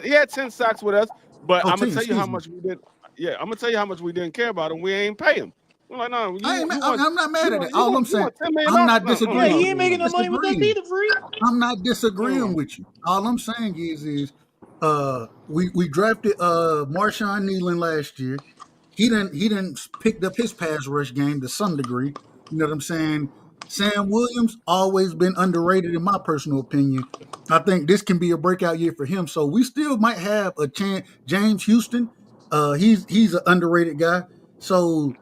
he had 10 sacks with us, but
Oh,
I'm gonna
10,
tell you how
excuse me.
much we did. Yeah, I'm gonna tell you how much we didn't care about him. We ain't pay him. We're like, no,
I'm not mad at it. All I'm
you
saying,
want $10 million?
I'm not
No,
Yeah,
disagreeing.
he ain't making no money with us
Disagreeing.
either, free.
I'm not disagreeing
no.
with you. All I'm saying is we drafted Marshawn Nealon last year. He didn't picked up his pass rush game to some degree. You know what I'm saying? Sam Williams always been underrated in my personal opinion. I think this can be a breakout year for him. So we still might have a chance. James Houston, he's an underrated guy. So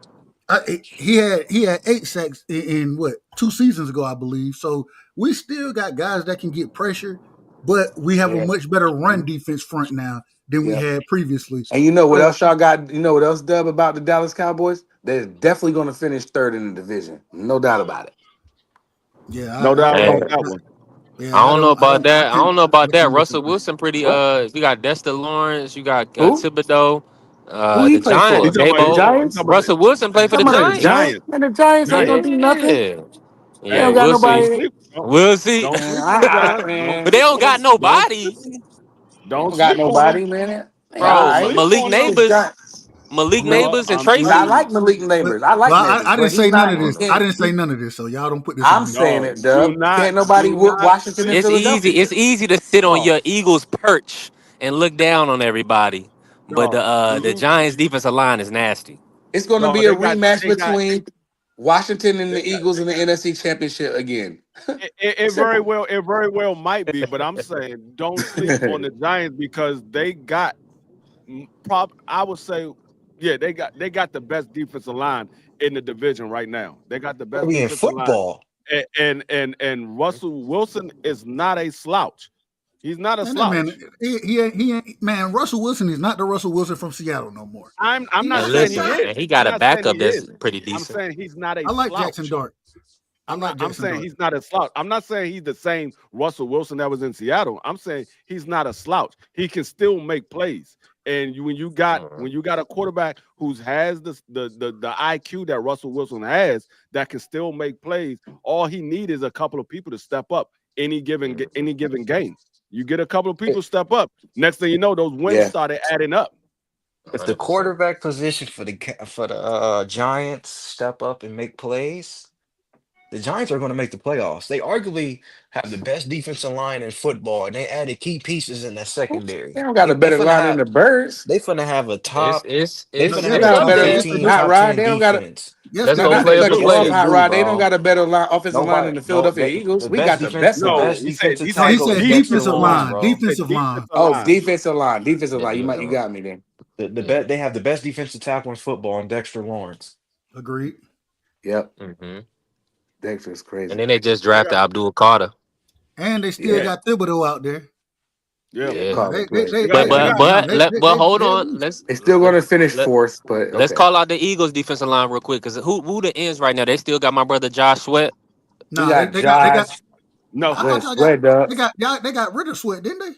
he had 8 sacks in what 2 seasons ago, I believe. So we still got guys that can get pressure, but we have a
Yeah.
much better run defense front now than we
Yeah.
had previously.
And you know what
So
else y'all got? You know what else, Dub, about the Dallas Cowboys? They're definitely going to finish third in the division. No doubt about it.
yeah,
No doubt
Hey,
about that one.
yeah,
I don't know about
I
that. I
can't
don't know about that. Russell
disagree.
Wilson pretty
What?
you got Dexter Lawrence, you got
Who?
Thibodeau,
Who he
the
play
He
Giants,
for?
talking about
The
he,
Abo.
he
Giants?
talking about
Russell Wilson played for the
Some of the
Giants.
Giants?
Giants.
Man, the Giants ain't going
Giants.
to do nothing.
Yeah.
They
Yeah,
don't
Hey,
got
we'll
don't
see.
nobody.
sleep.
We'll see.
Don't
Man,
sleep on the Giants.
But
man,
they don't got
Don't
nobody.
they
don't
don't got
sleep on them.
nobody, man. They all
Don't
Bro,
right.
sleep
Malik
on them.
It's
Neighbors.
Giants.
Malik
No,
Neighbors and
I'm
Trace.
I
telling you.
like Malik
But
Neighbors. I like
well,
Neighbors,
I didn't
but
say
he's
none
not.
of
He
this. I
can't.
didn't say none of this. So y'all don't put this on
I'm
me.
saying
No,
it, Dub. Can't nobody
do
whoop
not
Washington and
sleep.
It's easy.
Philadelphia.
It's easy to sit on
No,
your Eagles perch and look down on everybody. But
no,
the
do
Giants defensive line is nasty.
It's going to
no.
be a rematch between. Washington and the Eagles in the NFC Championship again.
It very well might be, but I'm saying don't sleep on the Giants because they got I would say, yeah, they got the best defensive line in the division right now. They got the best
We in
defensive line,
football.
and Russell Wilson is not a slouch. He's not a slouch.
Man, he ain't, man. Russell Wilson is not the Russell Wilson from Seattle no more.
I'm not
And
saying he
listen,
is.
and he got
I'm
a
not saying
backup
he
that's
is.
pretty
I'm
decent.
saying he's not a
I like
slouch.
Jackson Dart.
I'm saying he's not a slouch. I'm not saying he's the same Russell Wilson that was in Seattle. I'm saying he's not a slouch. He can still make plays. And when you got a quarterback who has the IQ that Russell Wilson has, that can still make plays, all he needs is a couple of people to step up any given game. You get a couple of people step up. Next thing you know, those wins started adding up.
If the quarterback position for the Giants step up and make plays, the Giants are going to make the playoffs. They arguably have the best defensive line in football, and they added key pieces in that secondary.
They don't got a better line than the Birds.
They finna have a top.
It's
They finna
They
have a
got a
top
better
15,
Hot
top
Rod.
10
They don't got a.
defense.
Let's go
Not to
player
cut
for
you off,
player.
Hot Rod. They don't got a better offensive line than the Philadelphia
The
Eagles. We
best
got the
defense,
best
the
line.
best defensive
he
tackle
said
is Dexter
defensive
Lawrence,
line,
bro.
defensive line.
Oh, defensive line. Defensive line. You got me then.
They have the best defensive tackle in football, and Dexter Lawrence.
Agreed.
Yep.
Mm-hmm.
Dexter's crazy.
And then they just drafted Abdul Carter.
And they still got Thibodeau out there.
Yeah.
But
hold on.
They're still going to finish fourth, but
let's call out the Eagles defensive line real quick because who the ends right now? They still got my brother Josh Sweat.
No, they got rid of Sweat, didn't they?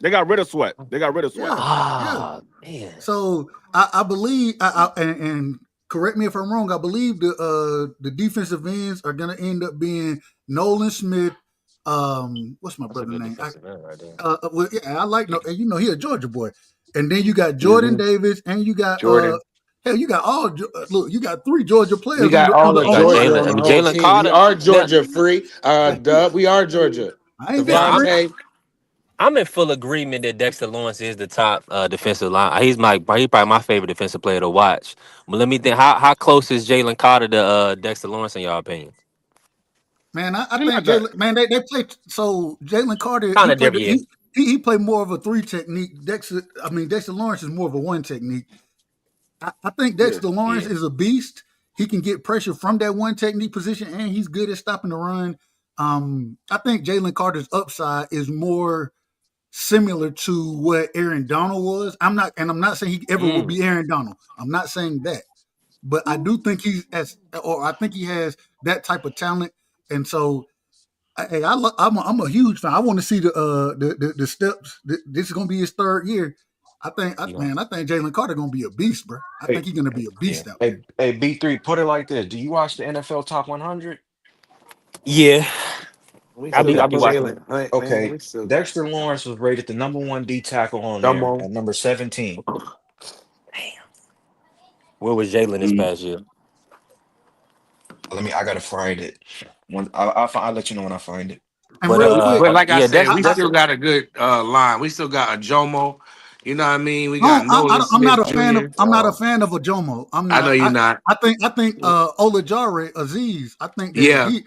They got rid of Sweat.
Yeah. Man. So I believe, and correct me if I'm wrong, I believe the defensive ends are going to end up being Nolan Smith. What's my brother's name? Well, yeah, I like he a Georgia boy. And then you got Jordan Davis, and you got
Jordan.
Hell, you got you got 3 Georgia players.
We got all the Georgia on the whole
Jalen
team.
Carter.
We are Georgia free. Dub. We are Georgia.
I ain't been free.
I'm in full agreement that Dexter Lawrence is the top defensive line. He probably my favorite defensive player to watch. But let me think, how close is Jalen Carter to Dexter Lawrence in your opinion?
Man, I think they play. So Jalen Carter
kind of different.
He played more of a 3 technique. Dexter Lawrence is more of a 1 technique. I think Dexter Lawrence is a beast. He can get pressure from that 1 technique position, and he's good at stopping the run. I think Jalen Carter's upside is more similar to what Aaron Donald was. I'm not saying he ever will be Aaron Donald. I'm not saying that, but I do think I think he has that type of talent, and so. Hey, I'm a huge fan. I want to see the steps. This is gonna be his 3rd year. I think Jalen Carter gonna be a beast, bro. I think he's gonna be a beast out there.
Hey, B3, put it like this: do you watch the NFL Top 100?
Yeah,
I be watching.
Okay, Dexter Lawrence was rated the #1 D tackle on there at number 17.
Damn. Where was Jalen this past year?
I gotta find it. I'll let you know when I find it.
But like I said, we still got a good line. We still got a Jomo. You know what I mean? We got Nolan Smith
I'm not a
Jr.
fan. I'm not a fan of a Jomo. I'm not.
I know you're not.
I think Olajare Aziz. I think he's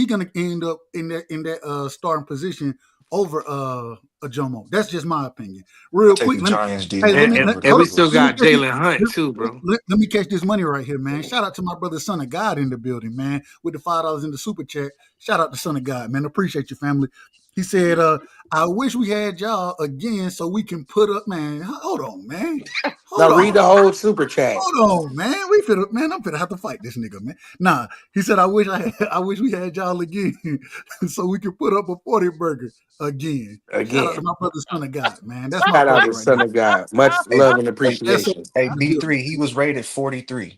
gonna end up in that starting position over a Jomo. That's just my opinion. Real quick,
and we still got Jalen Hunt too, bro.
Let me catch this money right here, man. Shout out to my brother, Son of God, in the building, man, with the $5 in the super chat. Shout out to Son of God, man. Appreciate your family. He said, I wish we had y'all again so we can put up, man. Hold on, man.
Read the whole super chat.
Hold on, man. I'm finna have to fight this nigga, man. Nah, he said, I wish we had y'all again so we can put up a 40 burger again. Shout out to my brother, Son of God, man. That's my
Shout out to
right
Son of God. Much love and appreciation.
Hey, B3, he was rated 43.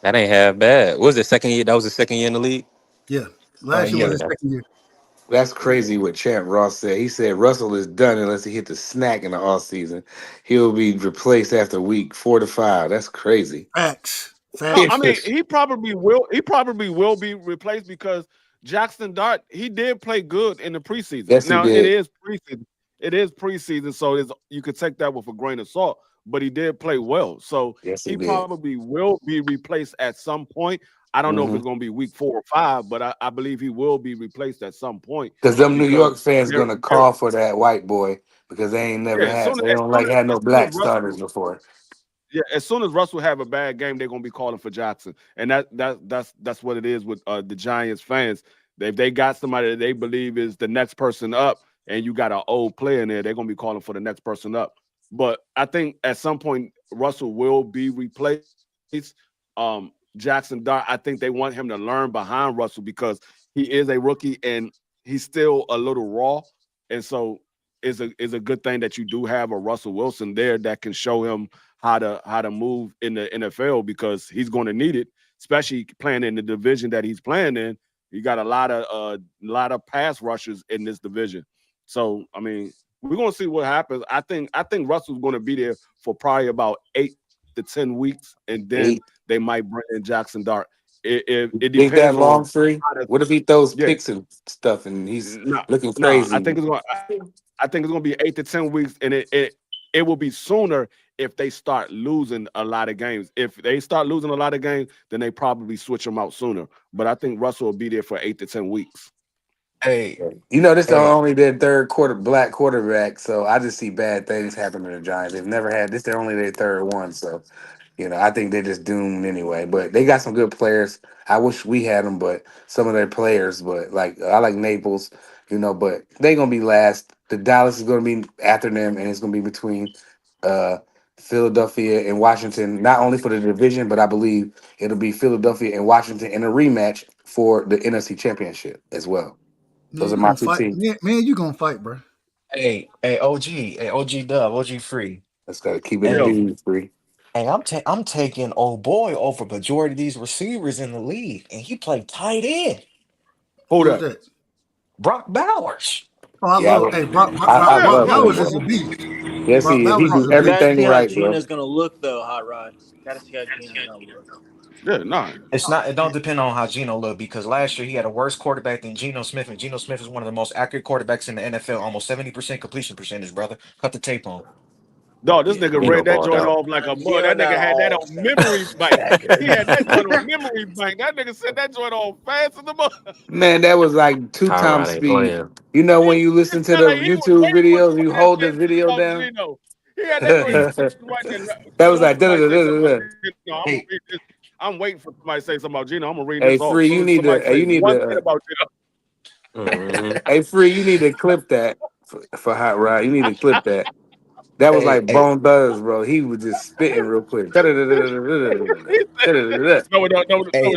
That ain't half bad. What was it, second year? That was the second year in the league?
Yeah. Last year was his second year.
That's crazy what Champ Ross said. He said Russell is done unless he hit the snack in the offseason. He'll be replaced after week 4 to 5. That's crazy.
Facts.
I mean, he probably will be replaced because Jackson Dart, he did play good in the preseason.
Yes,
now
he did.
It is preseason, so you could take that with a grain of salt. but he did play well. So
Yes, he
he
did.
probably will be replaced at some point. I don't know if
Mm-hmm.
it's going to be week 4 or 5, but I believe he will be replaced at some point
Because them New
because
York fans gonna call for that white boy because they ain't never
yeah, as
had.
soon
They don't like had no
as soon as
black starters
Russell
before.
yeah, as soon as Russell have a bad game, they're gonna be calling for Jackson, and that's what it is with the Giants fans. If they got somebody that they believe is the next person up, and you got an old player in there, they're gonna be calling for the next person up. But I think at some point Russell will be replaced. Jackson Dart, I think they want him to learn behind Russell because he is a rookie and he's still a little raw, and so is a good thing that you do have a Russell Wilson there that can show him how to move in the NFL because he's going to need it, especially playing in the division that he's playing in. You got a lot of pass rushers in this division. So I mean, we're gonna see what happens. I think Russell's going to be there for probably about 8 to 10 weeks, and then
8.
they might bring in Jackson Dart. It
Think that
depends
long
on
free?
how to,
What if he throws
yeah.
picks and stuff and he's
No,
looking
no.
crazy?
I think it's gonna be 8 to 10 weeks, and it will be sooner if they start losing a lot of games. If they start losing a lot of games, then they probably switch him out sooner. But I think Russell will be there for 8 to 10 weeks.
Hey,
You know, this the
hey,
only their third quarter black quarterback, so I just see bad things happen to the Giants. They've never had this. They're only their third one, so I think they're just doomed anyway. But they got some good players. I wish we had them, but some of their players. But like I like Naples, but they gonna be last. The Dallas is gonna be after them, and it's gonna be between uh Philadelphia and Washington. Not only for the division, but I believe it'll be Philadelphia and Washington in a rematch for the NFC Championship as well.
Man,
Those are
you
my
gonna
two
fight,
teams.
man, you gonna fight, bro.
OG Dub, OG Free.
Let's gotta keep it a
Yo,
Hey,
bean free.
I'm taking old boy over majority of these receivers in the league, and he played tight end.
who
Who is
that?
that?
Brock Bowers.
Oh, I
Yeah,
love. Hey,
Oh
I
yeah,
Brock
love
no,
him,
Bowers
bro.
is a beast.
Yes,
Brock
he is. He
Bowers
Bro,
is
do
a
you
beast.
gotta
everything
see how
right, bro.
Gina's gonna look though, Hot Rod. Gotta see how Gina's gonna look.
yeah, no.
It's not. It don't depend on how Geno looked because last year he had a worse quarterback than Geno Smith, and Geno Smith is one of the most accurate quarterbacks in the NFL, almost 70% completion percentage, brother. Cut the tape on.
Dog, this
Yeah,
nigga
Gino
read that
balled
joint
out.
off like a mud.
Gino
That
not
nigga had that
all
on memory
70%
bank. He
accurate.
had that joint on memory bank. That nigga said that joint on fast as the mud.
Man, that was like two
Hot
times
rod ain't
speed.
playing.
You know when
It
you listen to
sounded
the
like he was
YouTube
waiting for
videos, you
somebody to
hold the
say something
video
about
down.
Gino. He had that joint
That
right there.
was
Soon as
like da da
somebody
da
say
da
something
da.
about
Da.
Gino, I'm gonna
Hey,
read this. I'm waiting for somebody to say something about Gino. I'm gonna read
Hey,
this off.
free,
Soon
you
as
need
somebody
to. Hey,
say
you need
one
to.
thing about Gino.
Hmm.
Hey, free, you need to clip that for Hot Rod. You need to clip that. That was
hey,
like
hey,
Bone Buzz, bro. He was just spitting real quick. Da da da da da
He said,
da da.
hey,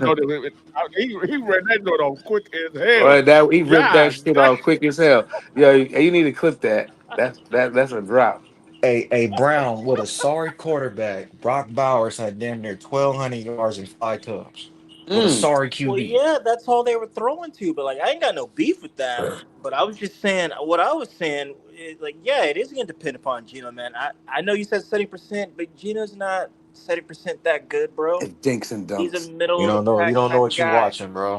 he read that joint off quick as hell.
Or that he ripped that
God
shit
damn.
off quick as hell. Yo, you need to clip that. That's a drop.
Brown with a sorry quarterback. Brock Bowers had damn near 1,200 yards and 5 touchdowns with a
Mm.
sorry
Well,
QB.
yeah, that's all they were throwing to. But like, I ain't got no beef with that. But I was just saying, what I was saying, is, like, yeah, it is going to depend upon Gino, man. I know you said 70%, but Gino's not 70% that good, bro.
It's dinks and
He's a
dunks.
You
middle of
don't
the
know. You
pack
don't know
type of
what you
guy.
watching, bro.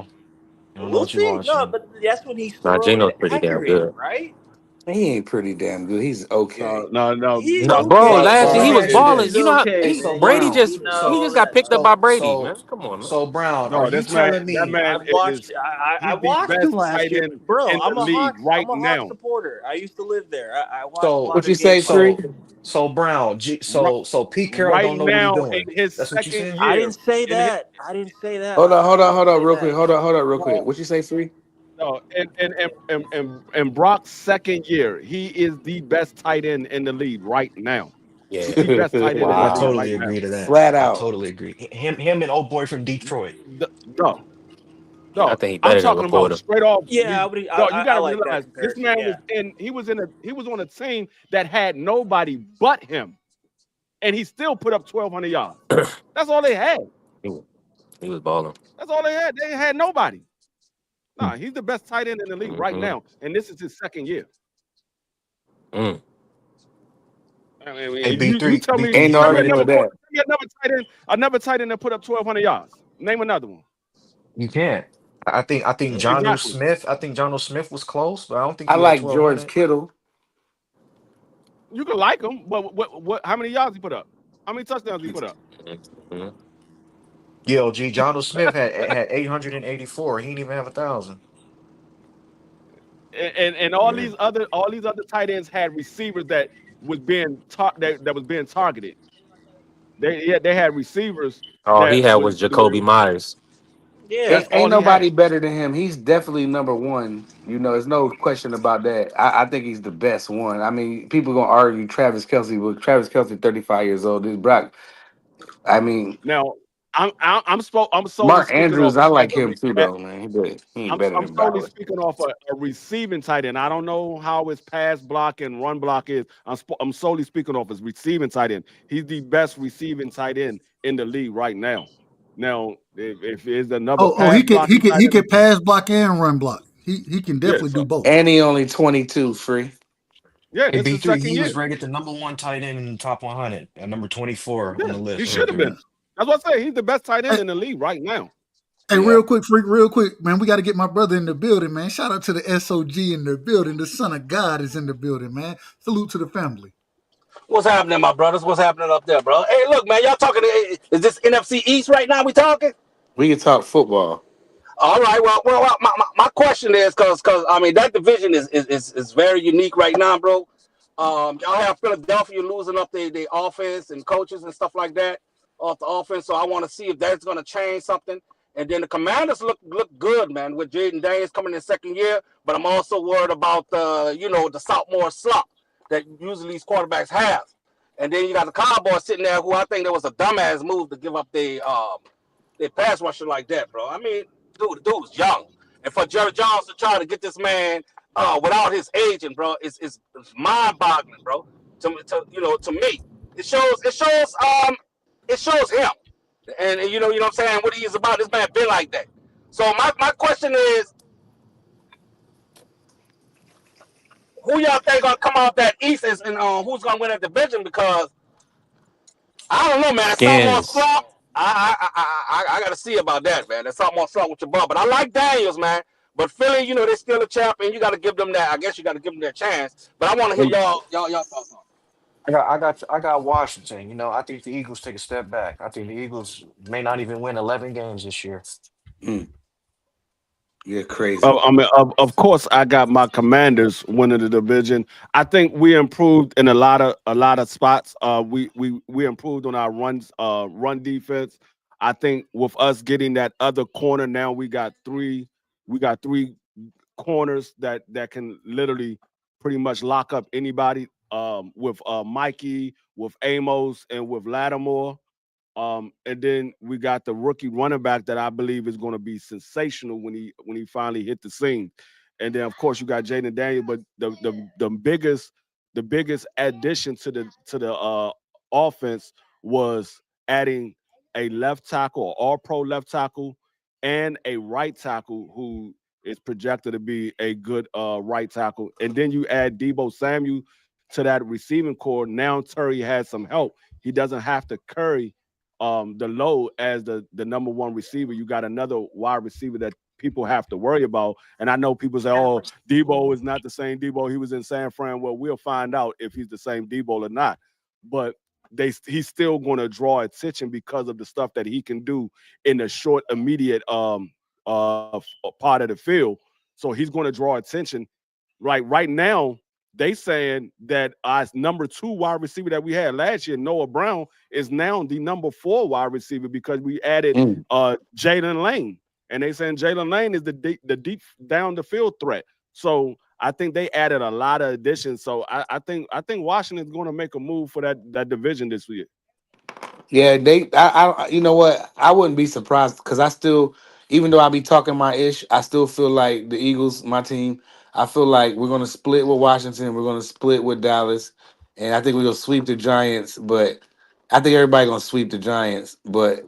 You don't know
We'll
what you
see. No,
watching.
but that's when he's
Nah,
throwing
Gino's
it
pretty damn
accurate,
good.
right?
He ain't pretty damn good. He's
No,
okay.
no, no.
He's
No,
Bro,
bro,
okay,
last
So
year
let
he
me
Gino
was
bro.
ask you
is
balling.
He's
You
this.
know how
okay,
So
man.
Brady
Brown.
just
You
he
know
just got
that.
picked up by Brady,
So
man. Come on, man.
so Brown, are
no.
you
That
telling me
man
I've watched.
is
I
he's the
watched
best
him last
tight
year,
end
bro.
in the league right
I'm a Hawks
now.
supporter. I used to live there. I watched a
so
lot
What
of
you
the
say,
games
Free?
last
so
year.
so Brown?
Right,
So Pete Carroll
right
don't know what he's
now in
doing.
his
That's what you
second
saying?
I
year
didn't say
in his
that. I didn't say that,
Hold on,
Hot
hold
Rod. I
on, hold
didn't
on,
say
real quick.
that.
Hold on, real quick. What you say, Free?
no and Brock's second year, he is the best tight end in the league right now. He's
Yeah.
the best tight end in the
I
league
Wow.
right
totally
now.
agree to that.
Flat
I
out.
totally agree. Him and old boy from Detroit.
No,
Yeah, I
no.
think he
I'm
better than
talking about
Laporta.
straight off.
Yeah, I would.
No, you got
I
to
like that
realize this
comparison.
man was
Yeah.
in. He was on a team that had nobody but him, and he still put up 1,200 yards. That's all they had.
He was, he was balling.
That's all they had. They had nobody. Nah, he's the best tight end in the league right
Mm-hmm.
now, and this is his second year.
Mm.
I mean,
Hey,
you tell me,
Ain't no
You
tell me
ready?
arguing with that.
another tight end that put up 1,200 yards. Name another one.
You can't. I think John
Exactly.
Smith. I think John Smith was close, but I don't think
I
he had
like George
1,200.
Kittle.
You can like him, but what? How many yards he put up? How many touchdowns he put up?
Mhm.
Yo, G. Jono Smith had 884. He didn't even have 1,000.
And
Yeah.
all these other tight ends had receivers that was being that was being targeted. They had receivers
All he
that
had
was
was Jacoby Myers.
that's
Ain't
all he had.
nobody better than him. He's definitely number one. There's no question about that. I think he's the best one. I mean, people gonna argue Travis Kelsey, but Travis Kelsey, 35 years old. This Brock. I mean,
Now I'm solely
Mark
speaking off
Andrews. I
as
like
a
him too, though, man. He ain't better
I'm
than
solely
Ballard.
speaking off a receiving tight end. I don't know how his pass block and run block is. I'm solely speaking off his receiving tight end. He's the best receiving tight end in the league right now. Now, if there's another
Oh,
pass blocking tight
he
end,
could pass block and run block. He can
yeah,
definitely do
so
both.
And he only 22, free.
yeah,
Hey,
this is
B3,
second
he
year.
was rated the number one tight end in the top 100, at number 24 on
Yeah,
the
he
list
should
right
have
there.
been. That's what I say. He's the best tight
Hey,
end in the league right now.
hey,
Yeah.
real quick, freak, real quick, man. We got to get my brother in the building, man. Shout out to the SOG in the building. The Son of God is in the building, man. Salute to the family.
What's happening, my brothers? What's happening up there, bro? Hey, look, man, y'all talking? Is this NFC East right now? We talking?
We can talk football.
All right. Well, my question is because I mean that division is very unique right now, bro. Y'all have Philadelphia losing up their offense and coaches and stuff like that off the offense. So I want to see if that's going to change something. And then the Commanders look good, man, with Jaden Daniels coming in second year. But I'm also worried about the sophomore slump that usually these quarterbacks have. And then you got the Cowboys sitting there, who I think that was a dumbass move to give up their pass rusher like that, bro. I mean, dude was young, and for Jerry Jones to try to get this man without his agent, bro, it's mind-boggling, bro. To me, it shows him, and you know what I'm saying, what he is about. This man been like that. So my question is, who y'all think gonna come out that East is, and who's gonna win that division? Because I don't know, man. Sophomore
Skins.
slump. I got to see about that, man. That's sophomore slump with your ball. But I like Daniels, man. But Philly, they're still a champion. You got to give them that. I guess you got to give them that chance. But I want to hear y'all thoughts on
I got Washington. I think the Eagles take a step back. I think the Eagles may not even win 11 games this year.
Mm, you're crazy.
I mean, of course, I got my Commanders winning the division. I think we improved in a lot of spots. We improved on our run defense. I think with us getting that other corner now, we got three corners that can literally pretty much lock up anybody. With Mikey, with Amos, and with Lattimore. And then we got the rookie running back that I believe is going to be sensational when he finally hit the scene. And then of course you got Jaden Daniel, but the biggest addition to the offense was adding a left tackle, all pro left tackle, and a right tackle who is projected to be a good right tackle. And then you add Debo Samuel to that receiving core. Now Terry has some help. He doesn't have to carry the load as the number one receiver. You got another wide receiver that people have to worry about. And I know people say, "Oh, Debo is not the same Debo he was in San Fran." Well, we'll find out if he's the same Debo or not. But he's still going to draw attention because of the stuff that he can do in the short, immediate part of the field. So he's going to draw attention. Right now, they saying that our number two wide receiver that we had last year, Noah Brown, is now the number four wide receiver because we added
Mm.
Jalen Lane, and they saying Jalen Lane is the deep down the field threat. So I think they added a lot of additions. So I think Washington's going to make a move for that division this year.
Yeah, you know what? I wouldn't be surprised because I still, even though I be talking my ish, I still feel like the Eagles, my team, I feel like we're gonna split with Washington, we're gonna split with Dallas, and I think we're gonna sweep the Giants. But I think everybody gonna sweep the Giants. But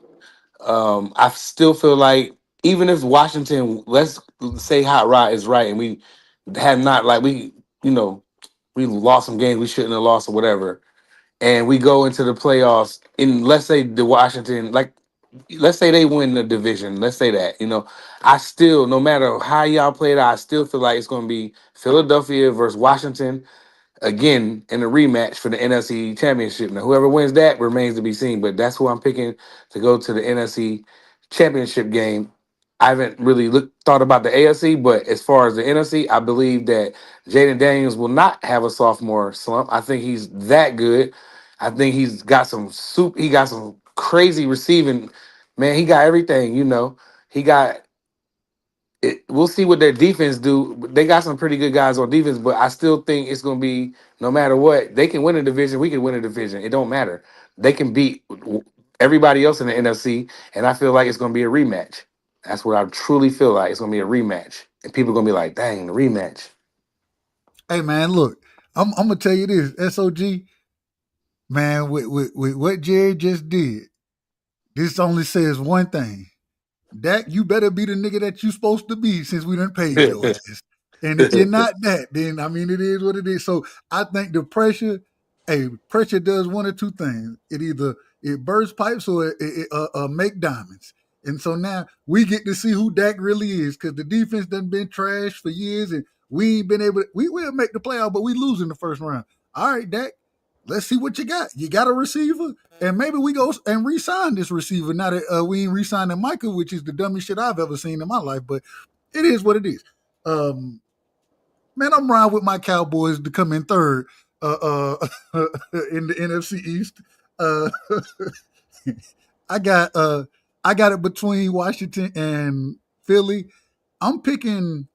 I still feel like even if Washington, let's say Hot Rod is right, and we have not like you know, we lost some games we shouldn't have lost or whatever, and we go into the playoffs, and let's say the Washington, like, let's say they win the division, let's say that, I still, no matter how y'all play it out, I still feel like it's going to be Philadelphia versus Washington, again in a rematch for the NFC Championship. Now, whoever wins that remains to be seen, but that's who I'm picking to go to the NFC Championship game. I haven't really thought about the AFC, but as far as the NFC, I believe that Jaden Daniels will not have a sophomore slump. I think he's that good. I think he's got some he got some crazy receiving. Man, he got everything, you know. He got we'll see what their defense do. They got some pretty good guys on defense, but I still think it's going to be no matter what. They can win a division. We can win a division. It don't matter. They can beat everybody else in the NFC, and I feel like it's going to be a rematch. That's what I truly feel like. It's going to be a rematch, and people are going to be like, "Dang, the rematch."
Hey man, look, I'm gonna tell you this, SOG, man, with what Jerry just did, this only says one thing. Dak, you better be the nigga that you supposed to be since we done paid your ass. And if you're not that, then I mean it is what it is. So I think the pressure does one or two things. It bursts pipes or it make diamonds. And so now we get to see who Dak really is because the defense done been trashed for years and we ain't been able to, we will make the playoff, but we lose in the first round. All right, Dak, let's see what you got. You got a receiver? And maybe we go and re-sign this receiver. Now that we ain't re-signing Michael, which is the dumbest shit I've ever seen in my life, but it is what it is. Man, I'm riding with my Cowboys to come in third in the NFC East. I got it between Washington and Philly. I'm picking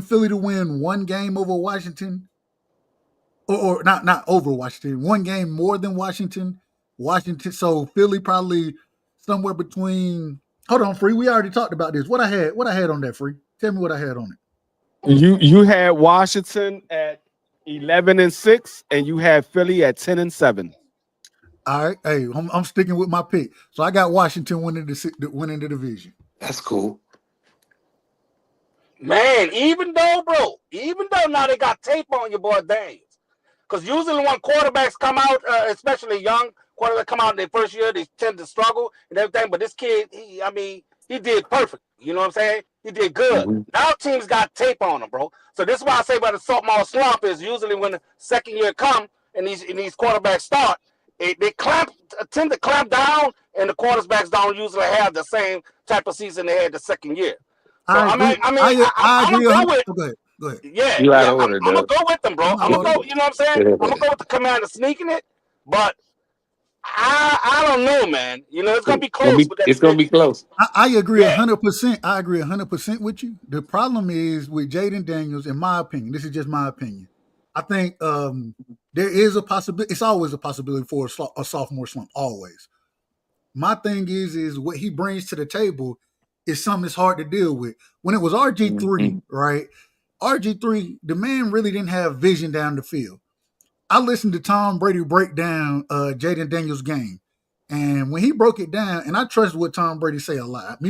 Philly to win one game over Washington. Or not over Washington, one game more than Washington. So Philly probably somewhere between. Hold on, Free. We already talked about this. What I had on that, Free? Tell me what I had on it.
You had Washington at 11-6, and you had Philly at 10-7.
All right, hey, I'm sticking with my pick. So I got Washington winning the division.
That's cool.
Man, even though now they got tape on your boy Daniels. Because usually when quarterbacks come out, especially young quarterbacks come out in their first year, they tend to struggle and everything. But this kid, he did perfect. You know what I'm saying? He did good.
Mm-hmm.
Now teams got tape on him, bro. So this is why I say about the sophomore slump is usually when the second year come and these quarterbacks start, they tend to clamp down, and the quarterbacks don't usually have the same type of season they had the second year. So I agree. Go ahead. Yeah,
You out of order,
I'm gonna go with them, bro. I'm gonna go. You know what I'm saying?
Yeah.
I'm gonna go with the Commander sneaking it, but I don't know, man. You know, it's gonna be close.
It's gonna be close.
I agree 100%. I agree 100% with you. The problem is with Jaden Daniels, in my opinion. This is just my opinion. I think there is a possibility. It's always a possibility for a sophomore slump. Always. My thing is what he brings to the table is something that's hard to deal with. When it was RG3, right? RG3, the man really didn't have vision down the field. I listened to Tom Brady break down Jaden Daniels' game. And when he broke it down, and I trust what Tom Brady say a lot.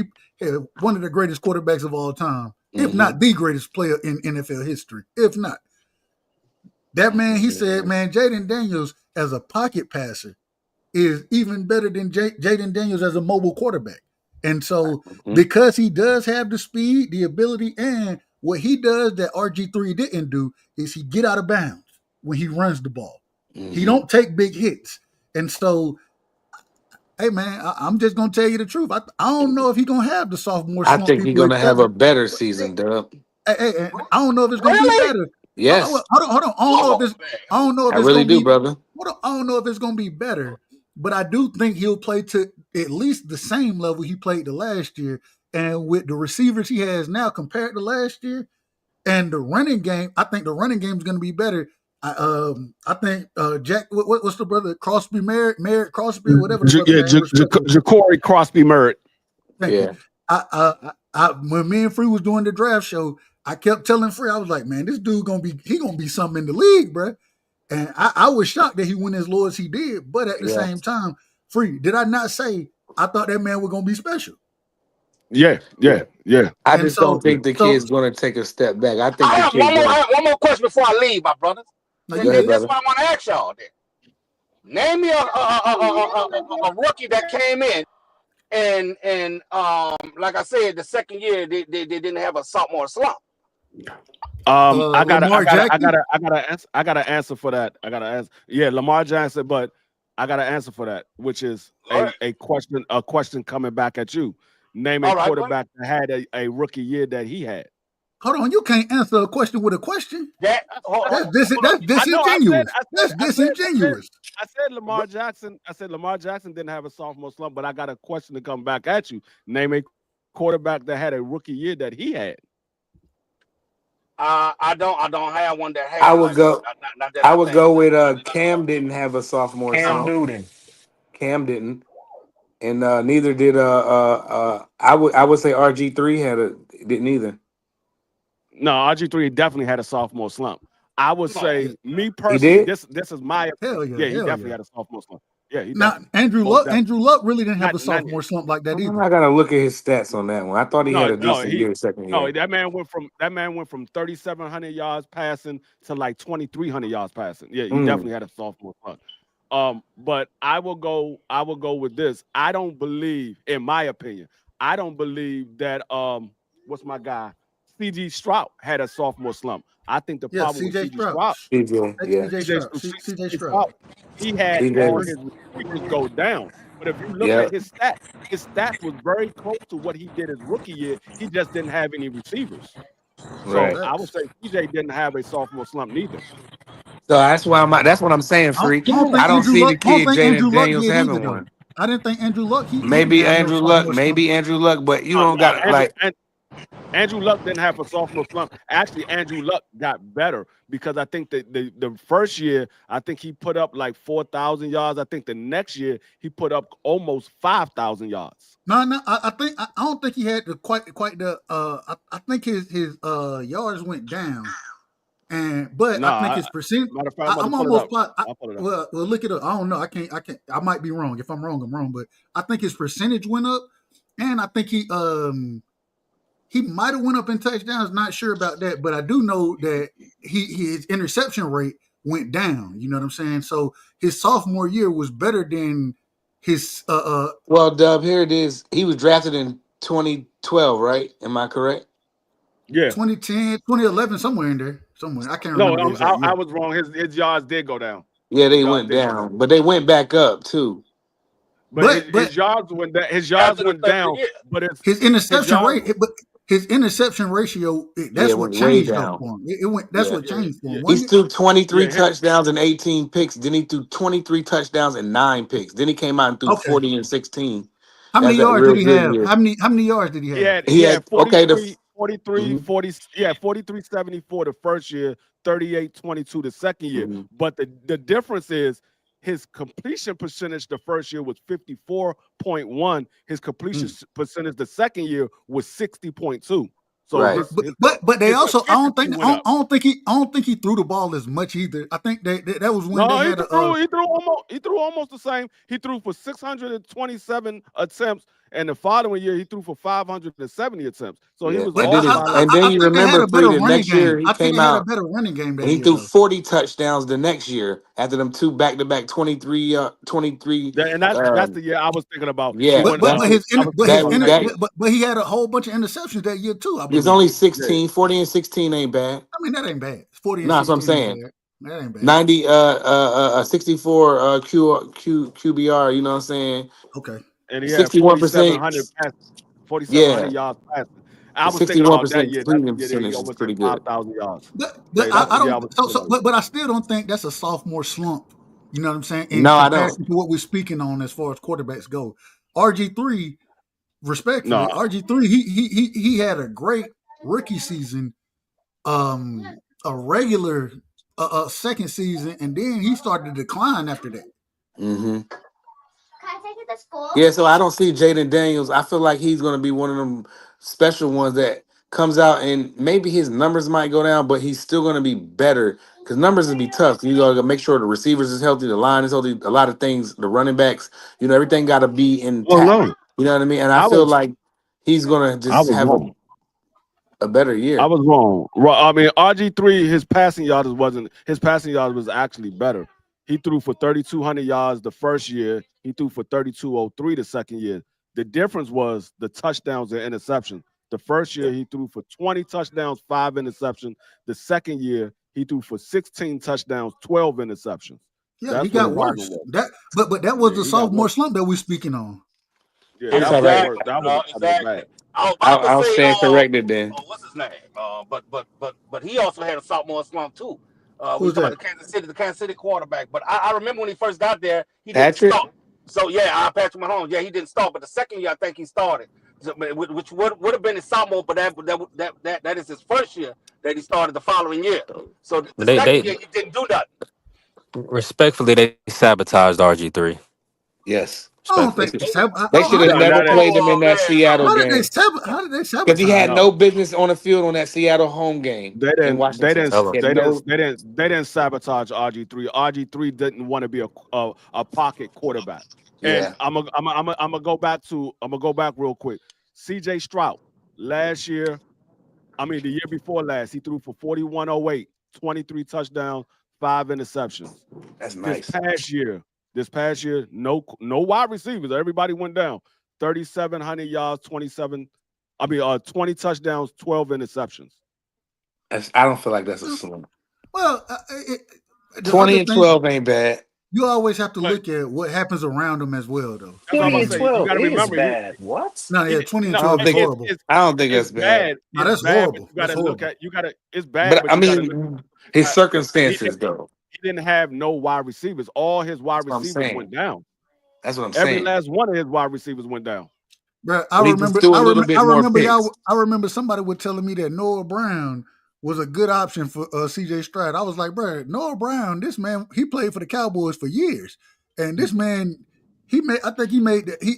One of the greatest quarterbacks of all time, if not the greatest player in NFL history, if not. That man, he said, man, Jaden Daniels as a pocket passer is even better than Jaden Daniels as a mobile quarterback. And so because he does have the speed, the ability, and what he does that RG3 didn't do is he get out of bounds when he runs the ball. He don't take big hits. And so, hey, man, I'm just going to tell you the truth. I don't know if he's going to have the sophomore slump.
I think he's going to have a better season, Dub.
Hey, I don't know if it's going to be better.
Yes.
Hold on. I don't know if it's
really
going to be,
brother.
I don't know if it's going to be better, but I do think he'll play to at least the same level he played the last year. And with the receivers he has now compared to last year and the running game, I think the running game is going to be better. I think Jack, what's the brother? Crosby, Merritt Crosby, whatever the brother name.
Ja'Cory Crosby Merritt.
Thank you. When me and Free was doing the draft show, I kept telling Free, I was like, man, this dude gonna be something in the league, bro. And I was shocked that he went as low as he did. But at the same time, Free, did I not say I thought that man was gonna be special?
Yeah.
I just don't think the kid's going to take a step back. I think
I have one more question before I leave, my brothers. That's what I want to ask y'all. Then name me a rookie that came in and like I said, the second year they didn't have a sophomore slump.
Lamar Jackson.
I gotta answer for that. I gotta answer. Yeah, Lamar Jackson, but I gotta answer for that, which is a question coming back at you. Name a quarterback that had a rookie year that he had.
Hold on, you can't answer a question with a question.
That's
That's disingenuous. That's disingenuous.
I said Lamar Jackson. I said Lamar Jackson didn't have a sophomore slump, but I got a question to come back at you. Name a quarterback that had a rookie year that he had.
I don't have one that has.
I would go. I would go with
Cam
Cam didn't have a sophomore slump.
Newton.
Cam didn't, and neither did I would say RG3 didn't either.
No, RG3 definitely had a sophomore slump. I would say, me personally, this is my opinion.
Hell
he definitely had a sophomore slump. Yeah, he
now Andrew Luck really didn't have a sophomore slump like that
I'm
either.
not gonna look at his stats on that one. I thought he had a decent year second year.
No, that man went from 3,700 yards passing to like 2,300 yards passing. Yeah, he definitely had a sophomore slump. But I will go with this. I don't believe, in my opinion, I don't believe that what's my guy? C.J. Stroud had a sophomore slump. I think the problem with C.J. Stroud.
C.J. Stroud.
He had all his receivers go down. But if you look at his stats was very close to what he did his rookie year. He just didn't have any receivers. So I would say C.J. didn't have a sophomore slump neither.
So that's what I'm saying, Freak. I don't see the kid Jaden Daniels having one.
I didn't think Andrew Luck.
Maybe Andrew Luck, but you don't got like.
Andrew Luck didn't have a sophomore slump. Actually, Andrew Luck got better because I think that the first year, I think he put up like 4,000 yards. I think the next year he put up almost 5,000 yards.
No, I don't think he had quite the. I think his yards went down, but I think his percent. I'm almost. Well, look it up. I don't know. I can't. I might be wrong. If I'm wrong, I'm wrong. But I think his percentage went up, and I think he might have went up in touchdowns. Not sure about that, but I do know that his interception rate went down. You know what I'm saying? So his sophomore year was better than his.
Well, Dub, here it is. He was drafted in 2012, right? Am I correct?
Yeah.
2010, 2011, somewhere in there. Somewhere. I can't remember.
No, I was wrong. His yards did go down.
Yeah, they went down, but they went back up too.
But his yards went down. His yards went down, but
his interception rate. His interception ratio, that's what changed for him. That's what changed for him.
He threw 23 touchdowns and 18 picks. Then he threw 23 touchdowns and 9 picks. Then he came out and threw 40 and 16.
How many yards did he have? How many yards did he have?
He had 43, 74 the first year, 38-22 the second year. But the difference is his completion percentage the first year was 54.1. His completion percentage the second year was 60.2. So
but they also I don't think he threw the ball as much either. I think that was when they had
he threw almost the same. He threw for 627 attempts, and the following year he threw for 570 attempts. So he was.
And then you remember the next year he came out
a better running game.
And he threw 40 touchdowns the next year after them two back-to-back 23.
And that's the year I was thinking about.
Yeah, but he had a whole bunch of interceptions that year too.
It's only 16. 40 and 16 ain't bad.
I mean, that ain't bad. 40 and 16.
That's what I'm saying.
That ain't bad.
90 64 QBR, you know what I'm saying?
Okay.
And he had
61%
passes, 4,700 yards passing. I was thinking about that year.
That almost pretty good.
5,000 yards.
But I still don't think that's a sophomore slump. You know what I'm saying? In
I don't.
To what we're speaking on as far as quarterbacks go, RG3, respectfully, RG3, he had a great rookie season, a regular second season, and then he started to decline after that.
Mm-hmm. Yeah, so I don't see Jaden Daniels. I feel like he's going to be one of them special ones that comes out and maybe his numbers might go down, but he's still going to be better because numbers will be tough. You got to make sure the receivers is healthy, the line is healthy, a lot of things, the running backs, everything got to be intact. You know what I mean? And I feel like he's going to just have a better year.
I was wrong. I mean, RG3, his passing yards was actually better. He threw for 3,200 yards the first year. He threw for 3,203 the second year. The difference was the touchdowns and interceptions. The first year he threw for 20 touchdowns, 5 interceptions. The second year he threw for 16 touchdowns, 12 interceptions.
Yeah, he
That's what the
got
problem
worse.
was.
But that was
Yeah,
the
he got
sophomore
worse.
slump that we're speaking on.
Yeah,
I'm
that was the
correct.
worst.
Exactly,
That was
exactly.
bad.
I was about to
I'll
say,
stand corrected then.
what's his name? But he also had a sophomore slump too. When you
Who's
talk about
that?
the Kansas City quarterback. But I remember when he first got there, he didn't
Patrick,
start. So yeah, Patrick Mahomes. Yeah, he didn't start. But the second year, I think he started, which would have been his sophomore. But that is his first year that he started the following year. So the second
They
year, he didn't do that.
respectfully they sabotaged RG3.
yes.
I don't
They
Respectfully.
think
should,
they sab- I
they
don't,
should
how
have
did
No,
never
that
played him in
Oh
that
man,
Seattle game
how did they
because he
sabotage
had
him?
no
no.
business on the field on that Seattle home game
They
in
didn't. They
Washington.
didn't.
Tell
He
them.
had no.
They didn't sabotage RG3. RG3 didn't want to be a pocket quarterback. And
Yeah,
I'm gonna go back to. I'm gonna go back real quick. C.J. Stroud last year. I mean the year before last, he threw for 4108, 23 touchdowns, 5 interceptions.
that's
This
nice.
past year, no wide receivers. Everybody went down. 3,700 yards, 27. I mean, 20 touchdowns, 12 interceptions.
I don't feel like that's a
Well,
slim.
well, the
20
other
and
thing
12 ain't bad.
you always have to
But
look at what happens around them as well, though.
that's what I'm
20
about
and
to say. You
12
got to
is
remember,
bad. What?
No,
he
yeah, 20 and
I
no,
12
don't
is
think
horrible.
I don't think
it's
that's bad.
bad.
No,
It's
that's
bad, but
horrible.
you got
That's
to look
horrible.
at you got to. It's bad,
But
but
I
you got to look
mean, his
at. He,
circumstances though.
he didn't have no wide receivers. All his wide
That's what I'm
receivers
saying.
went down.
That's what I'm
Every
saying.
last one of his wide receivers went down.
Bro,
But he just threw a little bit
I
more
remember
picks.
I remember somebody was telling me that Noah Brown was a good option for CJ Stroud. I was like, bro, Noah Brown, this man, he played for the Cowboys for years. And this man, he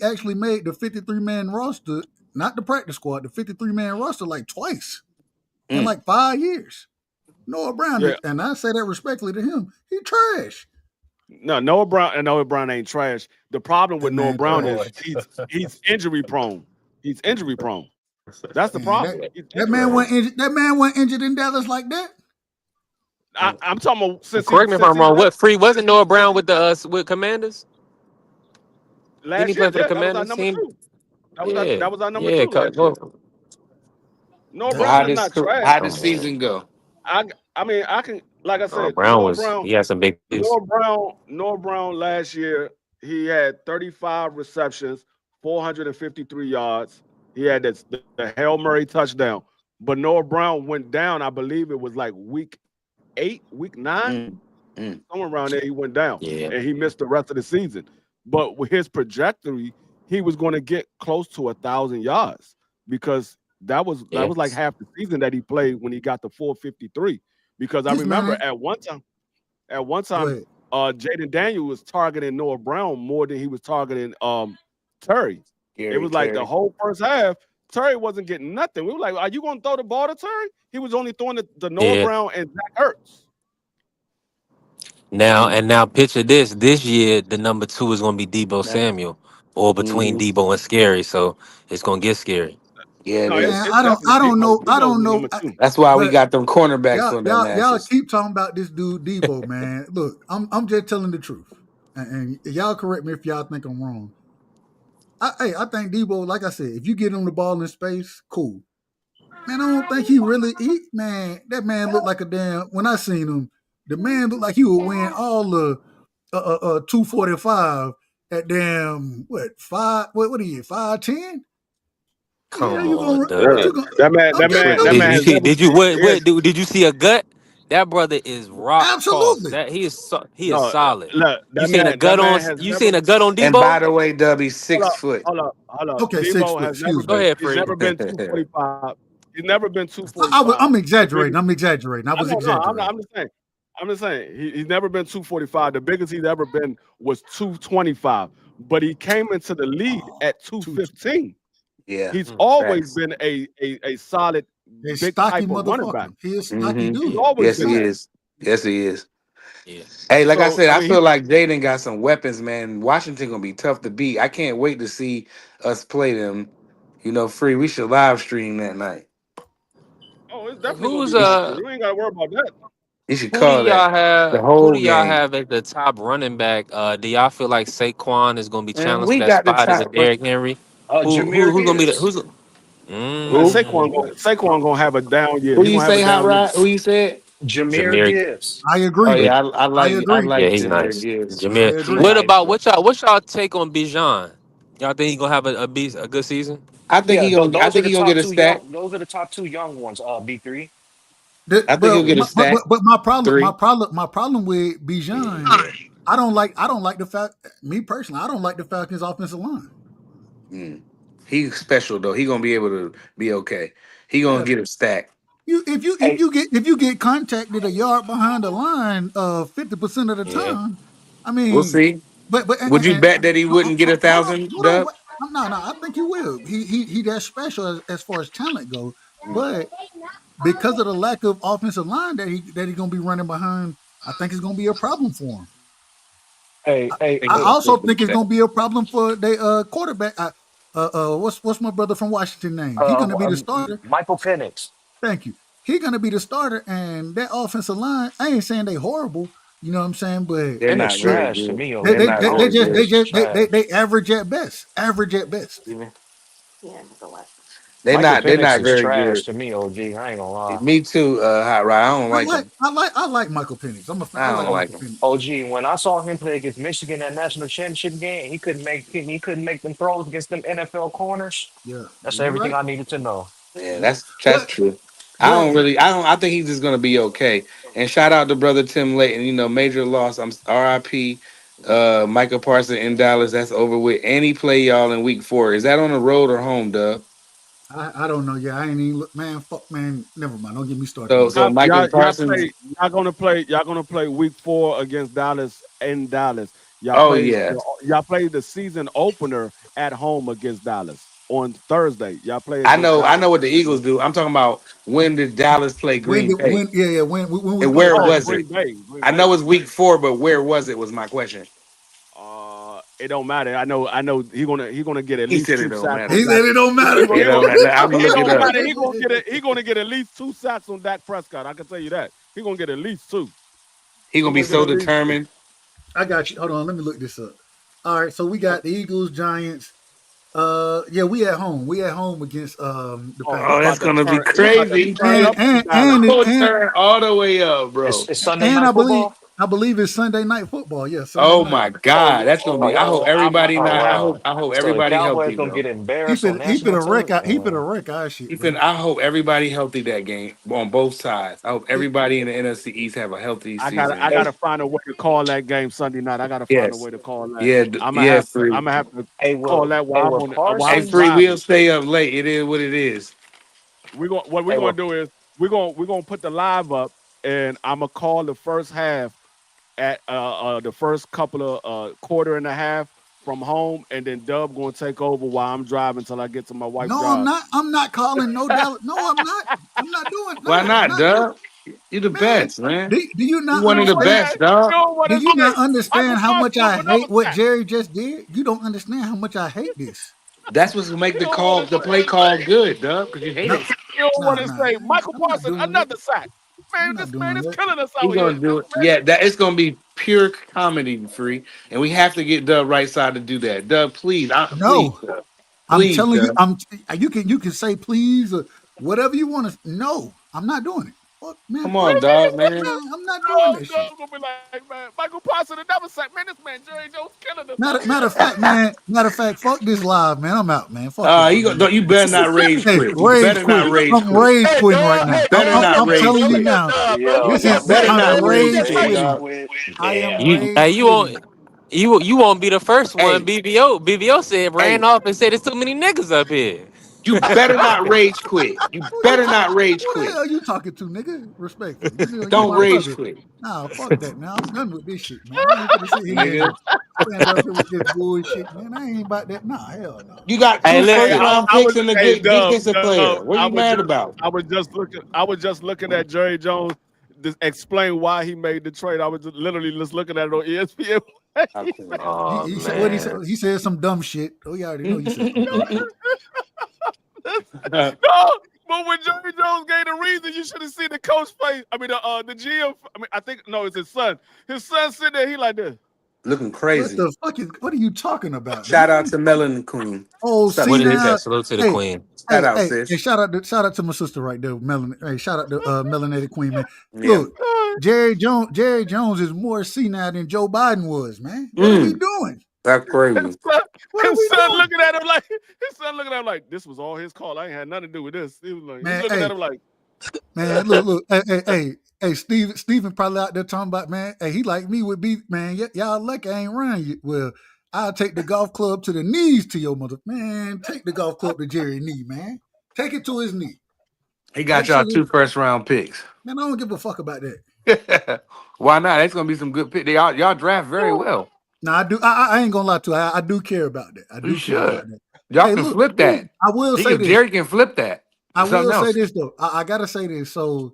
actually made the 53-man roster, not the practice squad, the 53-man roster like twice in
Mm.
like 5 years. Noah Brown,
Yeah,
and I say that respectfully to him, he trash.
no, Noah Brown ain't trash. The problem
That
with Noah
man
Brown
trash.
is he's injury prone. He's injury prone. That's the
Man,
problem. He's
that
injury
man
prone.
wasn't injured. That man wasn't injured in Dallas like that.
I'm talking about
Correct me if I'm wrong. What free wasn't Noah Brown with the with Commanders? Didn't he
last year,
play for the
yeah, that was our
Commanders
number
team?
two.
Yeah,
That was our number
yeah.
two last year. Noah Brown is not trash.
How
Oh
did
man,
season go?
I mean I can like I
Noah
said,
Brown was he had some big plays.
Noah Brown last year, he had 35 receptions, 453 yards. He had the Hail Murray touchdown. But Noah Brown went down, I believe it was like week 8, week 9,
Mm, mm.
somewhere around there he went down
Yeah,
and he missed the rest of the season. But with his trajectory, he was going to get close to 1,000 yards because that
yeah.
was like half the season that he played when he got to 453. Because I
This
remember
man,
at one
go
time,
ahead.
Jaden Daniel was targeting Noah Brown more than he was targeting Terry. It
Gary
was like the
Terry.
whole first half, Terry wasn't getting nothing. We were like, "Are you going to throw the ball to Terry?" He was only throwing the Noah
Yeah.
Brown and Zach Ertz.
Now picture this. This year the number 2 is gonna be Debo
That,
Samuel or between
hmm
Debo and Scary. So it's gonna get scary.
Yeah, it
No,
Man,
is.
it's definitely
I
Debo's
don't
the
know,
number two.
That's why we
but
got them cornerbacks on them
y'all
asses.
keep talking about this dude Debo, man. Look, I'm just telling the truth, and y'all correct me if y'all think I'm wrong. I think Debo, like I said, if you get him the ball in space, cool. Man, I don't think that man looked like a damn. When I seen him, the man looked like he would win all the 245 at damn what five? What are you 5'10"? Yeah,
Come
you
on,
gonna what
Doug.
you gonna?
That
I'm just
man,
Did,
that
telling
did
man
you.
you
has
see?
never.
Did you
He has,
did you see a gut? That brother is rock toss.
Absolutely.
That he is
no,
solid.
look,
You seen a
that
gut on?
man has
You
never.
seen a gut on
And by
Debo?
the way, Dubby,
Hold
6
up,
foot.
hold up.
Okay, six
Debo
foot.
has never
Excuse
Go
me.
been.
ahead,
He's
Free.
never been 245. He's never been 245.
I'm
The
exaggerating.
biggest.
I'm exaggerating. I
I
was
know, no, I'm not.
exaggerating.
I'm just saying. He's never been 245. The biggest he's ever been was 225. But he came into the league
Oh,
at
too
215.
Yeah,
He's always
facts.
been a solid
a
big
stocky
type of running back.
motherfucker. He is a stocky
hmm
He's
dude.
always
Yes,
been
he
that.
is. Yes, he is.
Yeah.
Hey, like I
So
said,
I
I
mean,
feel like Jaden got some weapons, man. Washington gonna be tough to beat. I can't wait to see us play them. Free. We should live stream that night.
it's definitely gonna be
Who's
You should,
live stream. You ain't gotta worry about that.
you should
who do
call
y'all
that the
have? Who do
whole
y'all
game.
have at the top running back? Do y'all feel like Saquon is gonna be
And
challenged for
we
that
got the
spot? Is
top.
it Derrick Henry?
Jameer
Who's gonna be the
Gibbs.
who's?
Saquon gonna have a down year.
Who
He
you
gonna have a
say, Hot
down year.
Rod? Who you said?
Jameer
Jameer.
Gibbs.
I
Oh
agree.
yeah,
I
I
agree.
Yeah,
like
he's
Jameer
nice.
Gibbs.
I
Jameer.
He
agree.
What
nice,
about
bro.
what's y'all take on Bijan? Y'all think he gonna have a good season?
I think
Yeah,
he gonna. I
those are
think
the
he gonna
top
get a
two
stack.
young. Those are the top two young ones. B3.
I think he'll
But,
get a stack.
my
3.
problem with Bijan, I don't like the fact. Me personally, I don't like the Falcons' offensive line.
Mm. He's special though. He gonna be able to be okay. He gonna
Yeah,
get a stack.
Hey,
if you get contacted a yard behind the line 50% of the
Yeah.
time, I
We'll
mean,
see.
but
Would you bet that he wouldn't get 1,000,
hold on,
Dub?
wait. No, I think he will. He that special as far as talent goes, but because of the lack of offensive line that he's gonna be running behind, I think it's gonna be a problem for him.
hey,
I
hey,
think
I
he's
hey.
gonna
also
get a
think it's
stack.
gonna be a problem for the quarterback. What's my brother from Washington name? He's gonna be the starter.
Michael Penix.
Thank you. He's gonna be the starter, and that offensive line. I ain't saying they horrible. You know what I'm saying? But
They're
Penix
not very
trash to
good.
me,
they
They're
they
OG.
not
they,
I
they
very
don't.
just they
good.
Penix is
just
trash.
they average at best. Average at best.
Michael
They're
Penix
not
is
very
trash
good.
to me, OG. I ain't gonna lie.
Me too, Hot Rod. I don't like him.
I like Michael Penix. I
I
like
don't like
Michael
him.
Penix.
OG, when I saw him play against Michigan that national championship game, he couldn't make them throws against them NFL corners.
Yeah,
That's
you're
everything
right.
I needed to know.
Yeah,
Yeah,
that's true.
but
I think he's just gonna be okay. And shout out to brother Tim Layton. You know, major loss. I'm RIP. Michael Parsons in Dallas. That's over with. And he play y'all in week 4. Is that on the road or home, Dub?
I don't know. Yeah, I ain't even look, man. Fuck, man. Never mind. Don't get me started
So
on that.
so Michael Parsons.
Y'all gonna play week 4 against Dallas in Dallas.
Oh yeah.
Y'all play the season opener at home against Dallas on Thursday. Y'all play
I
against
know
Dallas.
what the Eagles do. I'm talking about when did Dallas play Green Bay?
When we
And
play.
where
Oh,
was
Okay.
it?
Green Bay.
I know it's week 4, but where was it was my question.
It don't matter. I know he gonna get at
He
least
said it
2
don't
sacks
matter.
on
He
Dak.
said it don't
He
matter.
gonna,
You
he
know,
gonna,
I'm gonna
it
look it
don't
up.
matter. He gonna get at least 2 sacks on Dak Prescott. I can tell you that. He gonna get at least 2.
He
He
gonna be
gonna get
so
at least 2.
determined.
I got you. Hold on. Let me look this up. All right. So we got the Eagles, Giants. Yeah, we at home. We at home against the
Oh, he
Oh,
Packers.
that's
about to
gonna be
turn. He about to
crazy.
turn
And
up in
and
Dallas.
and
Oh,
and
turn all the way up,
It's,
bro.
it's Sunday
and
night football.
I believe it's Sunday night football. Yeah, Sunday
Oh
night.
my
Oh
God,
yeah.
that's gonna
Oh
be. I
y'all
hope
going
everybody
oh
not.
wow.
I hope
So the
everybody
Cowboys
healthy,
gonna
bro.
get embarrassed on national
He fit a
television.
wreck our shit, bro.
Ethan, I hope everybody healthy that game on both sides. I hope
He,
everybody in the NFC East have a healthy
I
season.
Hey,
gotta find a way to call that game Sunday night. I gotta find a
Yes,
way to call that.
yeah, yeah,
I'm
free.
gonna have to
hey,
call
well,
that
hey,
while
well,
while
Hey,
I'm
free.
Parsons.
We'll
driving.
stay up late. It is what it is.
What we're
Hey,
gonna
well,
do is we're gonna put the live up, and I'm gonna call the first half at the first couple of quarter and a half from home, and then Dub gonna take over while I'm driving till I get to my wife's
no, I'm
job.
not. I'm not calling no Dallas. No, I'm not. I'm not doing.
Why
No, I'm
not,
not doing.
Dub? You the
Man,
best, man.
do you
You
not
one
You
of the
don't want to
understand?
best,
say. You
dog.
don't want
Do
to
you not
say. Michael
understand how much
Parsons up
I
another
hate what
sack.
Jerry just did? You don't understand how much I hate this.
That's what's make
You
the
don't want
call,
to
the
say.
play call good, Dub, because you hate
No,
it.
You don't want to say.
man.
Michael
I'm not
Parsons
doing that.
another sack.
I'm
Man,
not
this man
doing
is
that.
killing us
He
out here.
gonna do it. Yeah, that it's gonna be pure comedy free, and we have to get Dub right side to do that. Dub, please, please,
No,
Dub.
I'm
Please,
telling you.
Dub.
You can say please or whatever you want to. No, I'm not doing it. Fuck, man.
Come
Fuck
on,
that.
dog, man.
Man, I'm not doing
Oh,
that shit.
Dub gonna be like, man, Michael Parsons another sack. Man, this man Jerry Jones killing us
Matter,
out here.
matter of fact, man. Matter of fact, fuck this live, man. I'm out, man. Fuck y'all, man.
You better not rage
Hey,
quit. You
rage
better
quit.
not rage
I'm
quit.
rage
Hey,
quitting right
dog.
now.
Hey,
I'm,
Better
I'm,
dog.
not
I'm
rage
Look
telling you
at
quit.
that,
now.
dog, bro.
Yo,
You
This
got
is
yo,
Better
I'm
not
yo,
rage
rage
quit,
rage
quitting.
dog.
quit.
I am
Damn.
You
rage quitting.
you won't be the first one.
Hey,
BVO said ran
hey,
off and said there's too many niggas up here.
you better not rage quit. You better not rage
Who the
quit.
hell you talking to, nigga? Respectfully, you
Don't
my
rage
brother.
quit,
Nah, fuck that, man. I'm done with this shit, man. I ain't gonna sit here
nigga.
and stand up here with this bullshit, man. I ain't about that. Nah, hell no.
You got
Hey,
two
Hey,
first
listen.
round
I was
picks and a
hey
good
Dub,
defensive player. What are you mad about?
I was just looking at Jerry Jones to explain why he made the trade. I was just literally just looking at it on ESPN.
Oh
He said what he said.
man.
He said some dumb shit. Oh, you already know you said some dumb shit.
No, but when Jerry Jones gave the reason, you should have seen the coach face. I mean, the GM. I mean, I think no, it's his son. His son sitting there. He like this.
looking
What
crazy.
the fuck is? What are you talking about,
Shout out
man?
to Melanin Queen.
Oh,
What's up,
see
What is
sis?
now,
that? Salute to the
hey,
queen.
Shout out,
hey,
sis.
shout out to my sister right there, Melanie. Hey, shout out to Melanated Queen, man.
Yeah.
Look, Jerry Jones is more senile than Joe Biden was, man. What are we doing?
That's crazy.
What are
His
we
son
doing?
looking at him like this was all his call. I ain't had nothing to do with this. He was like, he's
Man,
looking
hey,
at him like,
man, look, hey, Steven probably out there talking about, man, hey, he like me would be, man, y'all lucky I ain't run you. Well, I'll take the golf club to the knees to your mother. Man, take the golf club to Jerry's knee, man. Take it to his knee.
He got
Make sure
y'all
that,
2 first-round picks.
man, I don't give a fuck about that.
Why not? That's gonna be some good picks. Y'all draft very well.
No, I do. I ain't gonna lie to you. I do care about that. I
You
do care about
should.
that.
Y'all
Hey,
can
look,
flip that.
I will say this.
Jerry can flip that.
I
Something
will say
else.
this though. I gotta say this. So,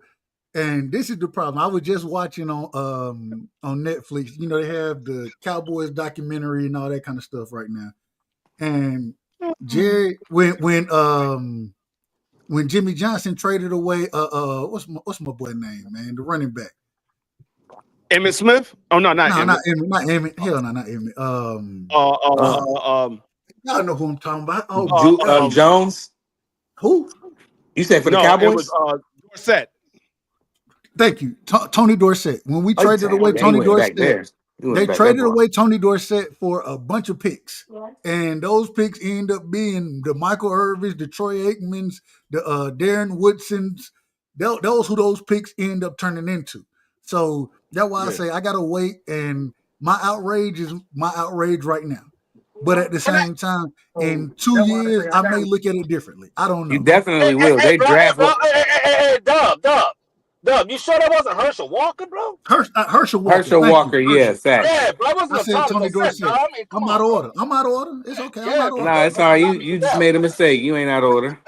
and this is the problem. I was just watching on Netflix. You know, they have the Cowboys documentary and all that kind of stuff right now. And Jerry, when Jimmy Johnson traded away, what's my boy name, man, the running back.
Emmitt Smith? Oh no, not Emmitt.
Not Emmett. Hell no, not Emmett. Y'all know who I'm talking about. Oh,
Jones.
Who?
You said for the
no,
Cowboys?
it was Dorsett.
Thank you, Tony Dorsett. When we
Oh,
traded away
damn,
Tony
he went back
Dorsett,
there. He went
they
back
traded
there,
away Tony Dorsett for a bunch of picks, and those picks end up being the Michael Irvins, the Troy Aikmans, the Darren Woodsons. Those who those picks end up turning into. So that's why I say I gotta wait, and my outrage is my outrage right now. But at the same time, in 2 years, I may look at it differently. I don't
You
know.
definitely will. They draft.
Hey, Dub, you sure that wasn't Herschel Walker, bro?
Herschel Walker.
Herschel
Thank
Walker,
you.
yeah,
Herschel.
fact.
Yeah, bro, that
I
wasn't
said
Tom
Tony
Dorsett,
Dorsett.
dog. I mean, come
I'm
on,
out of
bro.
order. I'm out of order. It's okay. I'm
Yeah,
out of
No,
order.
it's all right. You just made a mistake. You ain't out of order.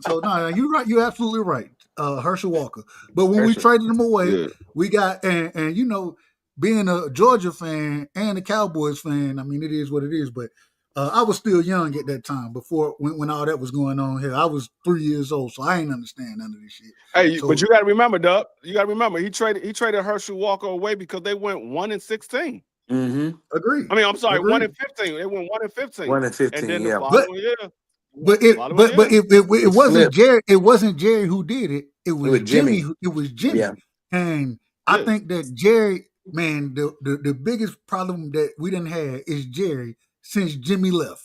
So no, you're right. You're absolutely right, Herschel Walker. But when we
Herschel.
traded him away,
Yeah.
we got and you know, being a Georgia fan and a Cowboys fan, I mean, it is what it is. But I was still young at that time before when all that was going on here. I was 3 years old, so I ain't understand none of this shit.
Hey,
So,
but you got to remember, Dub. You got to remember, he traded Herschel Walker away because they went 1-16.
Mm-hmm.
Agreed.
I mean, I'm sorry,
Agreed.
1-15. They went 1-15.
1-15,
And then the
yeah.
following year,
But it
It's
wasn't
flipped.
Jerry. It wasn't Jerry who did it. It was Jimmy.
Jimmy.
It was Jimmy.
Yeah.
And I think that Jerry, man, the biggest problem that we didn't have is Jerry since Jimmy left.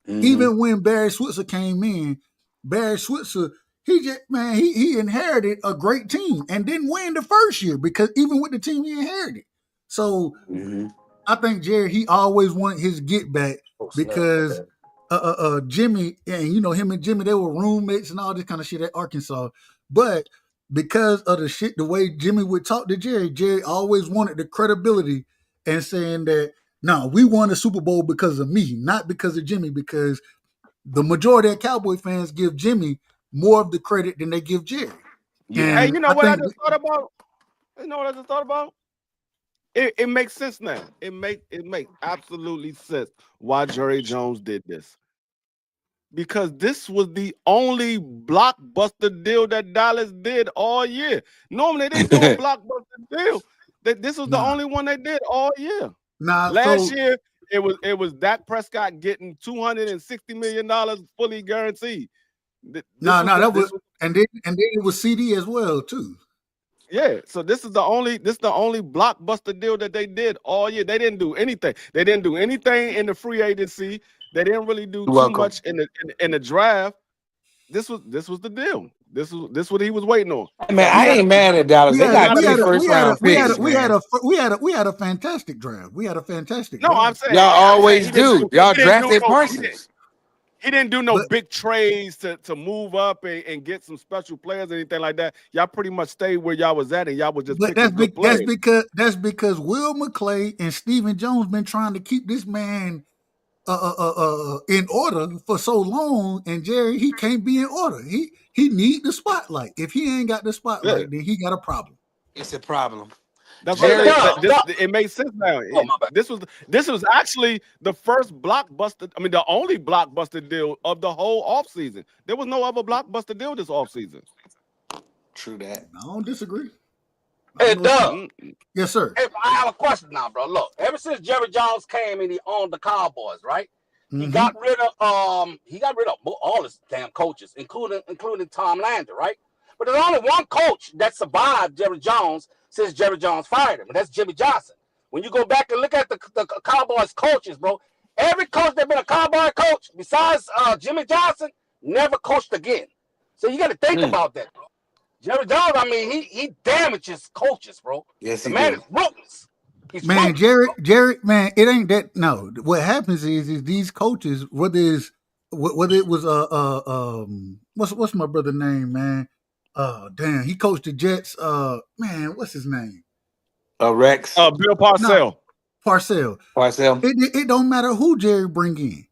Mm-hmm.
Even when Barry Switzer came in, Barry Switzer, he inherited a great team and didn't win the first year because even with the team he inherited. So I think Jerry, he always wanted his get back because Jimmy, and you know, him and Jimmy, they were roommates and all this kind of shit at Arkansas. But because of the way Jimmy would talk to Jerry always wanted the credibility and saying that, no, we won the Super Bowl because of me, not because of Jimmy, because the majority of Cowboy fans give Jimmy more of the credit than they give Jerry.
Yeah. Hey, you know what I just thought about? You know what I just thought about? It makes sense now. It makes absolutely sense why Jerry Jones did this. Because this was the only blockbuster deal that Dallas did all year. Normally they do a blockbuster deal. This was the only one they did all year. Last year it was Dak Prescott getting $260 million fully guaranteed.
And then it was CD as well too.
Yeah, so this is the only blockbuster deal that they did all year. They didn't do anything. They didn't do anything in the free agency. They didn't really do too much in the draft. This was the deal. This what he was waiting on.
Man, I ain't mad at Dallas. They got 3 first round picks.
We had a fantastic draft. We had a fantastic draft.
I'm saying
y'all always do. Y'all drafted Parsons.
He didn't do no big trades to move up and get some special players or anything like that. Y'all pretty much stayed where y'all was at, and y'all was just picking good players.
That's because Will McClay and Stephen Jones been trying to keep this man in order for so long, and Jerry, he can't be in order. He need the spotlight. If he ain't got the spotlight, then he got a problem.
It's a problem.
That's it makes sense now. This was actually the first blockbuster. I mean, the only blockbuster deal of the whole offseason. There was no other blockbuster deal this offseason.
True that.
I don't disagree.
Hey, Doug.
Yes, sir.
Hey, I have a question now, bro. Look, ever since Jerry Jones came and he owned the Cowboys, right? He got rid of all his damn coaches, including Tom Landry, right? But there's only one coach that survived Jerry Jones since Jerry Jones fired him, and that's Jimmy Johnson. When you go back and look at the Cowboys coaches, bro, every coach that's been a Cowboy coach besides Jimmy Johnson never coached again. So you got to think about that, bro. Jerry Jones, I mean, he damages coaches, bro.
Yes,
the
he
man
did.
is ruthless. He's
Man,
ruthless,
Jerry, man, it ain't that. No, what happens is these coaches, whether it was what's my brother name, man? Damn, he coached the Jets. Man, what's his name?
Rex.
Bill Parcells.
Parcells. It don't matter who Jerry bring in,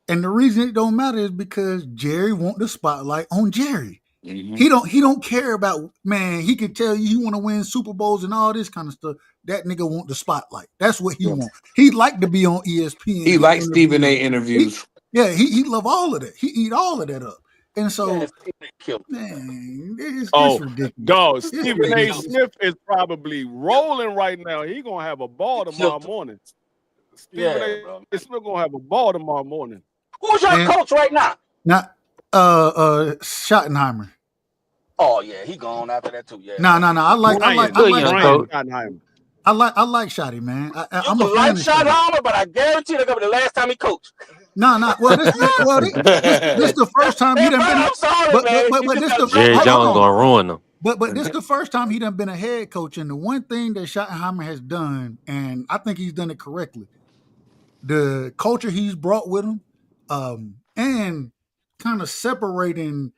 and the reason it don't matter is because Jerry want the spotlight on Jerry.
Mm-hmm.
He don't care about, man. He can tell you he want to win Super Bowls and all this kind of stuff. That nigga want the spotlight. That's what he want. He like to be on ESPN.
He likes Stephen A. interviews.
He love all of that. He eat all of that up. And so, man, it's ridiculous.
Dog, Stephen A. Smith is probably rolling right now. He gonna have a ball tomorrow morning. Stephen A. Smith gonna have a ball tomorrow morning.
Who's your coach right now?
Not Schottenheimer.
Oh yeah, he gone after that too. Yeah.
No. I like
Schottenheimer.
I like Shotty, man. I'm a fan
like
of
Schottenheimer, but I guarantee that's gonna be the last time he coached.
No. Well, this the first time he done been.
I'm sorry, man.
But this the
Jerry Jones gonna ruin him.
But this the first time he done been a head coach, and the one thing that Schottenheimer has done, and I think he's done it correctly, the culture he's brought with him, and kind of separating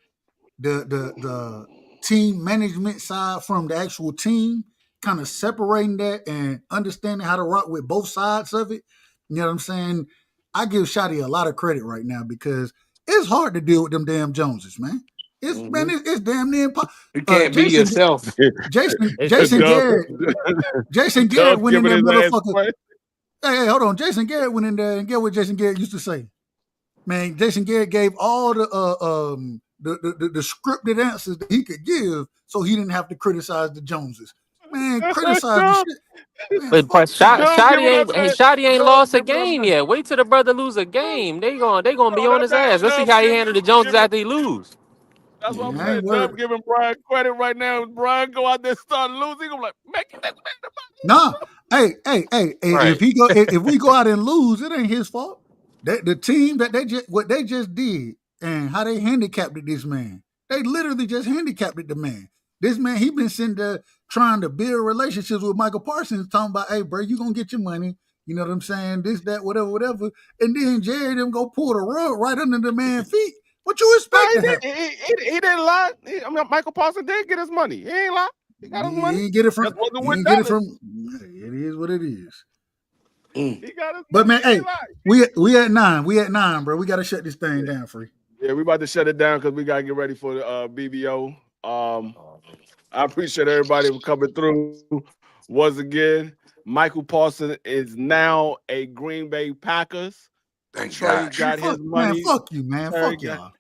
the team management side from the actual team, kind of separating that and understanding how to rock with both sides of it. You know what I'm saying? I give Shotty a lot of credit right now because it's hard to deal with them damn Joneses, man. It's damn near impossible.
You can't be yourself.
Jason Garrett went in there, motherfucker. Hey, hold on. Jason Garrett went in there, and get what Jason Garrett used to say. Man, Jason Garrett gave all the scripted answers that he could give, so he didn't have to criticize the Joneses. Man, criticize the shit.
But Shotty ain't lost a game yet. Wait till the brother lose a game. They gonna be on his ass. Let's see how he handle the Joneses after he lose.
That's what I'm saying. Dub giving Brian credit right now. If Brian go out there and start losing, I'm like, make it.
Nah. Hey. Right. If we go out and lose, it ain't his fault. The team that they just did and how they handicapped this man. They literally just handicapped the man. This man, he been sitting there trying to build relationships with Michael Parsons, talking about, hey, bro, you gonna get your money. You know what I'm saying? This, that, whatever. And then Jerry them go pull the rug right under the man's feet. What you expect?
He didn't lie. Michael Parsons did get his money. He ain't lie. He got his money.
He didn't get it from. It is what it is.
He got his
but
money.
Man, hey, we at 9. We at 9, bro. We got to shut this thing down, Free.
Yeah, we about to shut it down because we got to get ready for the BVO. I appreciate everybody for coming through. Once again, Michael Parsons is now a Green Bay Packers.
Thank
God. Got his money.
Man, fuck you, man. Fuck y'all.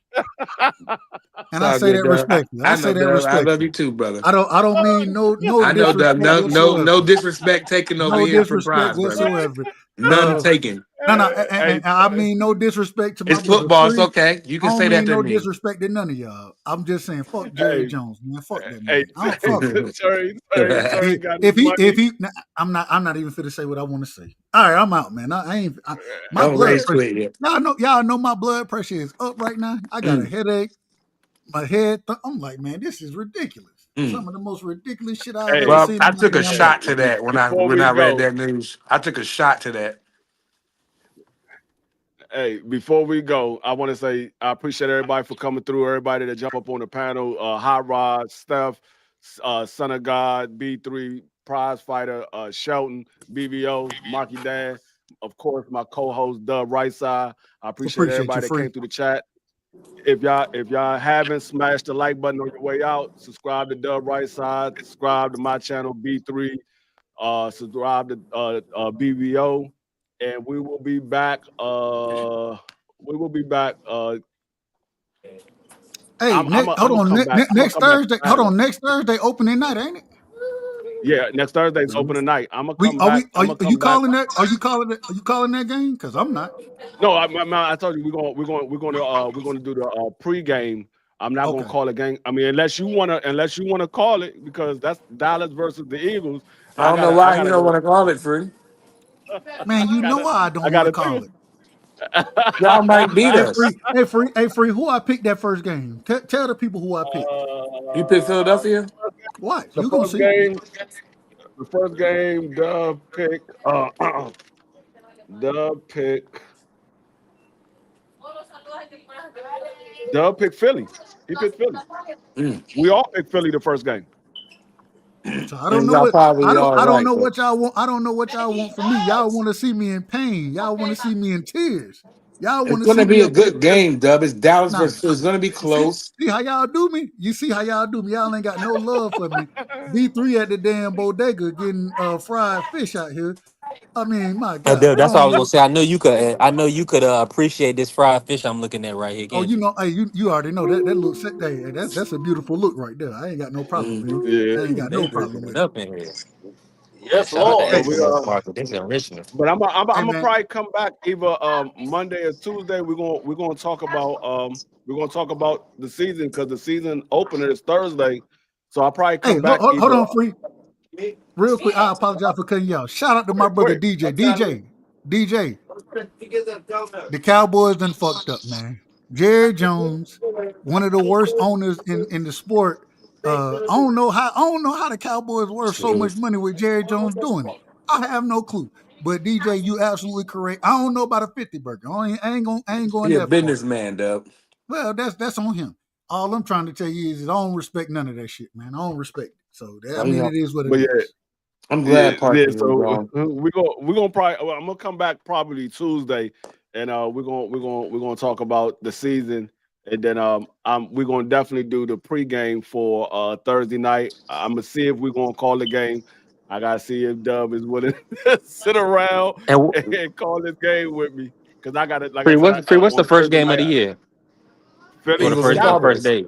And I say that respectfully.
I love you too, brother.
I don't mean no
I know that no disrespect taken over
no
here.
Disrespect whatsoever.
None taken.
No, and I mean no disrespect to my
It's football. It's okay. You can say that to me.
No disrespect to none of y'all. I'm just saying, fuck Jerry Jones, man. Fuck that man. I don't fuck him.
Sorry,
if he, I'm not even fit to say what I want to say. All right, I'm out, man. My blood pressure. Y'all know my blood pressure is up right now. I got a headache. My head. I'm like, man, this is ridiculous. Some of the most ridiculous shit I've ever seen.
I took a shot to that when I read that news. I took a shot to that.
Hey, before we go, I want to say I appreciate everybody for coming through. Everybody that jump up on the panel, Hot Rod, Steph, Son of God, B3, Prize Fighter, Shelton, BVO, Marky Dan, of course, my co-host Dub Rightside. I appreciate everybody that came through the chat. If y'all haven't, smash the like button on your way out. Subscribe to Dub Rightside. Subscribe to my channel B3. Subscribe to BVO. And we will be back. Hey,
hold on. Next Thursday. Hold on. Next Thursday, opening night, ain't it?
Yeah, next Thursday's opening night. I'm gonna come
Are
back.
we?
I'm gonna come back.
Are you calling it? Are you calling that game? Because I'm not.
No, I told you we're gonna do the pregame. I'm not gonna
Okay.
call a game. I mean, unless you wanna call it because that's Dallas versus the Eagles.
I
I
don't know
gotta I
why he
gotta
don't
go.
want to call it free.
Man,
I
you know
gotta
why I
I
don't want to
gotta think.
call it.
Y'all might beat us.
Hey, free. Who I picked that first game? Tell the people who I picked.
You pick Philadelphia?
Watch,
The
you gonna
first
see.
game, the first game, Dub pick, Dub picked Philly. He picked Philly.
Mm.
We all picked Philly the first game.
So I don't
And
know
y'all
what
probably all
I don't
right,
know
but
what y'all want. I don't know what y'all want from me. Y'all want to see me in pain. Y'all want to see me in tears. Y'all want
it's
to
going
see
to
me
be a
up here.
good game, Dub. It's Dallas
Nah,
versus. It's going to be close.
see how y'all do me. You see how y'all do me. Y'all ain't got no love for me. B3 at the damn bodega getting fried fish out here. I mean, my God,
Dude,
I
that's what I
don't
was gonna
know.
say. I know you could. I know you could appreciate this fried fish I'm looking at right here,
Oh,
can't
you
you?
know, hey, you already know that looks hey, that's a beautiful look right there. I ain't got no problem with it.
Mhm.
Yeah,
I ain't got
They
no
cooking
problem
it
with it.
up in here. Man,
Yes,
shout out to
Lord.
but we
Eskimo Sparkle. This is original.
but I'm
Hey
gonna
man,
probably come back either Monday or Tuesday. We're gonna talk about the season because the season opener is Thursday. So I'll probably
hey,
come back
hold
either.
on, free. Real quick, I apologize for cutting you out. Shout out to my brother
Wait,
DJ. DJ. The Cowboys done fucked up, man. Jerry Jones, one of the worst owners in the sport. I don't know how the Cowboys worth so much money with Jerry Jones doing it. I have no clue. But DJ, you absolutely correct. I don't know about a 50 burger. I ain't going
He a
that far.
businessman, Dub.
Well, that's on him. All I'm trying to tell you is I don't respect none of that shit, man. I don't respect it. So
Oh,
I mean,
yeah.
it is what it
but yeah,
is.
I'm
yeah,
glad
yeah.
Parsons is
So
gone.
we're gonna probably. I'm gonna come back probably Tuesday, and we're gonna talk about the season, and then we're gonna definitely do the pregame for Thursday night. I'm gonna see if we're gonna call the game. I gotta see if Dub is willing to sit around
And
and call this game with me because I got it. Like I
free,
said,
what's the
on
first
Thursday
game of
night,
the year or
Philly
Eagles and
the
Dallas,
first
Cowboys.
day?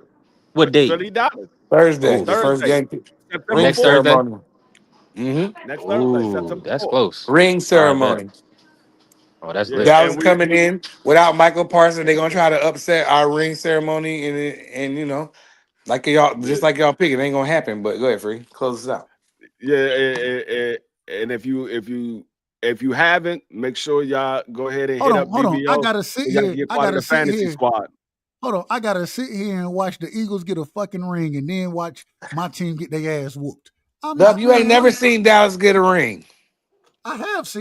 What date?
Philly Dallas,
Thursday,
Oh,
the first
Thursday,
game.
September
Ring
next
4th.
Thursday.
ceremony. Hmm.
Next Thursday,
Ooh,
September
that's
4th.
close.
Ring
All right, bet.
ceremony.
Oh, that's
Yeah,
lit.
Dallas
and
coming in without Michael Parsons. They're gonna try to upset our ring ceremony, and like y'all,
yeah.
just like y'all pick, it ain't gonna happen. But go ahead, free. Close this out.
Yeah, and if you haven't, make sure y'all go ahead and hit up
Hold on. I
BVO
gotta sit
so y'all can
here.
get
I
part of
gotta
the
sit
fantasy
here.
squad.
Hold on. I gotta sit here and watch the Eagles get a fucking ring and then watch my team get their ass whooped. I'm
Dub,
not,
you ain't
man.
never seen Dallas get a ring.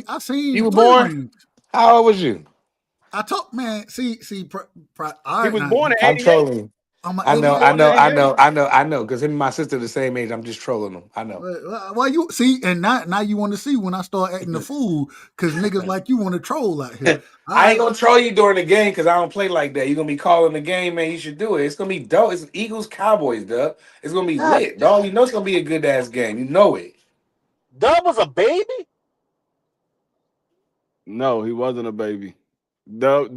I've
You
seen
were
3
born.
rings.
How old was you?
I talk, man. All
He
right,
was
now
born
you
in
can't.
I'm
'88.
trolling you.
I'm an
I
He was
know,
idiot.
I
born in
know, I
'88.
know, I know, I know. Because him and my sister the same age. I'm just trolling them. I know.
Well, you see, and now you want to see when I start acting the fool because niggas like you want to troll out here. All
I ain't
right,
gonna troll you during the game because I don't play like that. You're gonna be calling the game, man. You should do it. It's gonna be dope. It's Eagles Cowboys, dub. It's gonna be
God
lit,
damn.
dog. You know it's gonna be a good ass game. You know it.
Dub was a baby?
No, he wasn't a baby.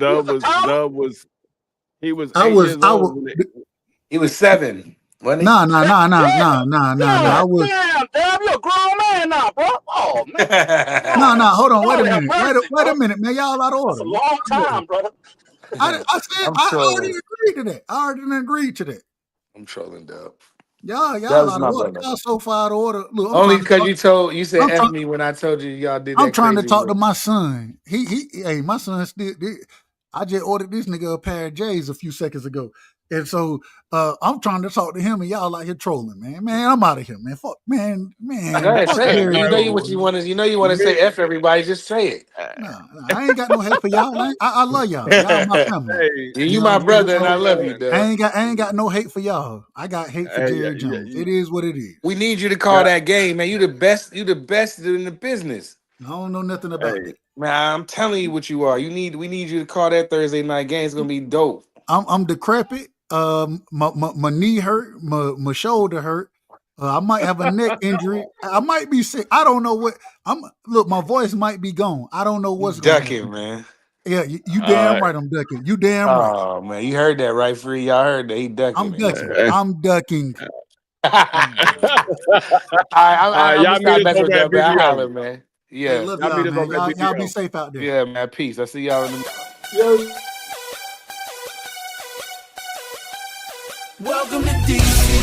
He was a toddler?
He was
I
8 years
I
old
was.
when it.
He was 7, wasn't he?
Nah, nah,
God
nah, nah, nah,
damn.
nah, nah, nah. I
God
was.
damn, Dub. You're a grown man now, bro. Oh, man.
Nah,
Lord.
nah. Hold on. Wait a
Lord have
minute.
mercy,
Wait
bro.
a minute, man. Y'all out of
That's a
order.
long time, brother.
I said
I'm
I already
trolling.
agreed to that. I already agreed to that.
I'm trolling, dub. That
Y'all
was
out of
my
order.
brother.
Y'all so far out of order. Look,
Only because you said
I'm
F
trying.
me when I told you y'all did
I'm
that
trying to
crazy
talk to
rule.
my son. Hey, my son still. I just ordered this nigga a pair of J's a few seconds ago, and so I'm trying to talk to him, and y'all like here trolling, man. Man, I'm out of here, man. Fuck,
Go ahead,
fuck
say it.
Jerry
You know
Jones,
what you
man.
want to. You know you want to
Me,
say F everybody. Just say it.
Nah, I ain't got no hate for y'all. I love y'all. Y'all my family.
hey,
You
You
my
know,
brother, and I love you, dub.
I ain't got no hate for y'all. I got hate for
hey, yeah,
Jerry
yeah,
Jones. It is what it is.
We need you to call
yeah,
that game, man. You the best. You the best in the business.
I don't know nothing about
hey,
that.
Man, I'm telling you what you are. We need you to call that Thursday night game. It's gonna be dope.
I'm decrepit. My knee hurt. My shoulder hurt. I might have a neck injury. I might be sick. I don't know what. Look. My voice might be gone. I don't know
You
what's gonna
ducking,
happen.
man.
Yeah, you damn
uh,
right. I'm ducking. You damn right.
Oh man, you heard that right, free? Y'all heard that he ducking,
I'm
man.
ducking.
uh,
I'm ducking.
I'm gonna
y'all meet
stop
us
messing with
over at
that, man. I
BVO.
holler, man.
Hey,
Yeah,
love
Y'all
y'all,
meet us
man.
over at
Y'all be
BVO.
safe out there.
yeah, man. Peace. I see y'all in the.
Welcome to DC.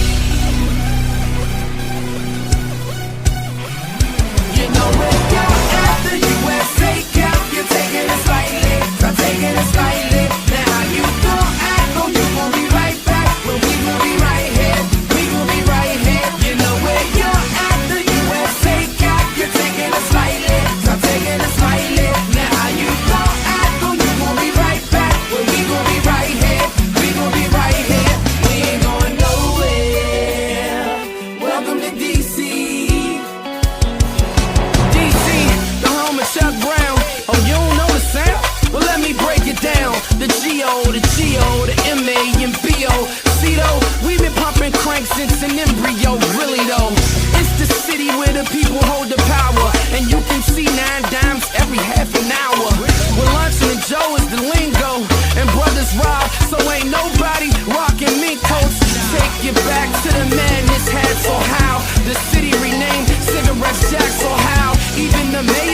You know where you're at the USA Cup. You're taking it slightly. I'm taking it slightly. Now how you gon' act? Oh, you gon' be right back. But we gon' be right here. We gon' be right here. You know where you're at the USA Cup. You're taking it slightly. I'm taking it slightly. Now how you gon' act? Oh, you gon' be right back. But we gon' be right here. We gon' be right here. We ain't going nowhere. Welcome to DC. DC, the home of Chuck Brown. Oh, you don't know the sound? Well, let me break it down. The G.O., the G.O., the M.A. and B.O. See though, we've been pumping crank since an embryo. Really though, it's the city where the people hold the power. And you can see 9 dimes every half an hour. Well, Luncheon and Joe is the lingo. And brothers rob, so ain't nobody rocking mink coats. Take you back to the madness hats or how the city renamed cigarettes jacks or how even the mayor